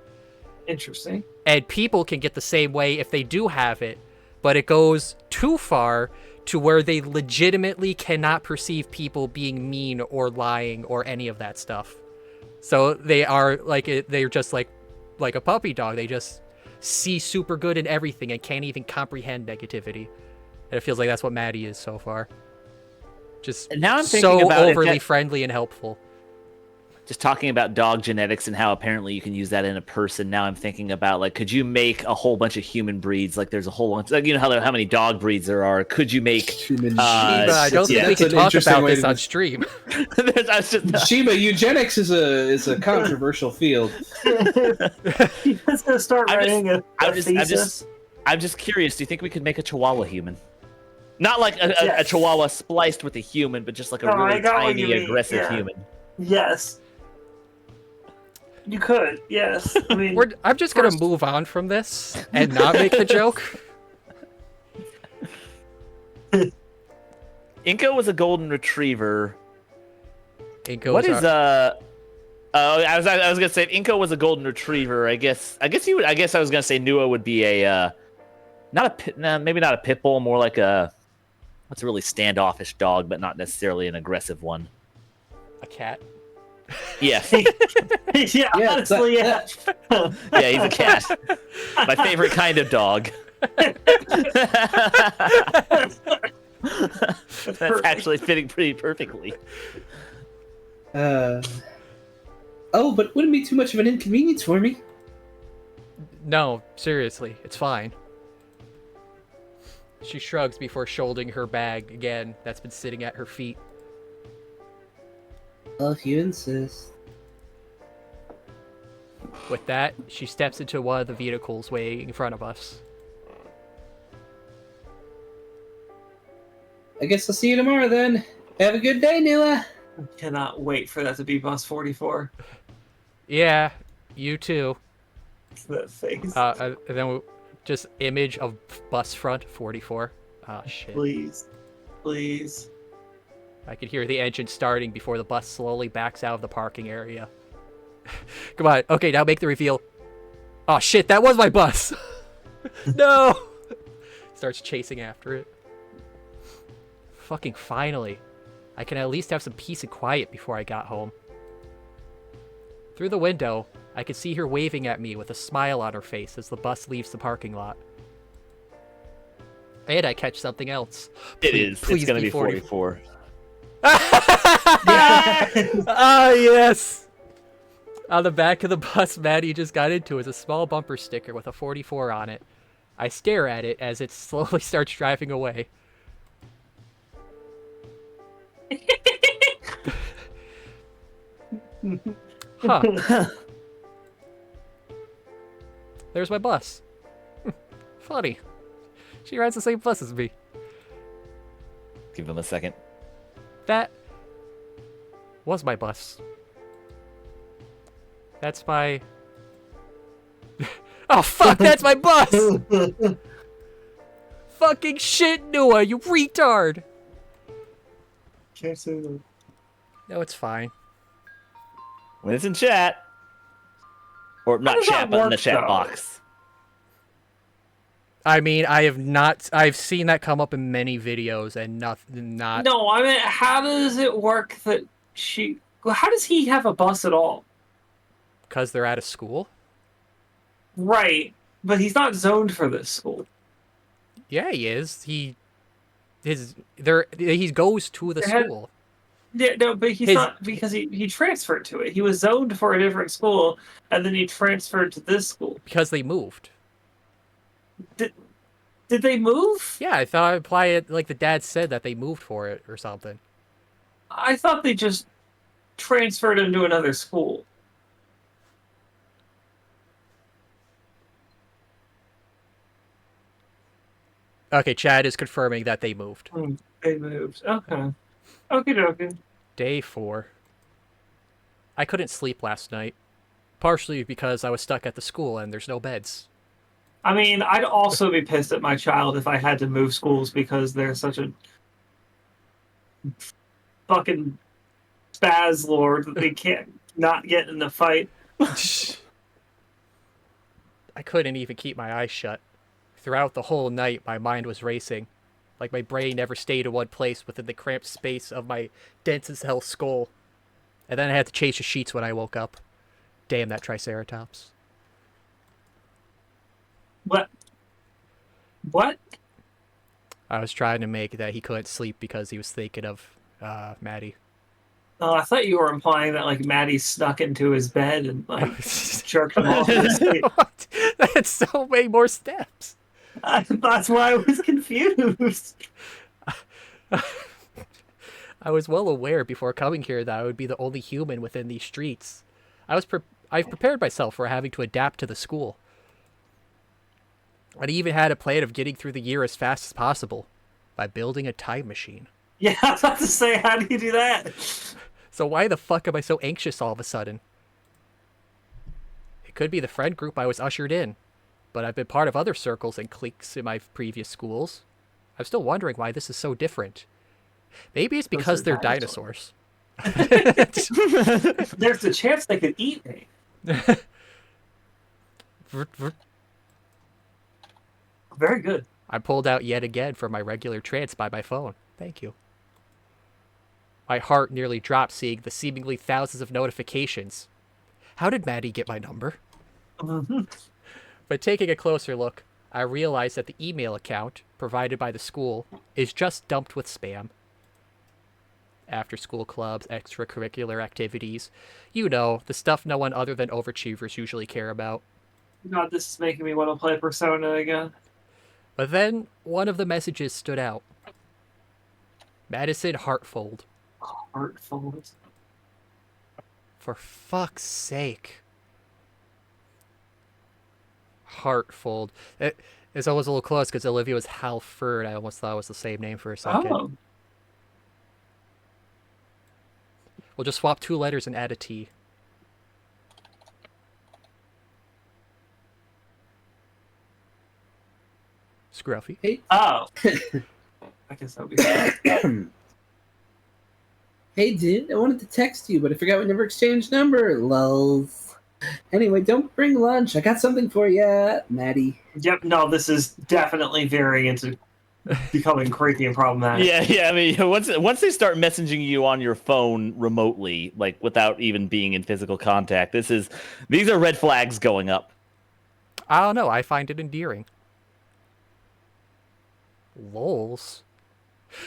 Interesting. And people can get the same way if they do have it, but it goes too far to where they legitimately cannot perceive people being mean or lying or any of that stuff. So they are they're just like a puppy dog. They just see super good in everything and can't even comprehend negativity. And it feels like that's what Madi is so far. Just and now I'm thinking so about overly friendly and helpful. Just talking about dog genetics and how apparently you can use that in a person. Now I'm thinking about, like, could you make a whole bunch of human breeds? Like, there's a whole bunch, like, you know how many dog breeds there are. Could you make human? Shima, I don't think we can talk about this on stream. Shima, eugenics is a controversial field. He's gonna start writing a thesis. I'm just curious. Do you think we could make a Chihuahua human? Not like a Chihuahua spliced with a human, but just like a really tiny, aggressive human. Yes. You could, yes. I mean, I'm just gonna move on from this and not make the joke. Inko was a golden retriever. Inko what is I was gonna say if Inko was a golden retriever. I guess I was gonna say Nua would be a maybe not a pit bull, more like what's a really standoffish dog, but not necessarily an aggressive one. A cat. Yeah. Yeah, honestly, yeah. Yeah, he's a cat. My favorite kind of dog. That's actually fitting pretty perfectly. Oh, but wouldn't be too much of an inconvenience for me. No, seriously, it's fine. She shrugs before shouldering her bag again that's been sitting at her feet. Well, if you insist. With that, she steps into one of the vehicles waiting in front of us. I guess I'll see you tomorrow then. Have a good day, Nua. I cannot wait for that to be bus 44. Yeah, you too. That face. And then just image of bus front 44. Ah, shit. Please. Please. I could hear the engine starting before the bus slowly backs out of the parking area. Come on. Okay, now make the reveal. Oh, shit, that was my bus. No! Starts chasing after it. Fucking finally. I can at least have some peace and quiet before I got home. Through the window, I could see her waving at me with a smile on her face as the bus leaves the parking lot. And I catch something else. It's going to be 44. Ah, yes! On the back of the bus Maddie just got into is a small bumper sticker with a 44 on it. I stare at it as it slowly starts driving away. Huh. There's my bus. Funny. She rides the same bus as me. Give him a second. That was my bus. That's my... Oh, fuck, that's my bus! Fucking shit, Noah, you retard! Can't say that. No, it's fine. When it's in chat. Or not does that chat, but in the work, chat though? box. I mean, I've seen that come up in many videos and not... No, I mean, how does it work that she... Well, how does he have a bus at all? Because they're out of school? Right, but he's not zoned for this school. Yeah, he is. He goes to the school. Yeah, no, but he's not, because he transferred to it. He was zoned for a different school, and then he transferred to this school. Because they moved. Did they move? Yeah, I thought I'd apply it like the dad said that they moved for it or something. I thought they just transferred him to another school. Okay, Chad is confirming that they moved. They moved. Okay. Okie dokie. Day 4. I couldn't sleep last night. Partially because I was stuck at the school and there's no beds. I mean, I'd also be pissed at my child if I had to move schools because they're such a fucking spaz lord that they can't not get in a fight. I couldn't even keep my eyes shut. Throughout the whole night, my mind was racing. Like my brain never stayed in one place within the cramped space of my dense as hell skull. And then I had to change the sheets when I woke up. Damn that Triceratops. What? What? I was trying to make that he couldn't sleep because he was thinking of Maddie. Oh, I thought you were implying that like Maddie snuck into his bed and like jerked him off to sleep. What? That's so many more steps. That's why I was confused. I was well aware before coming here that I would be the only human within these streets. I've prepared myself for having to adapt to the school. I even had a plan of getting through the year as fast as possible by building a time machine. Yeah, I was about to say, how do you do that? So why the fuck am I so anxious all of a sudden? It could be the friend group I was ushered in, but I've been part of other circles and cliques in my previous schools. I'm still wondering why this is so different. Maybe it's because they're dinosaurs. There's a chance they could eat me. Very good. I pulled out yet again from my regular trance by my phone. Thank you. My heart nearly dropped seeing the seemingly thousands of notifications. How did Maddie get my number? But taking a closer look, I realized that the email account provided by the school is just dumped with spam. After-school clubs, extracurricular activities. You know, the stuff no one other than overachievers usually care about. God, this is making me want to play Persona again. But then, one of the messages stood out. Madison Heartfold. Heartfold. For fuck's sake. Heartfold. It's almost a little close because Olivia was Halford. I almost thought it was the same name for a second. Oh. We'll just swap 2 letters and add a T. Scruffy. Hey. Oh. I guess that would be Hey, dude, I wanted to text you, but I forgot we never exchanged number. Lulz. Anyway, don't bring lunch. I got something for you, Maddie. Yep, no, this is definitely veering into becoming creepy and problematic. Yeah. I mean, once they start messaging you on your phone remotely, like without even being in physical contact, these are red flags going up. I don't know. I find it endearing. Lols.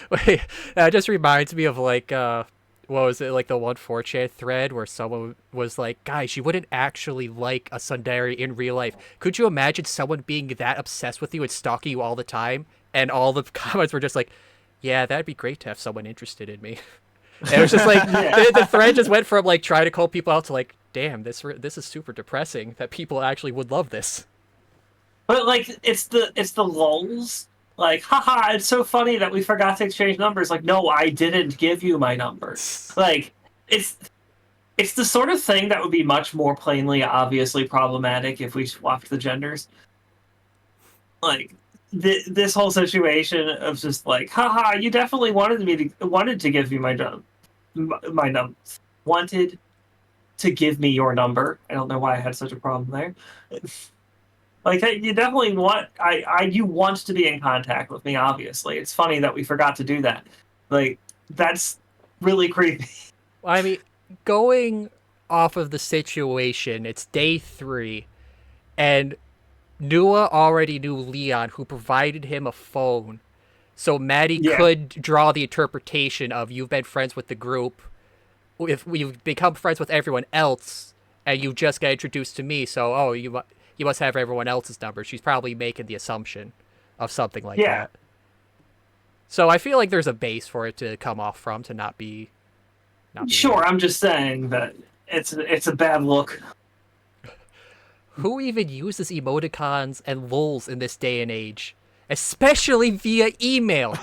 Wait, that just reminds me of like, what was it, like the one 4chan thread where someone was like, guys, you wouldn't actually like a tsundere in real life. Could you imagine someone being that obsessed with you and stalking you all the time? And all the comments were just like, yeah, that'd be great to have someone interested in me. And it was just like, the thread just went from like trying to call people out to like, damn, this is super depressing that people actually would love this. But like, it's the lulz. Like, haha, it's so funny that we forgot to exchange numbers. Like, no, I didn't give you my number. Like, it's the sort of thing that would be much more plainly, obviously problematic if we swapped the genders. Like this whole situation of just like, haha, you definitely wanted to give me my number, wanted to give me your number. I don't know why I had such a problem there. Like, you definitely you want to be in contact with me, obviously. It's funny that we forgot to do that. Like, that's really creepy. I mean, going off of the situation, it's day 3, and Nua already knew Leon, who provided him a phone. So Maddie could draw the interpretation of, you've been friends with the group, if you've become friends with everyone else, and you just got introduced to me, so, you must have everyone else's number. She's probably making the assumption of something like that. So I feel like there's a base for it to come off from, to not be sure, weird. I'm just saying that it's a bad look. Who even uses emoticons and lulz in this day and age? Especially via email.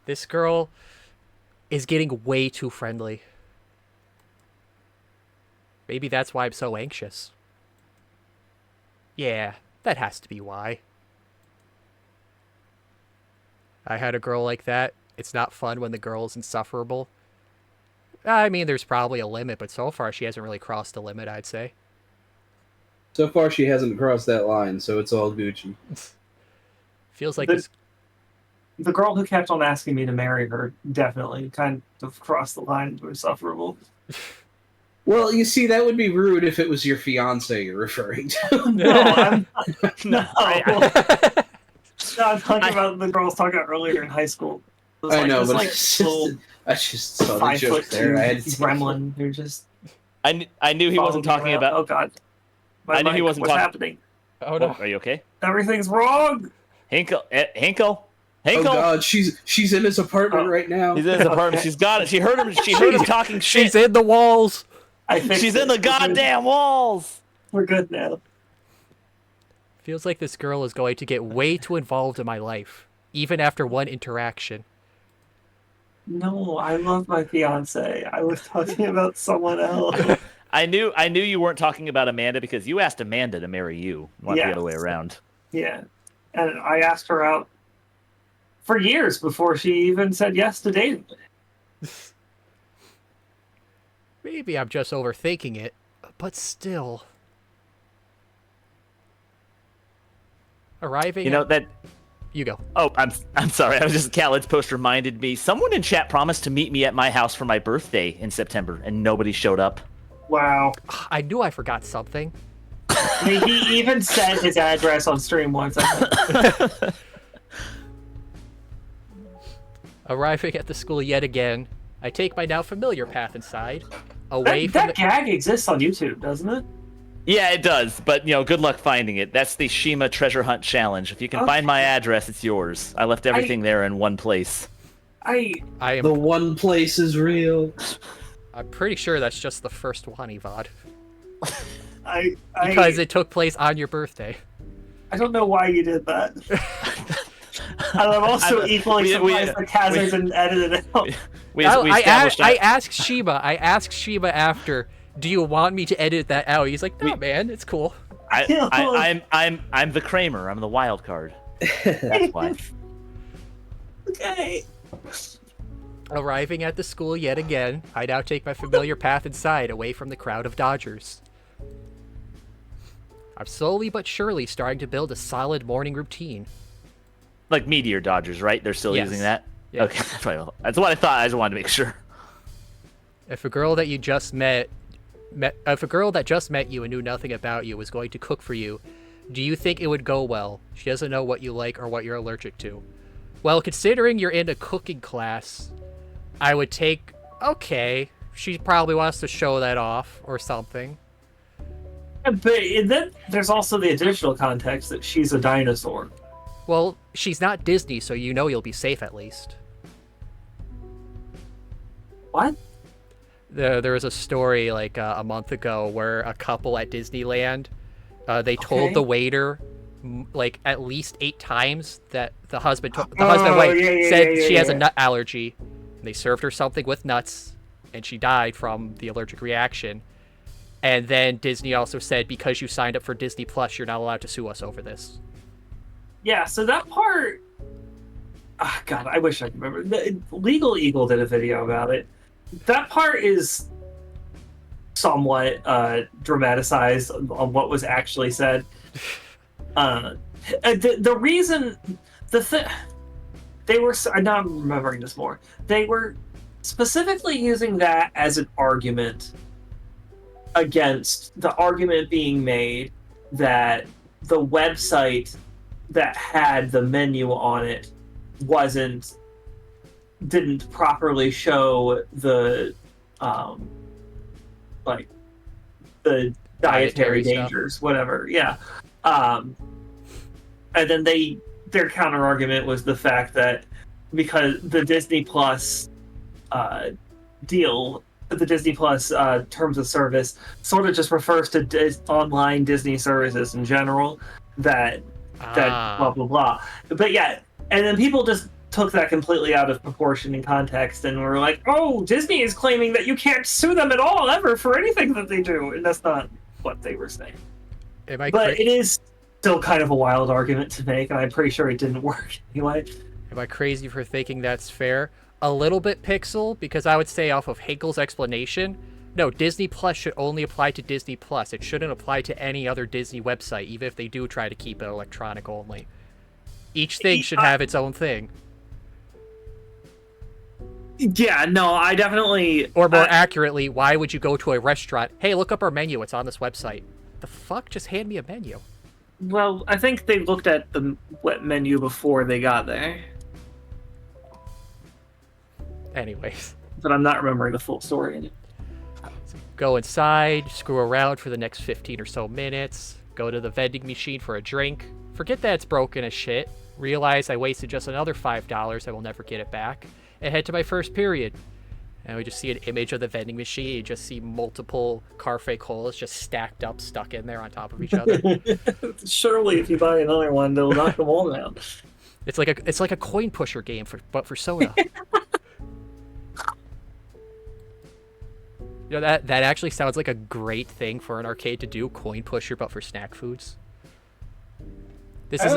This girl is getting way too friendly. Maybe that's why I'm so anxious. Yeah, that has to be why. I had a girl like that. It's not fun when the girl is insufferable. I mean, there's probably a limit, but so far she hasn't really crossed the limit, I'd say. So far, she hasn't crossed that line, so it's all Gucci. Feels like this... The girl who kept on asking me to marry her definitely kind of crossed the line into insufferable. Well, you see, that would be rude if it was your fiance you're referring to. No, I'm talking about the girl I was talking about earlier in high school. I know, but like, I just saw the joke there. I had gremlin who just... I knew he wasn't talking about... Oh, God. I knew he wasn't What's talking... happening? Oh, no. Are you okay? Everything's wrong! Hinkle? Oh God, she's in his apartment right now. He's in his apartment. She's got it. She heard him talking shit. She's in the walls. She's in the goddamn walls. We're good now. Feels like this girl is going to get way too involved in my life, even after one interaction. No, I love my fiance. I was talking about someone else. I knew you weren't talking about Amanda because you asked Amanda to marry you, not the other way around. Yeah, and I asked her out for years before she even said yes to dating. Maybe I'm just overthinking it, but still. Arriving. You know that. You go. Oh, I'm sorry. I was just Khaled's post reminded me. Someone in chat promised to meet me at my house for my birthday in September, and nobody showed up. Wow. I knew I forgot something. I mean, he even said his address on stream once. Arriving at the school yet again, I take my now familiar path inside, away from that gag exists on YouTube, doesn't it? Yeah, it does, but good luck finding it. That's the Shima treasure hunt challenge. If you can find my address, it's yours. I left everything there in one place. I am... The one place is real. I'm pretty sure that's just the first one, Evad. Because it took place on your birthday. I don't know why you did that. And I'm also equally surprised that Kaz hasn't edited it out. I asked Shima after, do you want me to edit that out? He's like, no, man, it's cool. I'm the Kramer. I'm the wild card. That's why. Okay. Arriving at the school yet again, I now take my familiar path inside, away from the crowd of Dodgers. I'm slowly but surely starting to build a solid morning routine. Like Meteor Dodgers, right? They're still using that? Yeah. Okay, that's what I thought. I just wanted to make sure. If a girl that just met you and knew nothing about you was going to cook for you, do you think it would go well? She doesn't know what you like or what you're allergic to. Well, considering you're in a cooking class, I would take, okay, she probably wants to show that off or something. But then there's also the additional context that she's a dinosaur. Well, she's not Disney, so you'll be safe at least. What? There was a story like a month ago where a couple at Disneyland, they told the waiter like at least 8 times that the husband said she has a nut allergy. And they served her something with nuts, and she died from the allergic reaction. And then Disney also said, because you signed up for Disney Plus, you're not allowed to sue us over this. Yeah, so that part... Oh, God, I wish I could remember. Legal Eagle did a video about it. That part is somewhat dramatized on what was actually said. The reason... They were... Now I'm remembering this more. They were specifically using that as an argument against the argument being made that the website that had the menu on it didn't properly show the like the dietary dangers stuff. Whatever. Yeah. And then their counter argument was the fact that because the Disney Plus deal, the Disney Plus terms of service sort of just refers to online Disney services in general, that blah blah blah. But yeah, and then people just took that completely out of proportion and context and were like, oh, Disney is claiming that you can't sue them at all ever for anything that they do, and that's not what they were saying. But it is still kind of a wild argument to make, and I'm pretty sure it didn't work anyway. Am I crazy for thinking that's fair? A little bit, Pixel, because I would say off of Hinkle's explanation, no, Disney Plus should only apply to Disney Plus. It shouldn't apply to any other Disney website, even if they do try to keep it electronic only. Each thing should have its own thing. Yeah, no, I definitely... Or more accurately, why would you go to a restaurant? Hey, look up our menu. It's on this website. The fuck? Just hand me a menu. Well, I think they looked at the menu before they got there. Anyways. But I'm not remembering the full story. So go inside, screw around for the next 15 or so minutes, go to the vending machine for a drink, forget that it's broken as shit, realize I wasted just another $5, I will never get it back, and head to my first period. And we just see an image of the vending machine, you just see multiple Carfe Colas just stacked up, stuck in there on top of each other. Surely if you buy another one, they'll knock them all down. It's like a coin pusher game, but for soda. You know, that actually sounds like a great thing for an arcade to do, coin pusher, but for snack foods. This is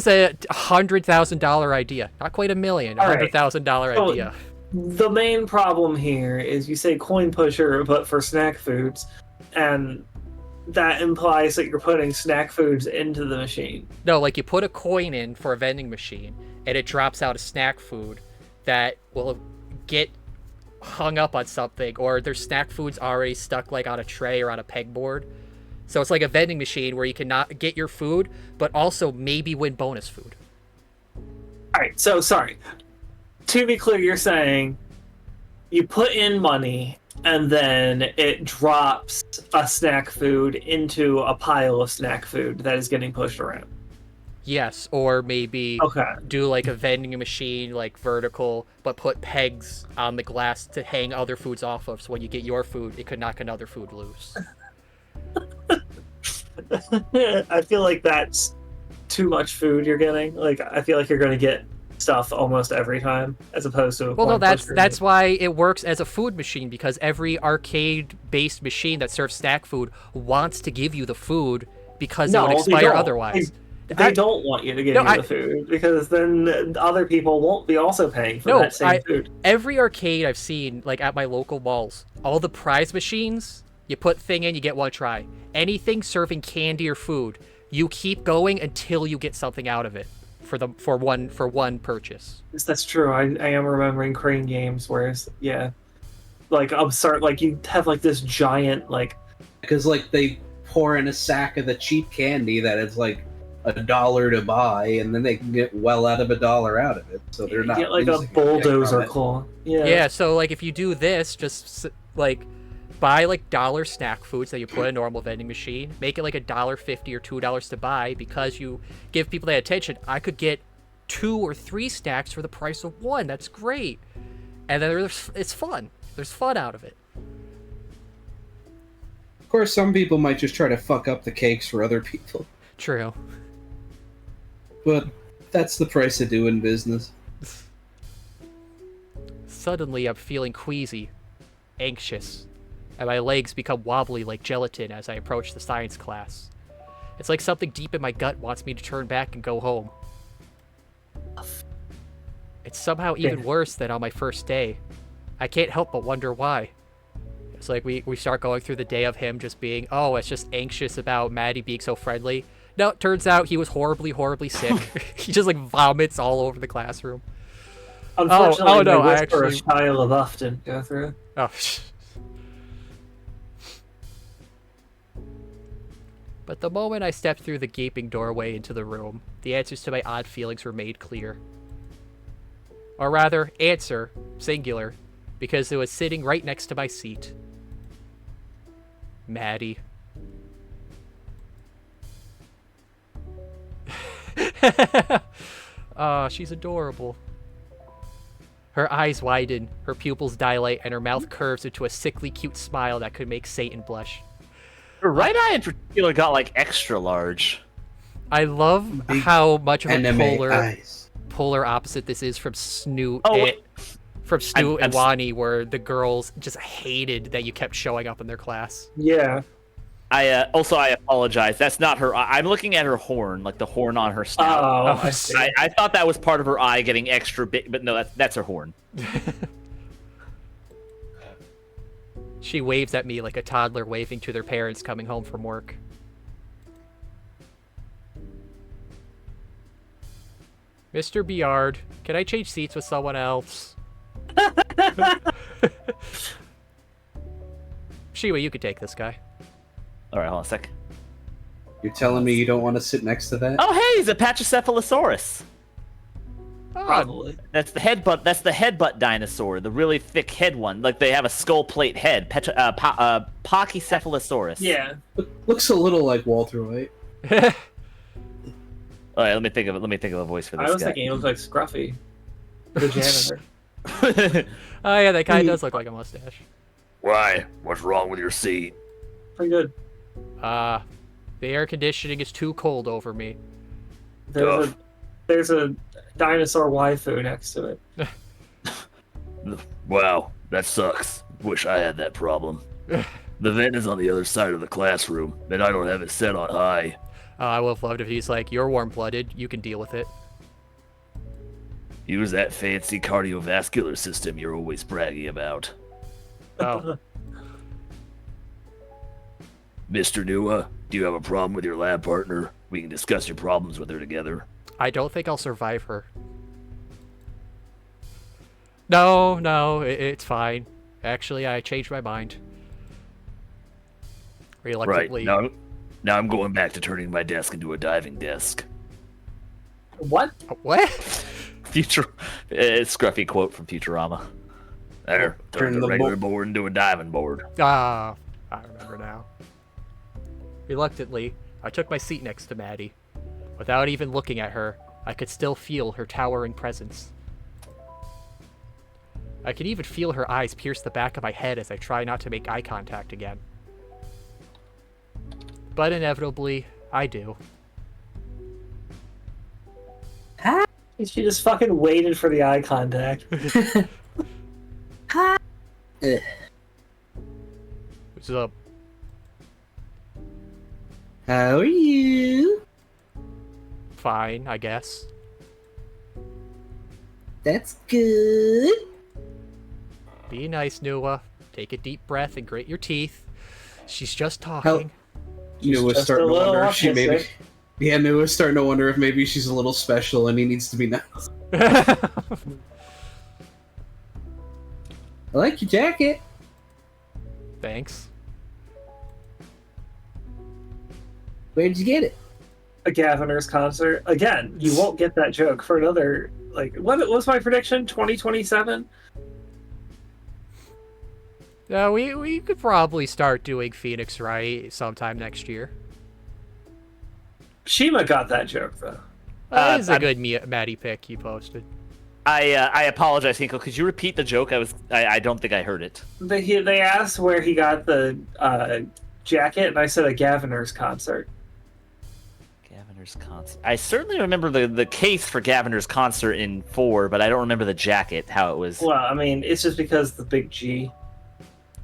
a $100,000 idea. Not quite $1 million, $100,000 idea. The main problem here is you say coin pusher, but for snack foods, and that implies that you're putting snack foods into the machine. No, like you put a coin in for a vending machine, and it drops out a snack food that will get hung up on something, or there's snack foods already stuck like on a tray or on a pegboard. So it's like a vending machine where you can not get your food, but also maybe win bonus food. Alright, so sorry. To be clear, you're saying you put in money and then it drops a snack food into a pile of snack food that is getting pushed around. Yes, or maybe do like a vending machine, like vertical, but put pegs on the glass to hang other foods off of, so when you get your food, it could knock another food loose. I feel like that's too much food you're getting. Like, I feel like you're going to get stuff almost every time, as opposed to well, no, that's why it works as a food machine, because every arcade-based machine that serves snack food wants to give you the food because it would expire otherwise. They don't want you to give you the food, because then other people won't be also paying for that same food. Every arcade I've seen, like at my local malls, all the prize machines, you put thing in, you get one try. Anything serving candy or food, you keep going until you get something out of it for one purchase. Yes, that's true. I am remembering crane games where, like absurd, like you have like this giant because like they pour in a sack of the cheap candy that is like $1 to buy, and then they can get well out of $1 out of it, so they're not get like a bulldozer claw. Yeah, so like if you do this, just like buy like dollar snack foods that you put in a normal vending machine, make it like $1.50 or $2 to buy, because you give people that attention. I could get 2 or 3 snacks for the price of 1. That's great. And then it's fun. There's fun out of it. Of course, some people might just try to fuck up the cakes for other people. True. But that's the price of doing business. Suddenly, I'm feeling queasy, anxious, and my legs become wobbly like gelatin as I approach the science class. It's like something deep in my gut wants me to turn back and go home. It's somehow even worse than on my first day. I can't help but wonder why. It's like we start going through the day of him just being, oh, it's just anxious about Maddie being so friendly. No, it turns out he was horribly, horribly sick. He just like vomits all over the classroom. Unfortunately, no, I whisper actually... Shia LaBeouf didn't go through. Oh. But the moment I stepped through the gaping doorway into the room, the answers to my odd feelings were made clear. Or rather, answer, singular, because it was sitting right next to my seat. Maddie. Oh, she's adorable. Her eyes widen, her pupils dilate, and her mouth curves into a sickly cute smile that could make Satan blush. Her right eye in particular got like extra large. I love how much of a eyes. polar opposite this is from Snoot. Oh, from Snoot and Wani, where the girls just hated that you kept showing up in their class. Yeah. I apologize. That's not her eye. I'm looking at her horn, like the horn on her snout. Oh, I see. I thought that was part of her eye getting extra big, but no, that's her horn. She waves at me like a toddler waving to their parents coming home from work. Mr. Biard, can I change seats with someone else? Shima, you could take this guy. All right, hold on a sec. You're telling me you don't want to sit next to that? Oh, hey, he's a Pachycephalosaurus. Probably. That's the headbutt. That's the headbutt dinosaur, the really thick head one. Like they have a skull plate head. Pachycephalosaurus. Yeah. Looks a little like Walter White. All right, let me think of a voice for this guy. I was thinking it looked like Scruffy, the janitor. Oh yeah, that guy does look like a mustache. Why? What's wrong with your seat? Pretty good. The air conditioning is too cold over me. There's a dinosaur waifu next to it. Wow, that sucks. Wish I had that problem. The vent is on the other side of the classroom, and I don't have it set on high. I would have loved if he's like, you're warm-blooded, you can deal with it. Use that fancy cardiovascular system you're always bragging about. Oh. Mr. Nua, do you have a problem with your lab partner? We can discuss your problems with her together. I don't think I'll survive her. No, it's fine. Actually, I changed my mind. Reluctantly. Right, now I'm going back to turning my desk into a diving desk. What? What? Scruffy quote from Futurama. There, turn the regular board into a diving board. Ah, I remember now. Reluctantly, I took my seat next to Maddie. Without even looking at her, I could still feel her towering presence. I could even feel her eyes pierce the back of my head as I try not to make eye contact again. But inevitably, I do. She just fucking waited for the eye contact. What's up? How are you? Fine, I guess. That's good. Be nice, Nua. Take a deep breath and grit your teeth. She's just talking. Nua's starting to wonder if she maybe... Yeah, Nua's starting to wonder if maybe she's a little special and he needs to be nice. I like your jacket. Thanks. Where'd you get it? A Gaviner's concert. Again, you won't get that joke for another, like, what was my prediction? 2027? We could probably start doing Phoenix Wright sometime next year. Shima got that joke, though. That is a good Maddie pick you posted. I apologize, Hinkle. Could you repeat the joke? I don't think I heard it. They asked where he got the jacket, and I said a Gaviner's concert. Gaviner's concert. I certainly remember the case for Gaviner's concert in 4, but I don't remember the jacket, how it was. Well, I mean, it's just because the big G.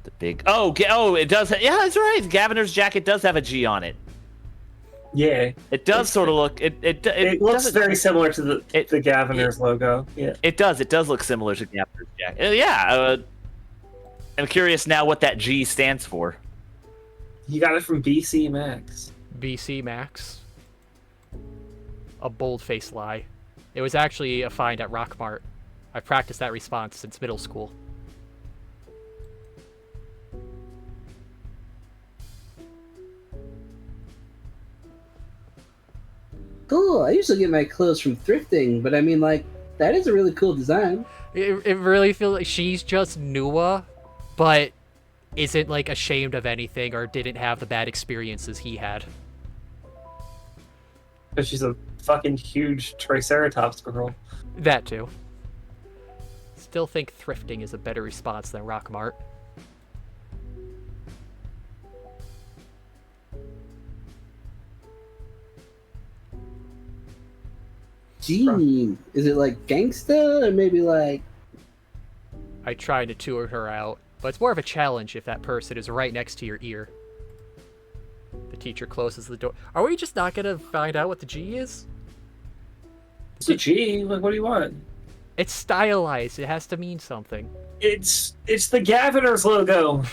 The big... Oh, it does... Yeah, that's right. Gaviner's jacket does have a G on it. Yeah. It does sort of look... It looks very similar to the Gaviner's logo. Yeah. It does. It does look similar to Gaviner's jacket. I'm curious now what that G stands for. You got it from BC Max. BC Max. A bold-faced lie. It was actually a find at Rockmart. I've practiced that response since middle school. Cool. I usually get my clothes from thrifting, but I mean, like, that is a really cool design. It really feels like she's just Nua, but isn't, like, ashamed of anything or didn't have the bad experiences he had. Because she's a fucking huge Triceratops girl. That too. Still think thrifting is a better response than Rockmart. Gee, is it like gangsta or maybe like... I tried to tour her out, but it's more of a challenge if that person is right next to your ear. The teacher closes the door. Are we just not gonna find out what the G is? It's a G. Like, what do you want? It's stylized. It has to mean something. It's the Gaviner's logo.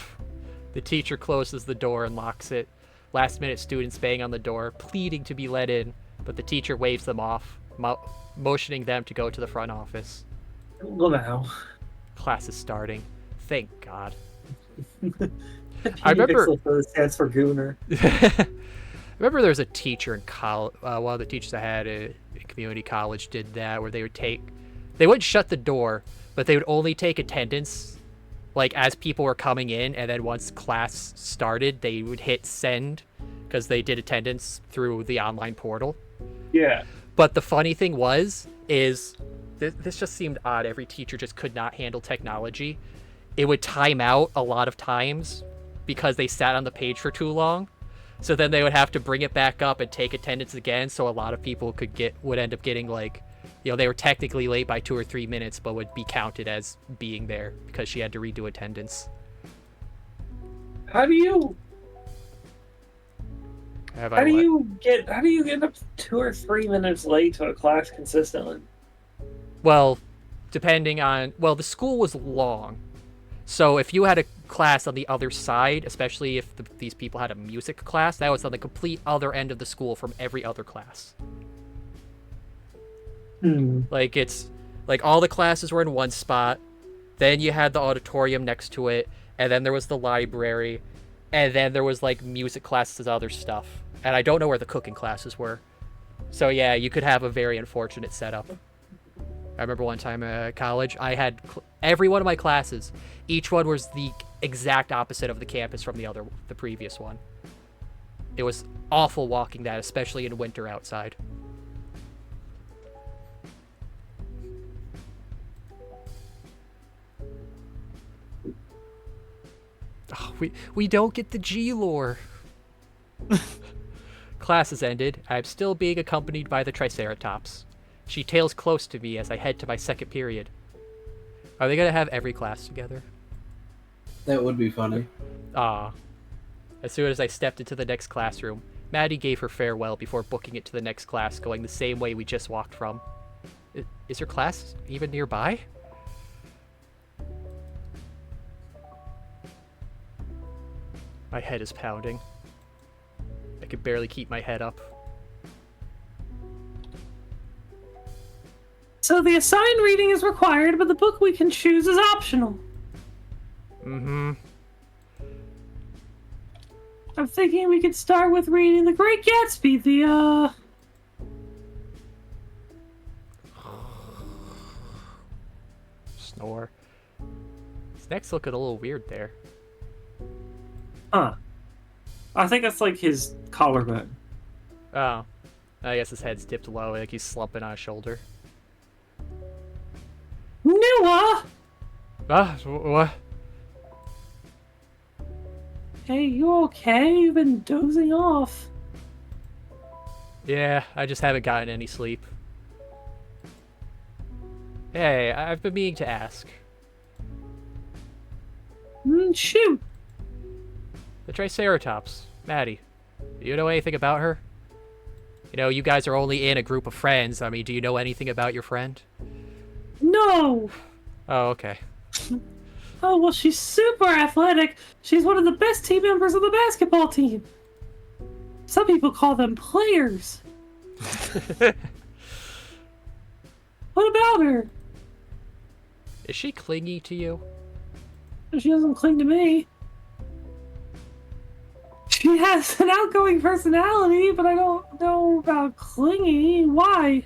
The teacher closes the door and locks it. Last-minute students bang on the door, pleading to be let in, but the teacher waves them off, motioning them to go to the front office. Well, now. Class is starting. Thank God. I remember... stands for Gooner. I remember there was a teacher in college, one of the teachers I had in community college did that, where they wouldn't shut the door, but they would only take attendance, like, as people were coming in, and then once class started, they would hit send, because they did attendance through the online portal. Yeah. But the funny thing is this just seemed odd. Every teacher just could not handle technology. It would time out a lot of times because they sat on the page for too long. So then they would have to bring it back up and take attendance again. So a lot of people would end up getting, like, you know, they were technically late by 2 or 3 minutes, but would be counted as being there because she had to redo attendance. How do you get up 2 or 3 minutes late to a class consistently? Well, depending on... Well, the school was long. So if you had a class on the other side, especially if these people had a music class, that was on the complete other end of the school from every other class. Like, it's... Like, all the classes were in one spot, then you had the auditorium next to it, and then there was the library, and then there was, like, music classes and other stuff. And I don't know where the cooking classes were. So, yeah, you could have a very unfortunate setup. I remember one time at college, I had every one of my classes. Each one was the exact opposite of the campus from the previous one. It was awful walking that, especially in winter outside. Oh, we don't get the G lore. Class has ended. I'm still being accompanied by the Triceratops. She tails close to me as I head to my second period. Are they gonna have every class together? That would be funny. Ah. As soon as I stepped into the next classroom, Maddie gave her farewell before booking it to the next class, going the same way we just walked from. Is her class even nearby? My head is pounding. I can barely keep my head up. So the assigned reading is required, but the book we can choose is optional. Mm-hmm. I'm thinking we could start with reading The Great Gatsby, Snore. His neck's looking a little weird there. Huh. I think that's like his collarbone. Oh. I guess his head's dipped low, like he's slumping on his shoulder. Noah! What? Hey, you okay? You've been dozing off. Yeah, I just haven't gotten any sleep. Hey, I've been meaning to ask. Shoot. The Triceratops, Maddie. Do you know anything about her? You know, you guys are only in a group of friends. I mean, do you know anything about your friend? No. Oh, okay. Oh, well, she's super athletic. She's one of the best team members of the basketball team. Some people call them players. What about her? Is she clingy to you? She doesn't cling to me. She has an outgoing personality, but I don't know about clingy. Why?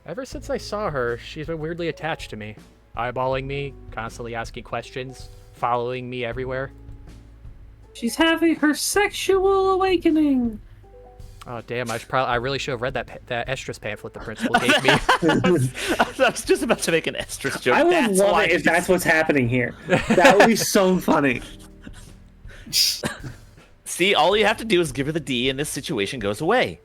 Ever since I saw her, she's been weirdly attached to me. Eyeballing me, constantly asking questions, following me everywhere. She's having her sexual awakening. Oh damn! I really should have read that estrus pamphlet the principal gave me. I was just about to make an estrus joke. I would love it if that's what's happening here. That would be so funny. See, all you have to do is give her the D, and this situation goes away.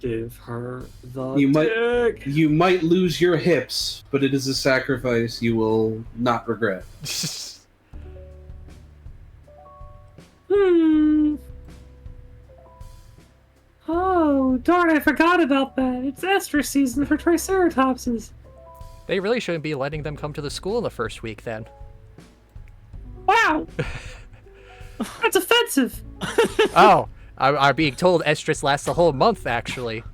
Give her the dick. You might lose your hips, but it is a sacrifice you will not regret. Oh, darn, I forgot about that. It's estrus season for Triceratopses. They really shouldn't be letting them come to the school in the first week, then. Wow! That's offensive! Oh, I'm being told estrus lasts a whole month, actually.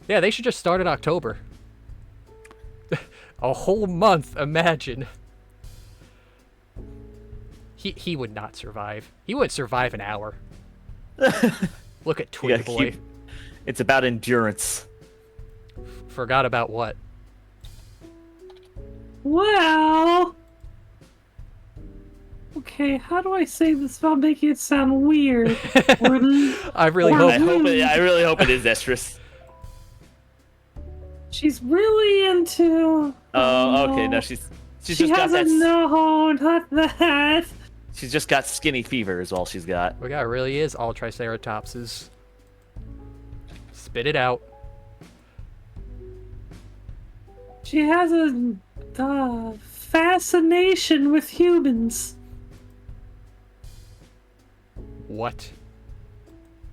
Yeah, they should just start in October. A whole month, imagine. He would not survive. He would survive an hour. Look at Twin Boy. It's about endurance. Forgot about what? Well... Okay, how do I say this without making it sound weird? I really hope it is estrus. She's really into... Oh, okay. No, she's she just got has that. No, not that. She's just got skinny fever is all she's got. Well, yeah, it really is all Triceratopses. Spit it out. She has a fascination with humans. What?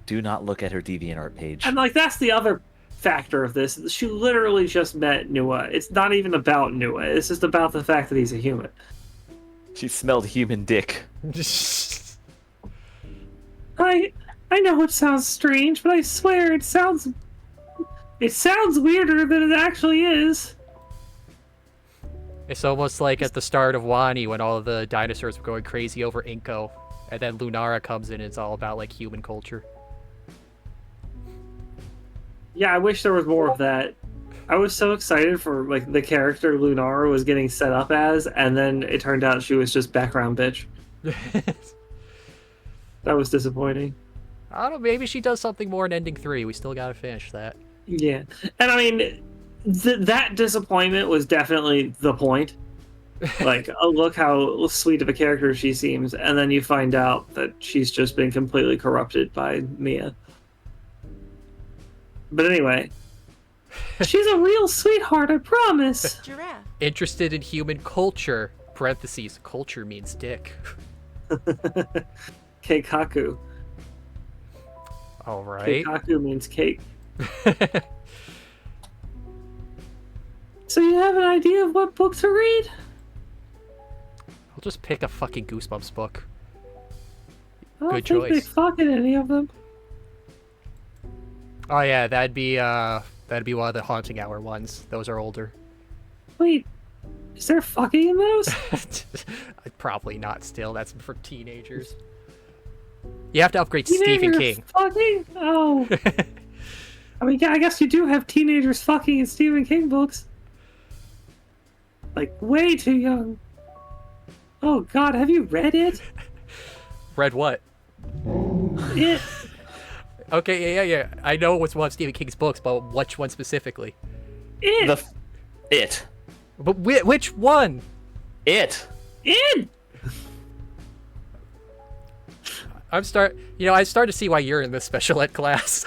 Do not look at her DeviantArt page. And like that's the other factor of this. She literally just met Nua. It's not even about Nua. It's just about the fact that he's a human. She smelled human dick. I know it sounds strange, but I swear it sounds weirder than it actually is. It's almost like at the start of Wani when all of the dinosaurs were going crazy over Inko, and then Lunara comes in and it's all about like human culture. Yeah, I wish there was more of that. I was so excited for like the character Lunara was getting set up as, and then it turned out she was just background bitch. That was disappointing. I don't know, maybe she does something more in Ending 3. We still gotta finish that. Yeah, and I mean, that disappointment was definitely the point. Like, oh, look how sweet of a character she seems, and then you find out that she's just been completely corrupted by Mia. But anyway, she's a real sweetheart, I promise. Giraffe. Interested in human culture. Parentheses, culture means dick. Keikaku. All right. Keikaku means cake. So you have an idea of what book to read? I'll just pick a fucking Goosebumps book. I don't Good think they choice. fuck in any of them. Oh yeah, that'd be one of the Haunting Hour ones. Those are older. Wait, is there fucking in those? Probably not still. That's for teenagers. You have to upgrade Stephen Teenagers King. Fucking? Oh. I mean, yeah, I guess you do have teenagers fucking in Stephen King books. Like, way too young. Oh god, have you read it? Read what? It. Okay, yeah. I know what's one of Stephen King's books, but which one specifically? It. It. But which one? It. It. I start to see why you're in this special ed class.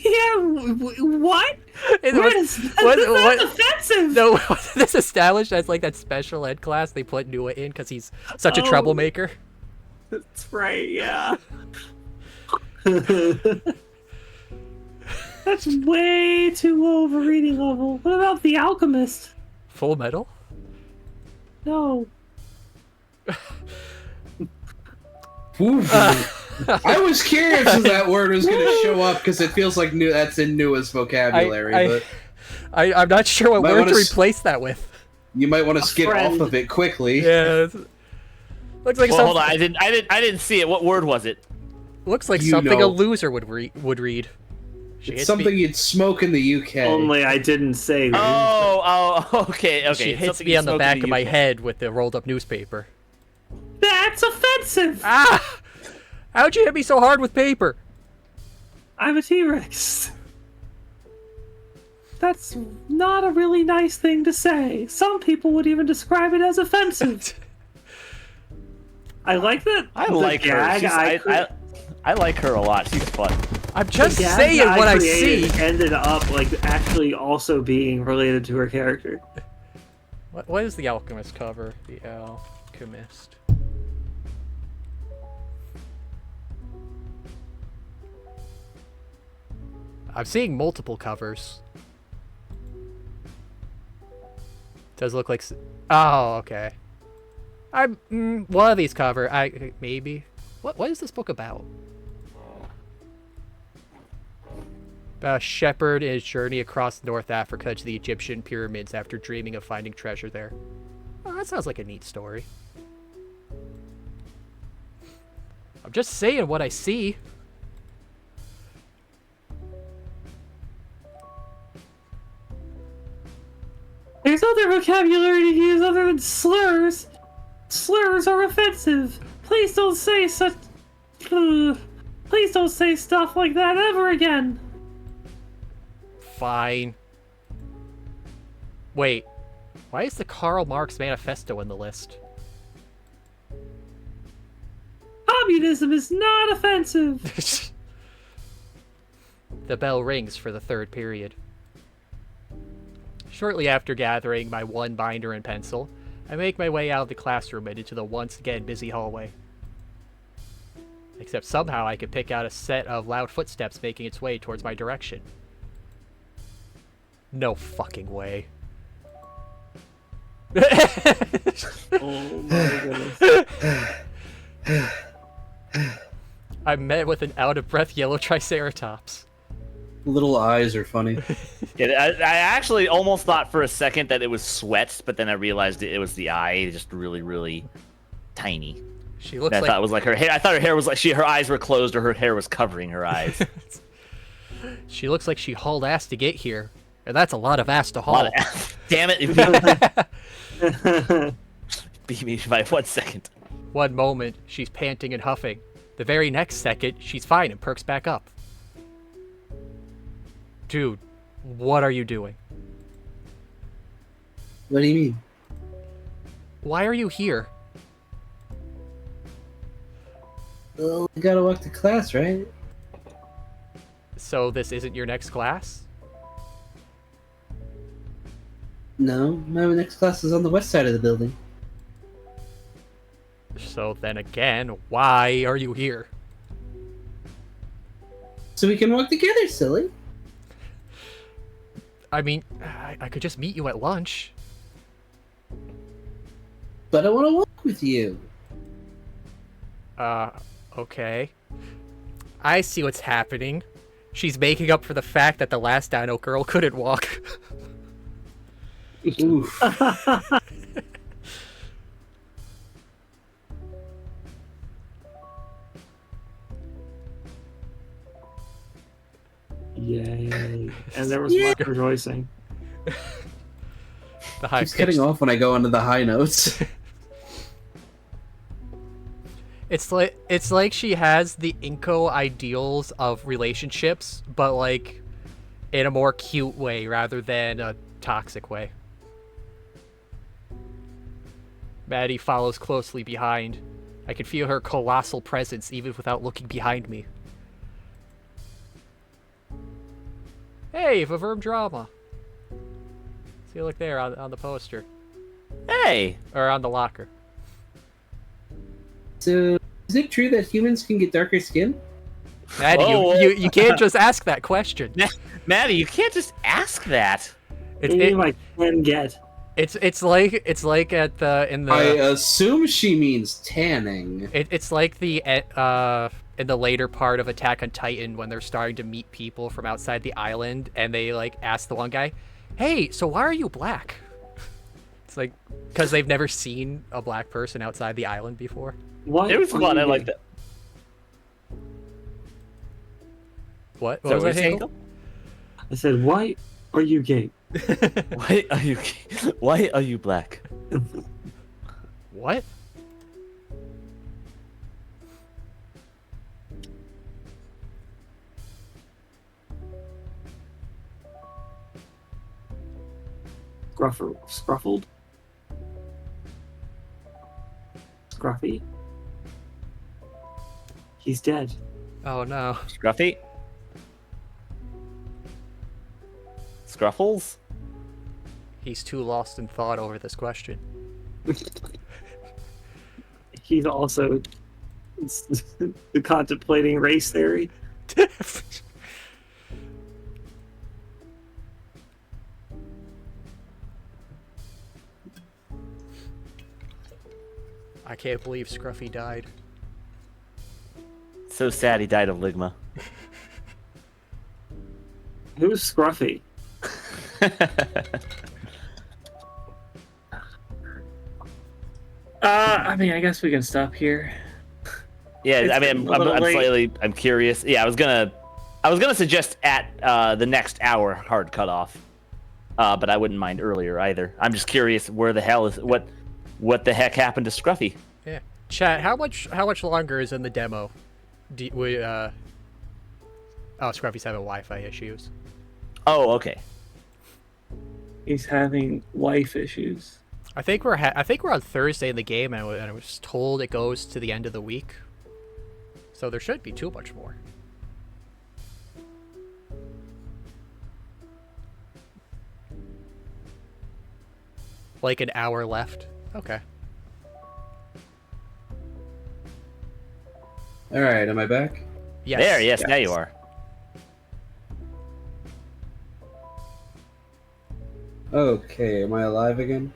Yeah, what? That's offensive. No, was this established as like that special ed class they put Nua in because he's such a troublemaker? That's right, yeah. That's way too low of a reading level. What about The Alchemist? Full Metal? No. I was curious if that word was going to show up because it feels like that's in Nua's vocabulary. I'm not sure what word to replace that with. You might want to skip off of it quickly. Yeah. Looks like hold on. I didn't see it. What word was it? Looks like something a loser would read. It's something you'd smoke in the UK. Only I didn't say that. Oh, okay. She hits me on the back of my head with the rolled up newspaper. That's offensive! Ah! How'd you hit me so hard with paper? I'm a T-Rex. That's not a really nice thing to say. Some people would even describe it as offensive. I like that. I like her. I like her a lot. She's fun. I'm just saying what I see. Ended up like actually also being related to her character. What is the Alchemist cover? The Alchemist. I'm seeing multiple covers. Does look like. Oh, okay. One of these cover. Maybe. What is this book about? A shepherd and his journey across North Africa to the Egyptian pyramids after dreaming of finding treasure there. Oh, that sounds like a neat story. I'm just saying what I see. There's other vocabulary to use other than slurs. Slurs are offensive. Please don't say such. Please don't say stuff like that ever again. Fine. Wait, why is the Karl Marx Manifesto in the list? Communism is not offensive. The bell rings for the third period. Shortly after gathering my one binder and pencil, I make my way out of the classroom and into the once again busy hallway. Except somehow I could pick out a set of loud footsteps making its way towards my direction. No fucking way. Oh my goodness. I'm met with an out-of-breath yellow Triceratops. Little eyes are funny. I actually almost thought for a second that it was sweat, but then I realized it was the eye, just really, really tiny. She looks I thought it was like her hair. I thought her hair was like her eyes were closed or her hair was covering her eyes. She looks like she hauled ass to get here. And that's a lot of ass to haul. Damn it. Beat me by 1 second. One moment, she's panting and huffing. The very next second, she's fine and perks back up. Dude, what are you doing? What do you mean? Why are you here? Well, we gotta walk to class, right? So this isn't your next class? No, my next class is on the west side of the building. So then again, why are you here? So we can walk together, silly. I mean, I could just meet you at lunch. But I want to walk with you. Okay. I see what's happening. She's making up for the fact that the last Dino girl couldn't walk. Oof. Yay. And there was much rejoicing. The high Keeps cutting off when I go onto the high notes. It's like she has the Inko ideals of relationships, but like in a more cute way rather than a toxic way. Maddie follows closely behind. I can feel her colossal presence even without looking behind me. Hey, Vaverm Drama. See, look there on the poster. Hey! Or on the locker. So, is it true that humans can get darker skin? Maddie, you can't just ask that question. Maddie, you can't just ask that. I can get. It's like at in the. I assume she means tanning. It's like the in the later part of Attack on Titan when they're starting to meet people from outside the island, and they like ask the one guy, "Hey, so why are you black?" It's like because they've never seen a black person outside the island before. What? It was fun. I like that. What? What Was was that, saying? Hinkle? I said, why are you gay? Why are you black? What? Scruffled? Scruffy? He's dead. Oh no. Scruffy? Scruffles? He's too lost in thought over this question. He's also contemplating race theory. I can't believe Scruffy died. So sad he died of ligma. Who's Scruffy? I mean, I guess we can stop here. Yeah, It's I mean, a little late. I'm curious. Yeah, I was gonna suggest at the next hour hard cutoff, but I wouldn't mind earlier either. I'm just curious where the hell is what the heck happened to Scruffy? Yeah. Chat, how much longer is in the demo? Oh, Scruffy's having Wi-Fi issues. Oh, okay. He's having wife issues. I think we're on Thursday in the game, and I was told it goes to the end of the week, so there shouldn't be too much more. Like an hour left. Okay. All right, am I back? Yes. There, yes, now you are. Okay, am I alive again?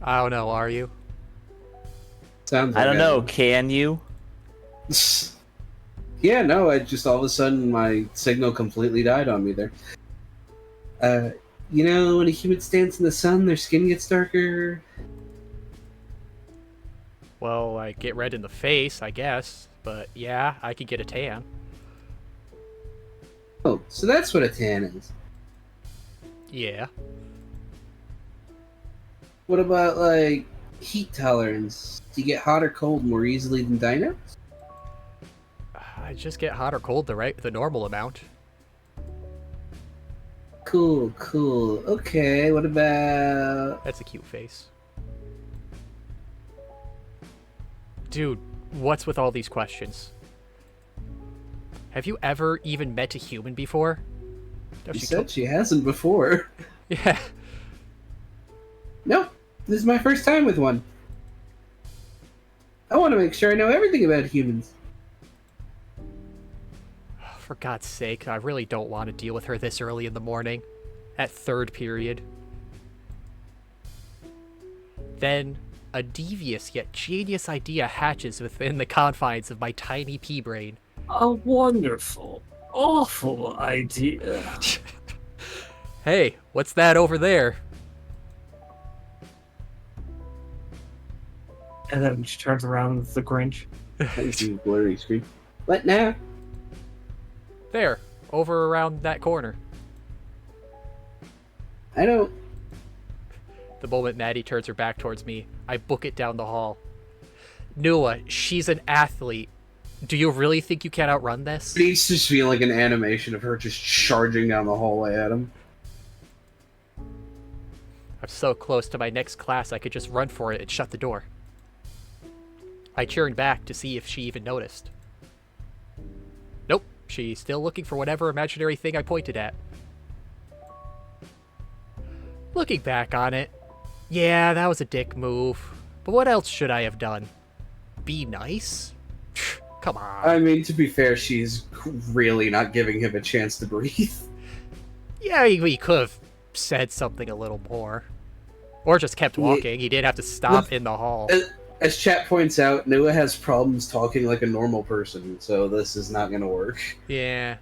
I don't know. Are you? Sounds like I don't know. am. Can you? Yeah, no, I just all of a sudden my signal completely died on me there. You know, when a human stands in the sun, their skin gets darker. Well, like get red in the face, I guess. But yeah, I could get a tan. Oh, so that's what a tan is. Yeah. What about, like, heat tolerance? Do you get hot or cold more easily than dinos? I just get hot or cold the normal amount. Cool, cool. Okay, what about... That's a cute face. Dude, what's with all these questions? Have you ever even met a human before? She said she hasn't before. Yeah. No, this is my first time with one. I want to make sure I know everything about humans. For God's sake, I really don't want to deal with her this early in the morning. At third period. Then, a devious yet genius idea hatches within the confines of my tiny pea brain. A wonderful, awful idea. Hey, what's that over there? And then she turns around with the Grinch. Thank you, blurry screen. What now? There, over around that corner. I don't... The moment Maddie turns her back towards me, I book it down the hall. Nua, she's an athlete. Do you really think you can outrun this? It needs to just feel like an animation of her just charging down the hallway at him. I'm so close to my next class I could just run for it and shut the door. I turned back to see if she even noticed. Nope, she's still looking for whatever imaginary thing I pointed at. Looking back on it, yeah, that was a dick move. But what else should I have done? Be nice? Come on. I mean, to be fair, she's really not giving him a chance to breathe. Yeah, he could have said something a little more. Or just kept walking. He didn't have to stop in the hall. As chat points out, Noah has problems talking like a normal person, so this is not going to work. Yeah.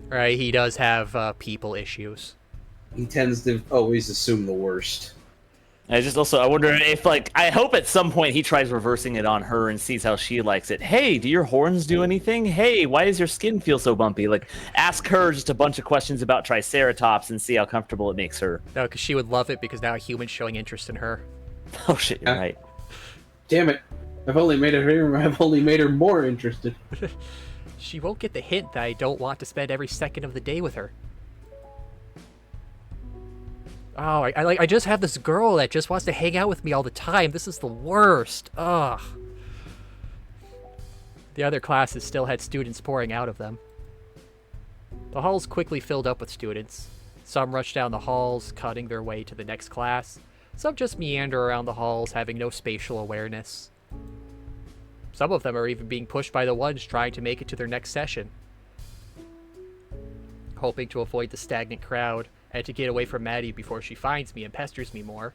Right, he does have people issues. He tends to always assume the worst. I wonder if, like, I hope at some point he tries reversing it on her and sees how she likes it. Hey, do your horns do anything? Hey, why does your skin feel so bumpy? Like, ask her just a bunch of questions about Triceratops and see how comfortable it makes her. No, because she would love it because now a human's showing interest in her. Oh shit, you're right. Damn it! I've only made her more interested. She won't get the hint that I don't want to spend every second of the day with her. Oh, I just have this girl that just wants to hang out with me all the time. This is the worst. Ugh. The other classes still had students pouring out of them. The halls quickly filled up with students. Some rushed down the halls, cutting their way to the next class. Some just meander around the halls, having no spatial awareness. Some of them are even being pushed by the ones trying to make it to their next session. Hoping to avoid the stagnant crowd, and to get away from Madi before she finds me and pesters me more,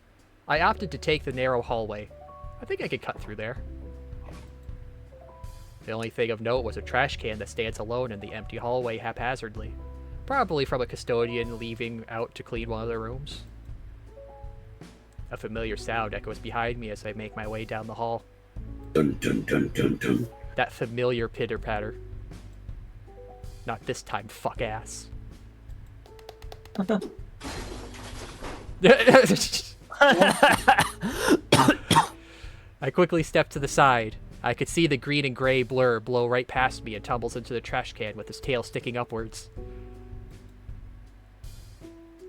I opted to take the narrow hallway. I think I could cut through there. The only thing of note was a trash can that stands alone in the empty hallway haphazardly. Probably from a custodian leaving out to clean one of the rooms. A familiar sound echoes behind me as I make my way down the hall. Dun dun dun dun dun. That familiar pitter-patter. Not this time, fuck ass. I quickly stepped to the side. I could see the green and gray blur blow right past me and tumbles into the trash can with his tail sticking upwards.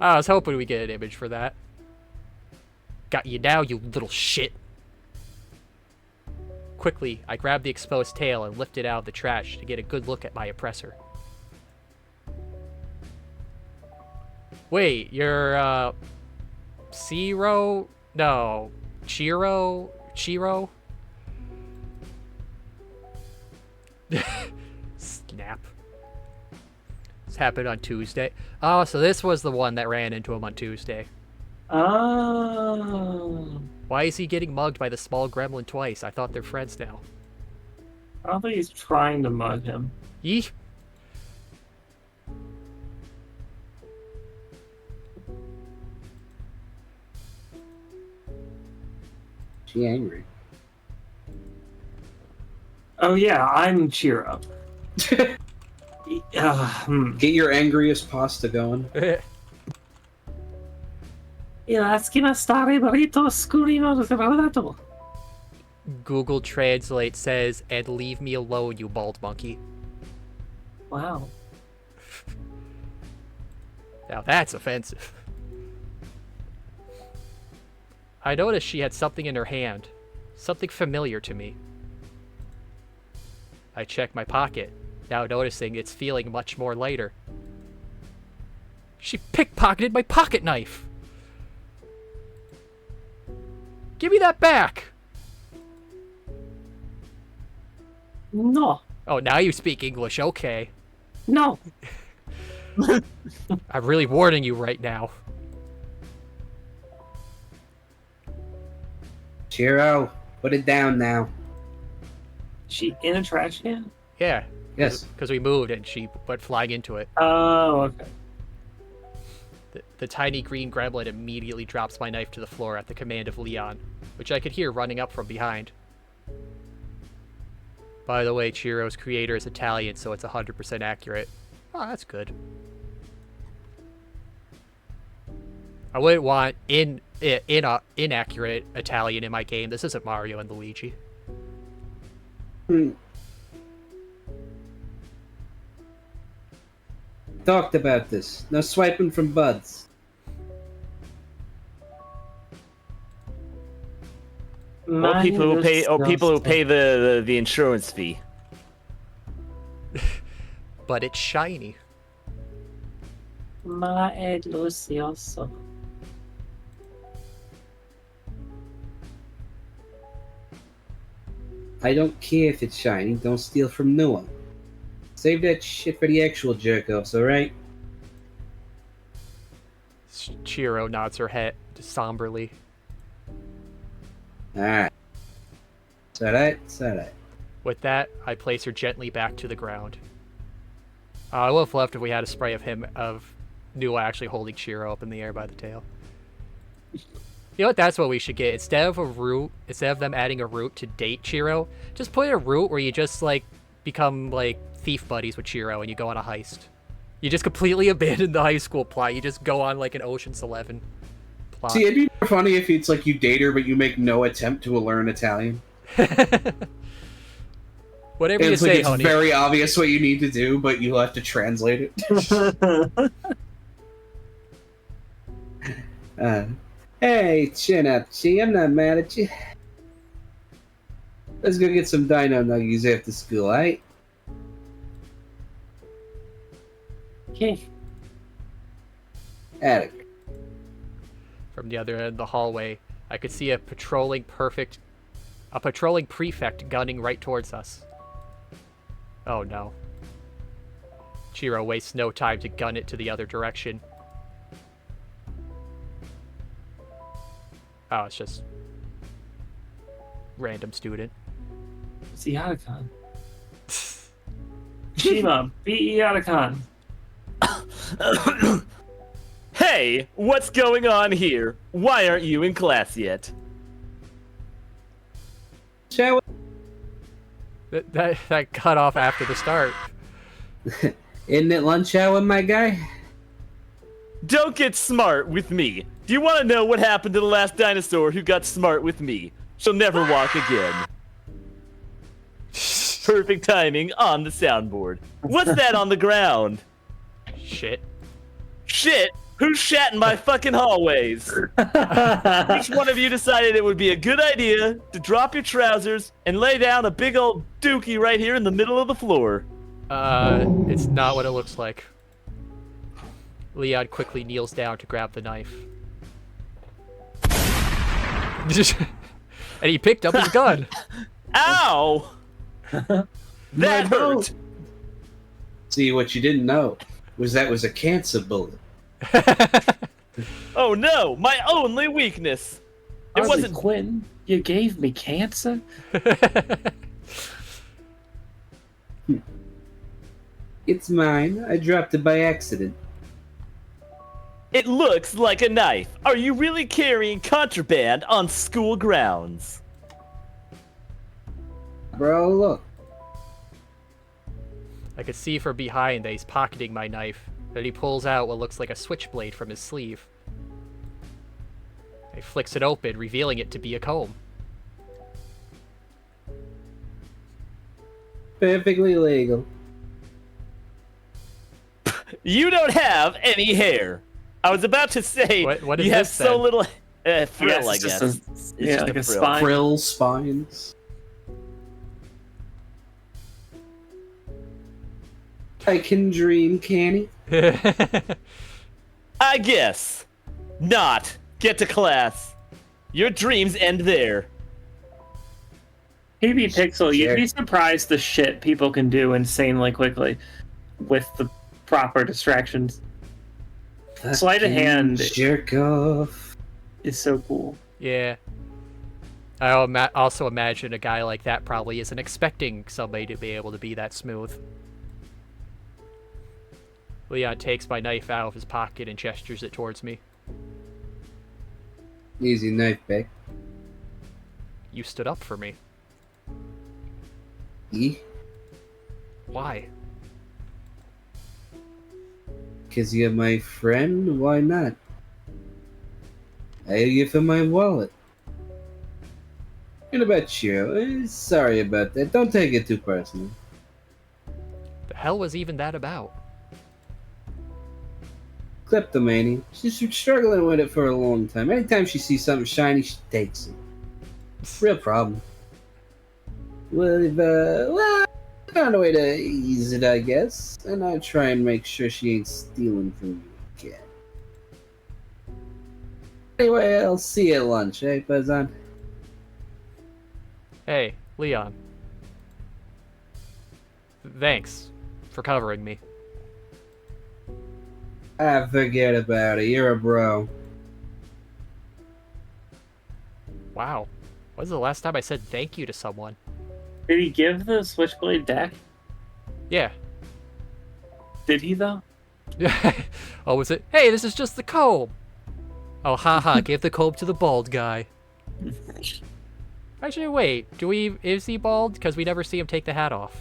I was hoping we'd get an image for that. Got you now, you little shit. Quickly, I grabbed the exposed tail and lifted it out of the trash to get a good look at my oppressor. Wait, you're, Ciro? No. Ciro? Snap. This happened on Tuesday. Oh, so this was the one that ran into him on Tuesday. Oh. Why is he getting mugged by the small gremlin twice? I thought they're friends now. I don't think he's trying to mug him. Yeesh. She angry. Oh yeah, I'm Ciro. Get your angriest pasta going. Google Translate says, "And leave me alone, you bald monkey." Wow. Now that's offensive. I noticed she had something in her hand. Something familiar to me. I checked my pocket, now noticing it's feeling much more lighter. She pickpocketed my pocket knife! Give me that back! No. Oh, now you speak English, okay. No. I'm really warning you right now. Ciro, put it down now. She in a trash can? Yeah. Yes. Because we moved and she went flying into it. Oh, okay. The tiny green gremlin immediately drops my knife to the floor at the command of Leon, which I could hear running up from behind. By the way, Ciro's creator is Italian, so it's 100% accurate. Oh, that's good. I wouldn't want inaccurate Italian in my game. This isn't Mario and Luigi. Talked about this. No swiping from buds. Or people who pay the insurance fee. But it's shiny. Ma è delicioso. I don't care if it's shiny. Don't steal from no one. Save that shit for the actual jerk-offs, alright? Ciro nods her head somberly. Alright. It's alright. With that, I place her gently back to the ground. I would have left if we had a spray of Nua actually holding Ciro up in the air by the tail. You know what? That's what we should get. Instead of them adding a route to date Ciro, just put in a route where you just like become like thief buddies with Ciro and you go on a heist. You just completely abandon the high school plot. You just go on like an Ocean's 11 plot. See, it'd be more funny if it's like you date her, but you make no attempt to learn Italian. Whatever And you it's say, like it's honey. very obvious what you need to do, but you'll have to translate it. Hey, chin up, Chi. I'm not mad at you. Let's go get some dino nuggies after school, alright? Okay. Attic. From the other end of the hallway, I could see a patrolling prefect gunning right towards us. Oh no. Ciro wastes no time to gun it to the other direction. Oh, it's just random student. It's the Otacon. Shima, be Otacon. Hey, what's going on here? Why aren't you in class yet? Shall That cut off after the start. Isn't it lunch hour, my guy? Don't get smart with me. Do you want to know what happened to the last dinosaur who got smart with me? She'll never walk again. Perfect timing on the soundboard. What's that on the ground? Shit. Shit? Who's shat in my fucking hallways? Which one of you decided it would be a good idea to drop your trousers and lay down a big old dookie right here in the middle of the floor? It's not what it looks like. Leon quickly kneels down to grab the knife. And he picked up his gun. Ow! That hurt. See, what you didn't know was that was a cancer bullet. Oh no, my only weakness. It Harley wasn't Quinn. You gave me cancer. It's mine. I dropped it by accident. It looks like a knife. Are you really carrying contraband on school grounds? Bro, look. I could see from behind that he's pocketing my knife. Then he pulls out what looks like a switchblade from his sleeve. He flicks it open, revealing it to be a comb. Perfectly legal. You don't have any hair. I was about to say What is you have this, so then? little frill, guess I it's just guess. a- It's yeah, just like a frill. spine. Frill spines. I can dream, can he? I guess. Not. Get to class. Your dreams end there. PB Pixel, you'd Sure. be surprised the shit people can do insanely quickly with the proper distractions. Sleight of hand Jerk off. is so cool. Yeah. I also imagine a guy like that probably isn't expecting somebody to be able to be that smooth. Leon takes my knife out of his pocket and gestures it towards me. Easy knife back. You stood up for me. E? Why? Because you're my friend? Why not? I owe you for my wallet. And about Ciro, sorry about that. Don't take it too personally. The hell was even that about? Kleptomania. She's been struggling with it for a long time. Anytime she sees something shiny, she takes it. Real problem. We've found a way to ease it, I guess, and I try and make sure she ain't stealing from you again. Anyway, I'll see you at lunch, eh, Pazan? Hey, Leon. Thanks for covering me. Ah, forget about it. You're a bro. Wow. When's the last time I said thank you to someone? Did he give the Switchblade deck? Yeah. Did he, though? Oh, was it? Hey, this is just the comb. Oh, haha, give the comb to the bald guy. Actually, wait. Is he bald? Because we never see him take the hat off.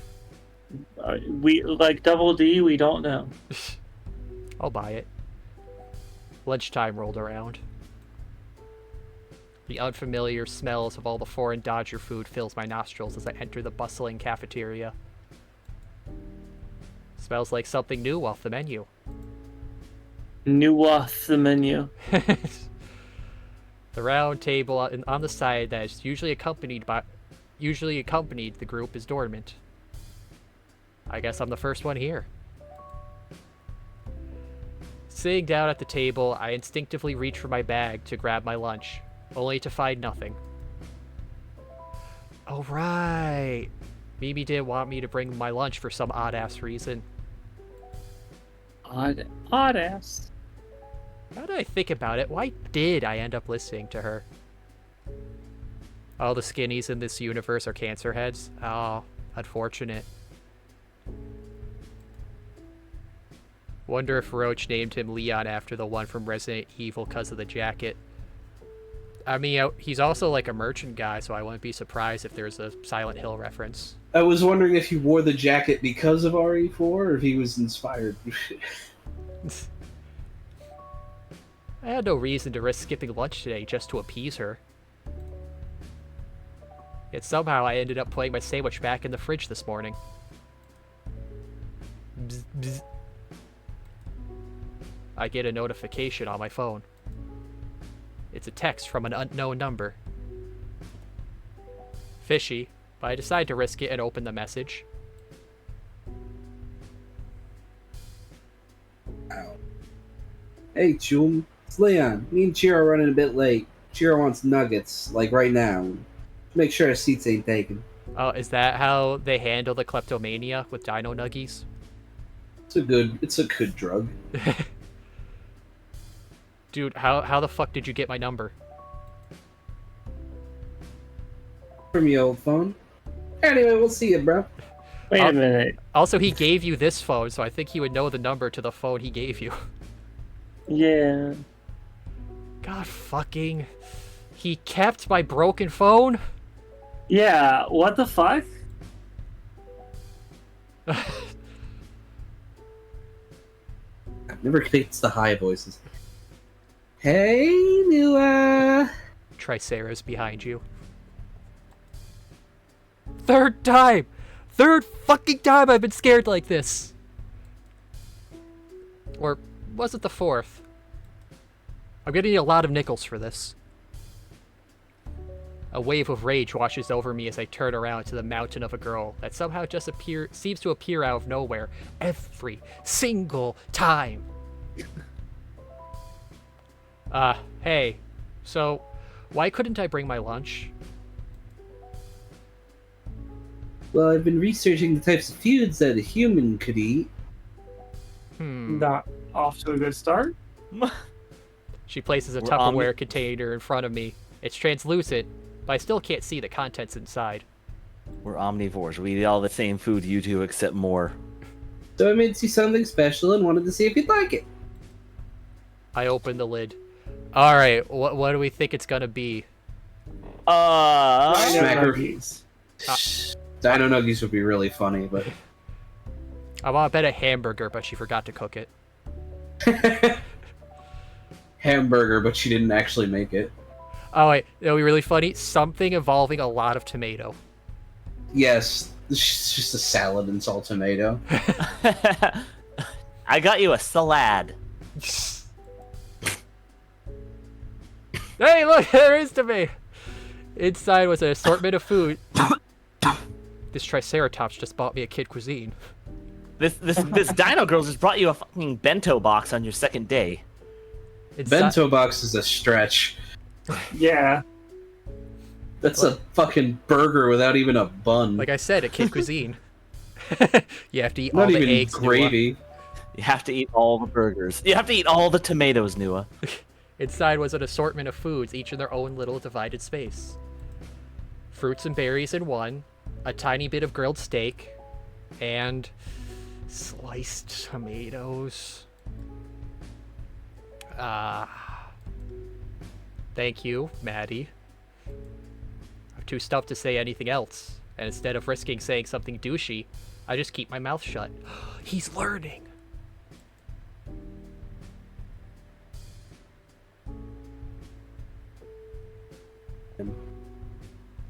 We, like Double D, we don't know. I'll buy it. Lunchtime rolled around. The unfamiliar smells of all the foreign Dodger food fills my nostrils as I enter the bustling cafeteria. Smells like something new off the menu. New off the menu. The round table on the side that is usually accompanied the group is dormant. I guess I'm the first one here. Sitting down at the table, I instinctively reach for my bag to grab my lunch, only to find nothing. Oh, right. Mimi didn't want me to bring my lunch for some odd-ass reason. Odd ass. Now that I think about it, why did I end up listening to her? All the skinnies in this universe are cancer heads? Oh, unfortunate. Wonder if Roach named him Leon after the one from Resident Evil because of the jacket. I mean, he's also like a merchant guy, so I wouldn't be surprised if there's a Silent Hill reference. I was wondering if he wore the jacket because of RE4 or if he was inspired. I had no reason to risk skipping lunch today just to appease her. Yet somehow I ended up putting my sandwich back in the fridge this morning. Bzz, bzz. I get a notification on my phone. It's a text from an unknown number. Fishy, but I decide to risk it and open the message. Ow. Hey, Chum. It's Leon. Me and Ciro are running a bit late. Ciro wants nuggets, like right now. Make sure our seats ain't taken. Oh, is that how they handle the kleptomania with dino nuggies? It's a good drug. Dude, how the fuck did you get my number? From your old phone. Anyway, we'll see you, bro. Wait a minute. Also, he gave you this phone, so I think he would know the number to the phone he gave you. Yeah. God fucking... He kept my broken phone? Yeah, what the fuck? I've never picked the high voices. Hey, new, Triceratops behind you. Third time! Third fucking time I've been scared like this! Or was it the fourth? I'm getting a lot of nickels for this. A wave of rage washes over me as I turn around to the mountain of a girl that somehow just seems to appear out of nowhere every single time. Hey, so why couldn't I bring my lunch? Well, I've been researching the types of foods that a human could eat. Not off to a good start. She places a We're Tupperware container in front of me. It's translucent, but I still can't see the contents inside. We're omnivores. We eat all the same food you do, except more. So I made you something special and wanted to see if you'd like it. I open the lid. Alright, what do we think it's gonna be? Smacker. Nuggies. Dino Nuggies would be really funny, but... I want to bet a hamburger, but she forgot to cook it. Hamburger, but she didn't actually make it. Oh wait, it'll be really funny. Something involving a lot of tomato. Yes, it's just a salad and salt tomato. I got you a salad. Hey, look, there is tomato. Inside was an assortment of food. This Triceratops just bought me a kid cuisine. This Dino Girl just brought you a fucking bento box on your second day. Bento box is a stretch. Yeah. That's a fucking burger without even a bun. Like I said, a kid cuisine. You have to eat Not all the even eggs. gravy. You have to eat all the burgers. You have to eat all the tomatoes, Nua. Inside was an assortment of foods, each in their own little divided space. Fruits and berries in one, a tiny bit of grilled steak, and sliced tomatoes. Thank you, Maddie. I'm too stuffed to say anything else, and instead of risking saying something douchey, I just keep my mouth shut. He's learning.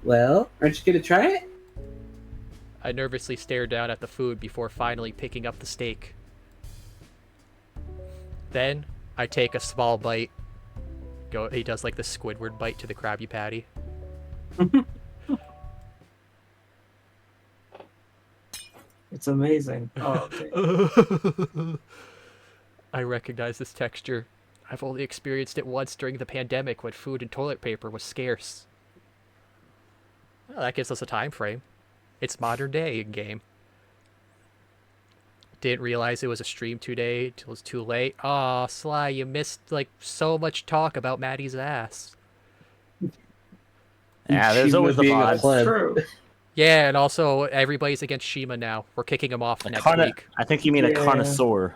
Well, aren't you gonna try it? I nervously stare down at the food before finally picking up the steak. Then, I take a small bite. He does like the Squidward bite to the Krabby Patty. It's amazing. Oh, okay. I recognize this texture. I've only experienced it once during the pandemic when food and toilet paper was scarce. Well, that gives us a time frame. It's modern day in game. Didn't realize it was a stream today till it's too late. Aw, Sly, you missed like so much talk about Maddie's ass. Yeah, there's Shima always the being a mods. pleb. True. Yeah, and also everybody's against Shima now. We're kicking him off next week. I think you mean a Yeah. connoisseur.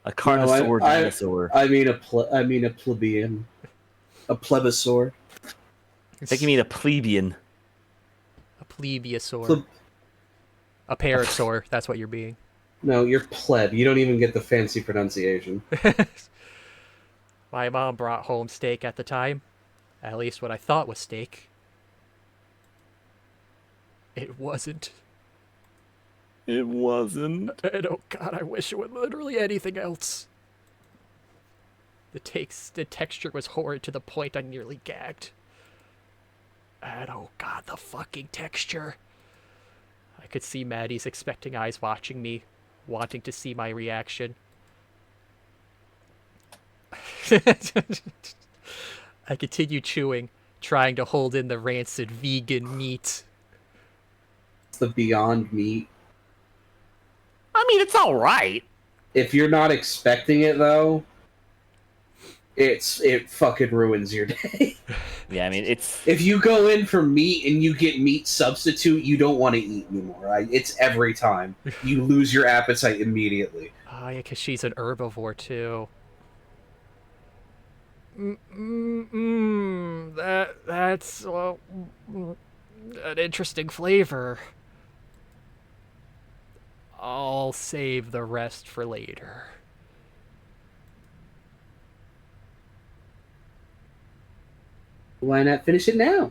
A connoisseur dinosaur. I mean a plebeian. A plebisaur. I think you mean a plebeian. A plebiasaur. Pleb- A parasaur, that's what you're being. No, you're pleb. You don't even get the fancy pronunciation. My mom brought home steak at the time. At least what I thought was steak. It wasn't. It wasn't. And oh god, I wish it was literally anything else. The texture was horrid to the point I nearly gagged. And oh god, the fucking texture. I could see Maddie's expecting eyes watching me, wanting to see my reaction. I continue chewing, trying to hold in the rancid vegan meat. It's the Beyond Meat. I mean, it's all right. If you're not expecting it though, it fucking ruins your day. Yeah, I mean, it's... If you go in for meat and you get meat substitute, you don't want to eat anymore. Right? It's every time. You lose your appetite immediately. Oh yeah, because she's an herbivore too. That's well, an interesting flavor. I'll save the rest for later. Why not finish it now?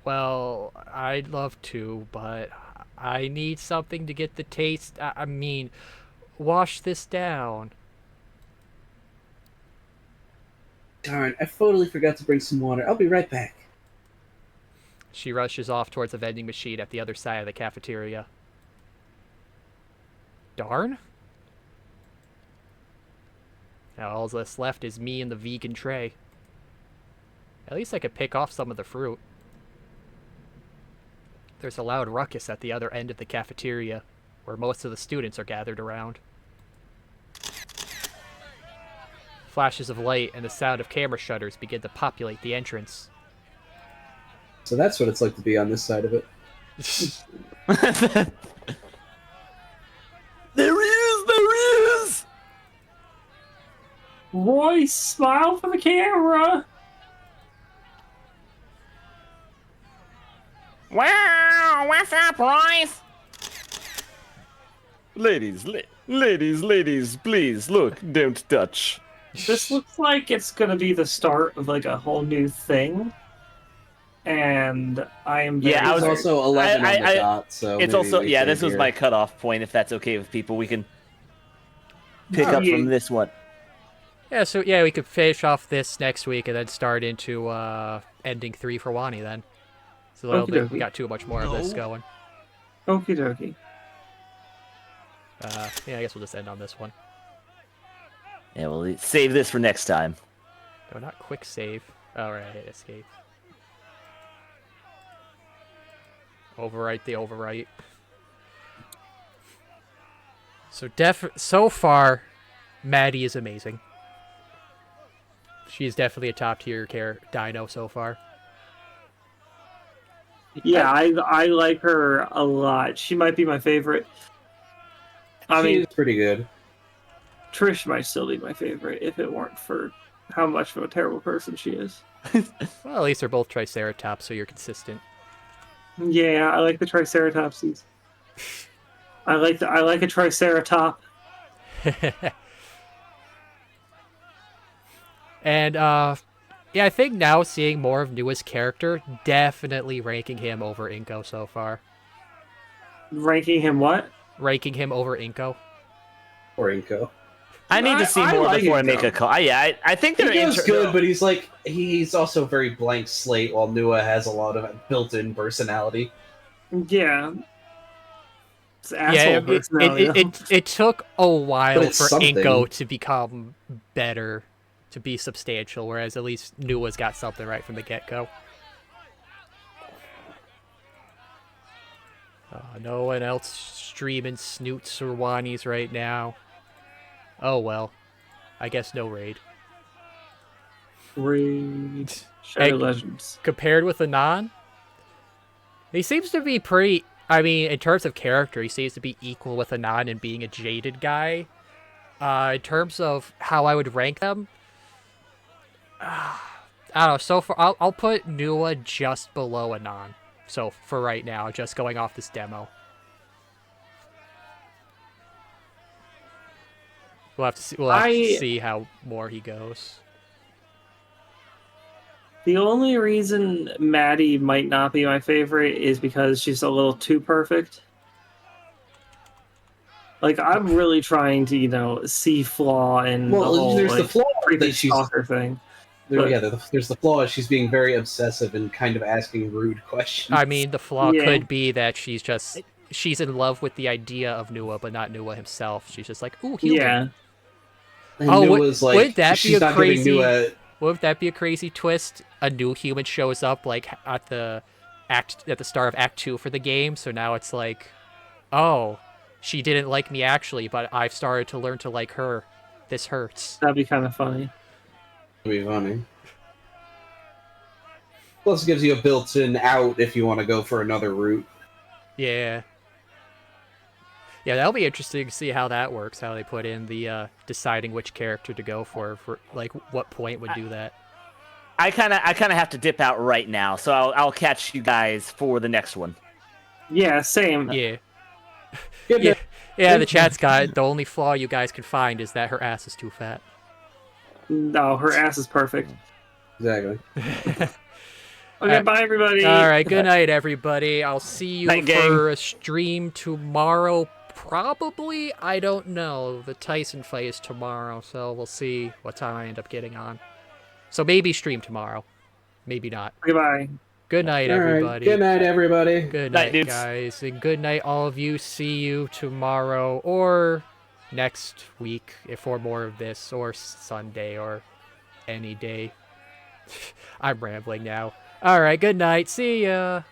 Well, I'd love to, but I need something to get the taste. I mean, wash this down. Darn, I totally forgot to bring some water. I'll be right back. She rushes off towards a vending machine at the other side of the cafeteria. Darn. Now all that's left is me and the vegan tray. At least I could pick off some of the fruit. There's a loud ruckus at the other end of the cafeteria, where most of the students are gathered around. Flashes of light and the sound of camera shutters begin to populate the entrance. So that's what it's like to be on this side of it. There is! Roy, smile for the camera. Wow, what's up, Royce? Ladies, please, look, don't touch. This looks like it's gonna be the start of like a whole new thing. And I am very Yeah, I was It's also 11 on the I- dot, so It's maybe also, we yeah, should this was hear. my cutoff point, if that's okay with people. We can pick Oh, up yeah. from this one. Yeah, so yeah, we could finish off this next week and then start into ending 3 for Wani then. So Okie we dokie. got too much more of this going. Okie dokie. Yeah, I guess we'll just end on this one. Yeah, we'll save this for next time. No, not quick save. All right, escape. Overwrite the overwrite. So far, Madi is amazing. She's definitely a top tier dino so far. Yeah, I like her a lot. She might be my favorite. I mean, She's pretty good. Trish might still be my favorite if it weren't for how much of a terrible person she is. Well, at least they're both Triceratops, so you're consistent. Yeah, I like the Triceratopsies. I like a Triceratop. And yeah, I think now seeing more of Nua's character, definitely ranking him over Inko so far. Ranking him what? Ranking him over Inko. Or Inko. I need to see I more like before I it, make though. a call. Yeah, I think they're Inko's good, but he's also very blank slate, while Nua has a lot of built-in personality. Yeah. It's Yeah, asshole personality, though. it took a while But for it's something. Inko to become better, to be substantial, whereas at least Nua's got something right from the get-go. No one else streaming Snoots or Wanis right now. Oh well. I guess no raid. Raid. Shadow Hey, Legends. Compared with Anon, he seems to be pretty... I mean, in terms of character, he seems to be equal with Anon in being a jaded guy. In terms of how I would rank them, I don't know. So far, I'll put Nua just below Anon. So for right now, just going off this demo. We'll have to see. We'll have to see how more he goes. The only reason Maddie might not be my favorite is because she's a little too perfect. Like, I'm really trying to, see flaw in the whole, there's the flaw creepy that she's stalker thing. there's the flaw. She's being very obsessive and kind of asking rude questions. I mean, the flaw Yeah. could be that she's in love with the idea of Nua, but not Nua himself. She's just like, ooh, human. Yeah. And Oh, Nua's like, wouldn't that be she's a not crazy- giving Nua. Wouldn't that be a crazy twist? A new human shows up like at the start of Act 2 for the game, so now it's like, oh, she didn't like me actually, but I've started to learn to like her. This hurts. That'd be kind of funny. That'd be funny. Plus, it gives you a built-in out if you want to go for another route. Yeah. Yeah, that'll be interesting to see how that works, how they put in the deciding which character to go for like what point would do that. I kind of have to dip out right now, so I'll catch you guys for the next one. Yeah, same. Yeah. Good Yeah. night. Yeah, the chat's got the only flaw you guys can find is that her ass is too fat. No, her ass is perfect. Exactly. Okay, bye, everybody. All right, good night, everybody. I'll see you Night, for a stream tomorrow, probably. I don't know. The Tyson fight is tomorrow, so we'll see what time I end up getting on. So maybe stream tomorrow, maybe not. Goodbye. Good night, All right. everybody. Good night, everybody. Good Night, night, dudes. guys, and good night, all of you. See you tomorrow or next week for more of this, or Sunday, or any day. I'm rambling now. All right, good night. See ya.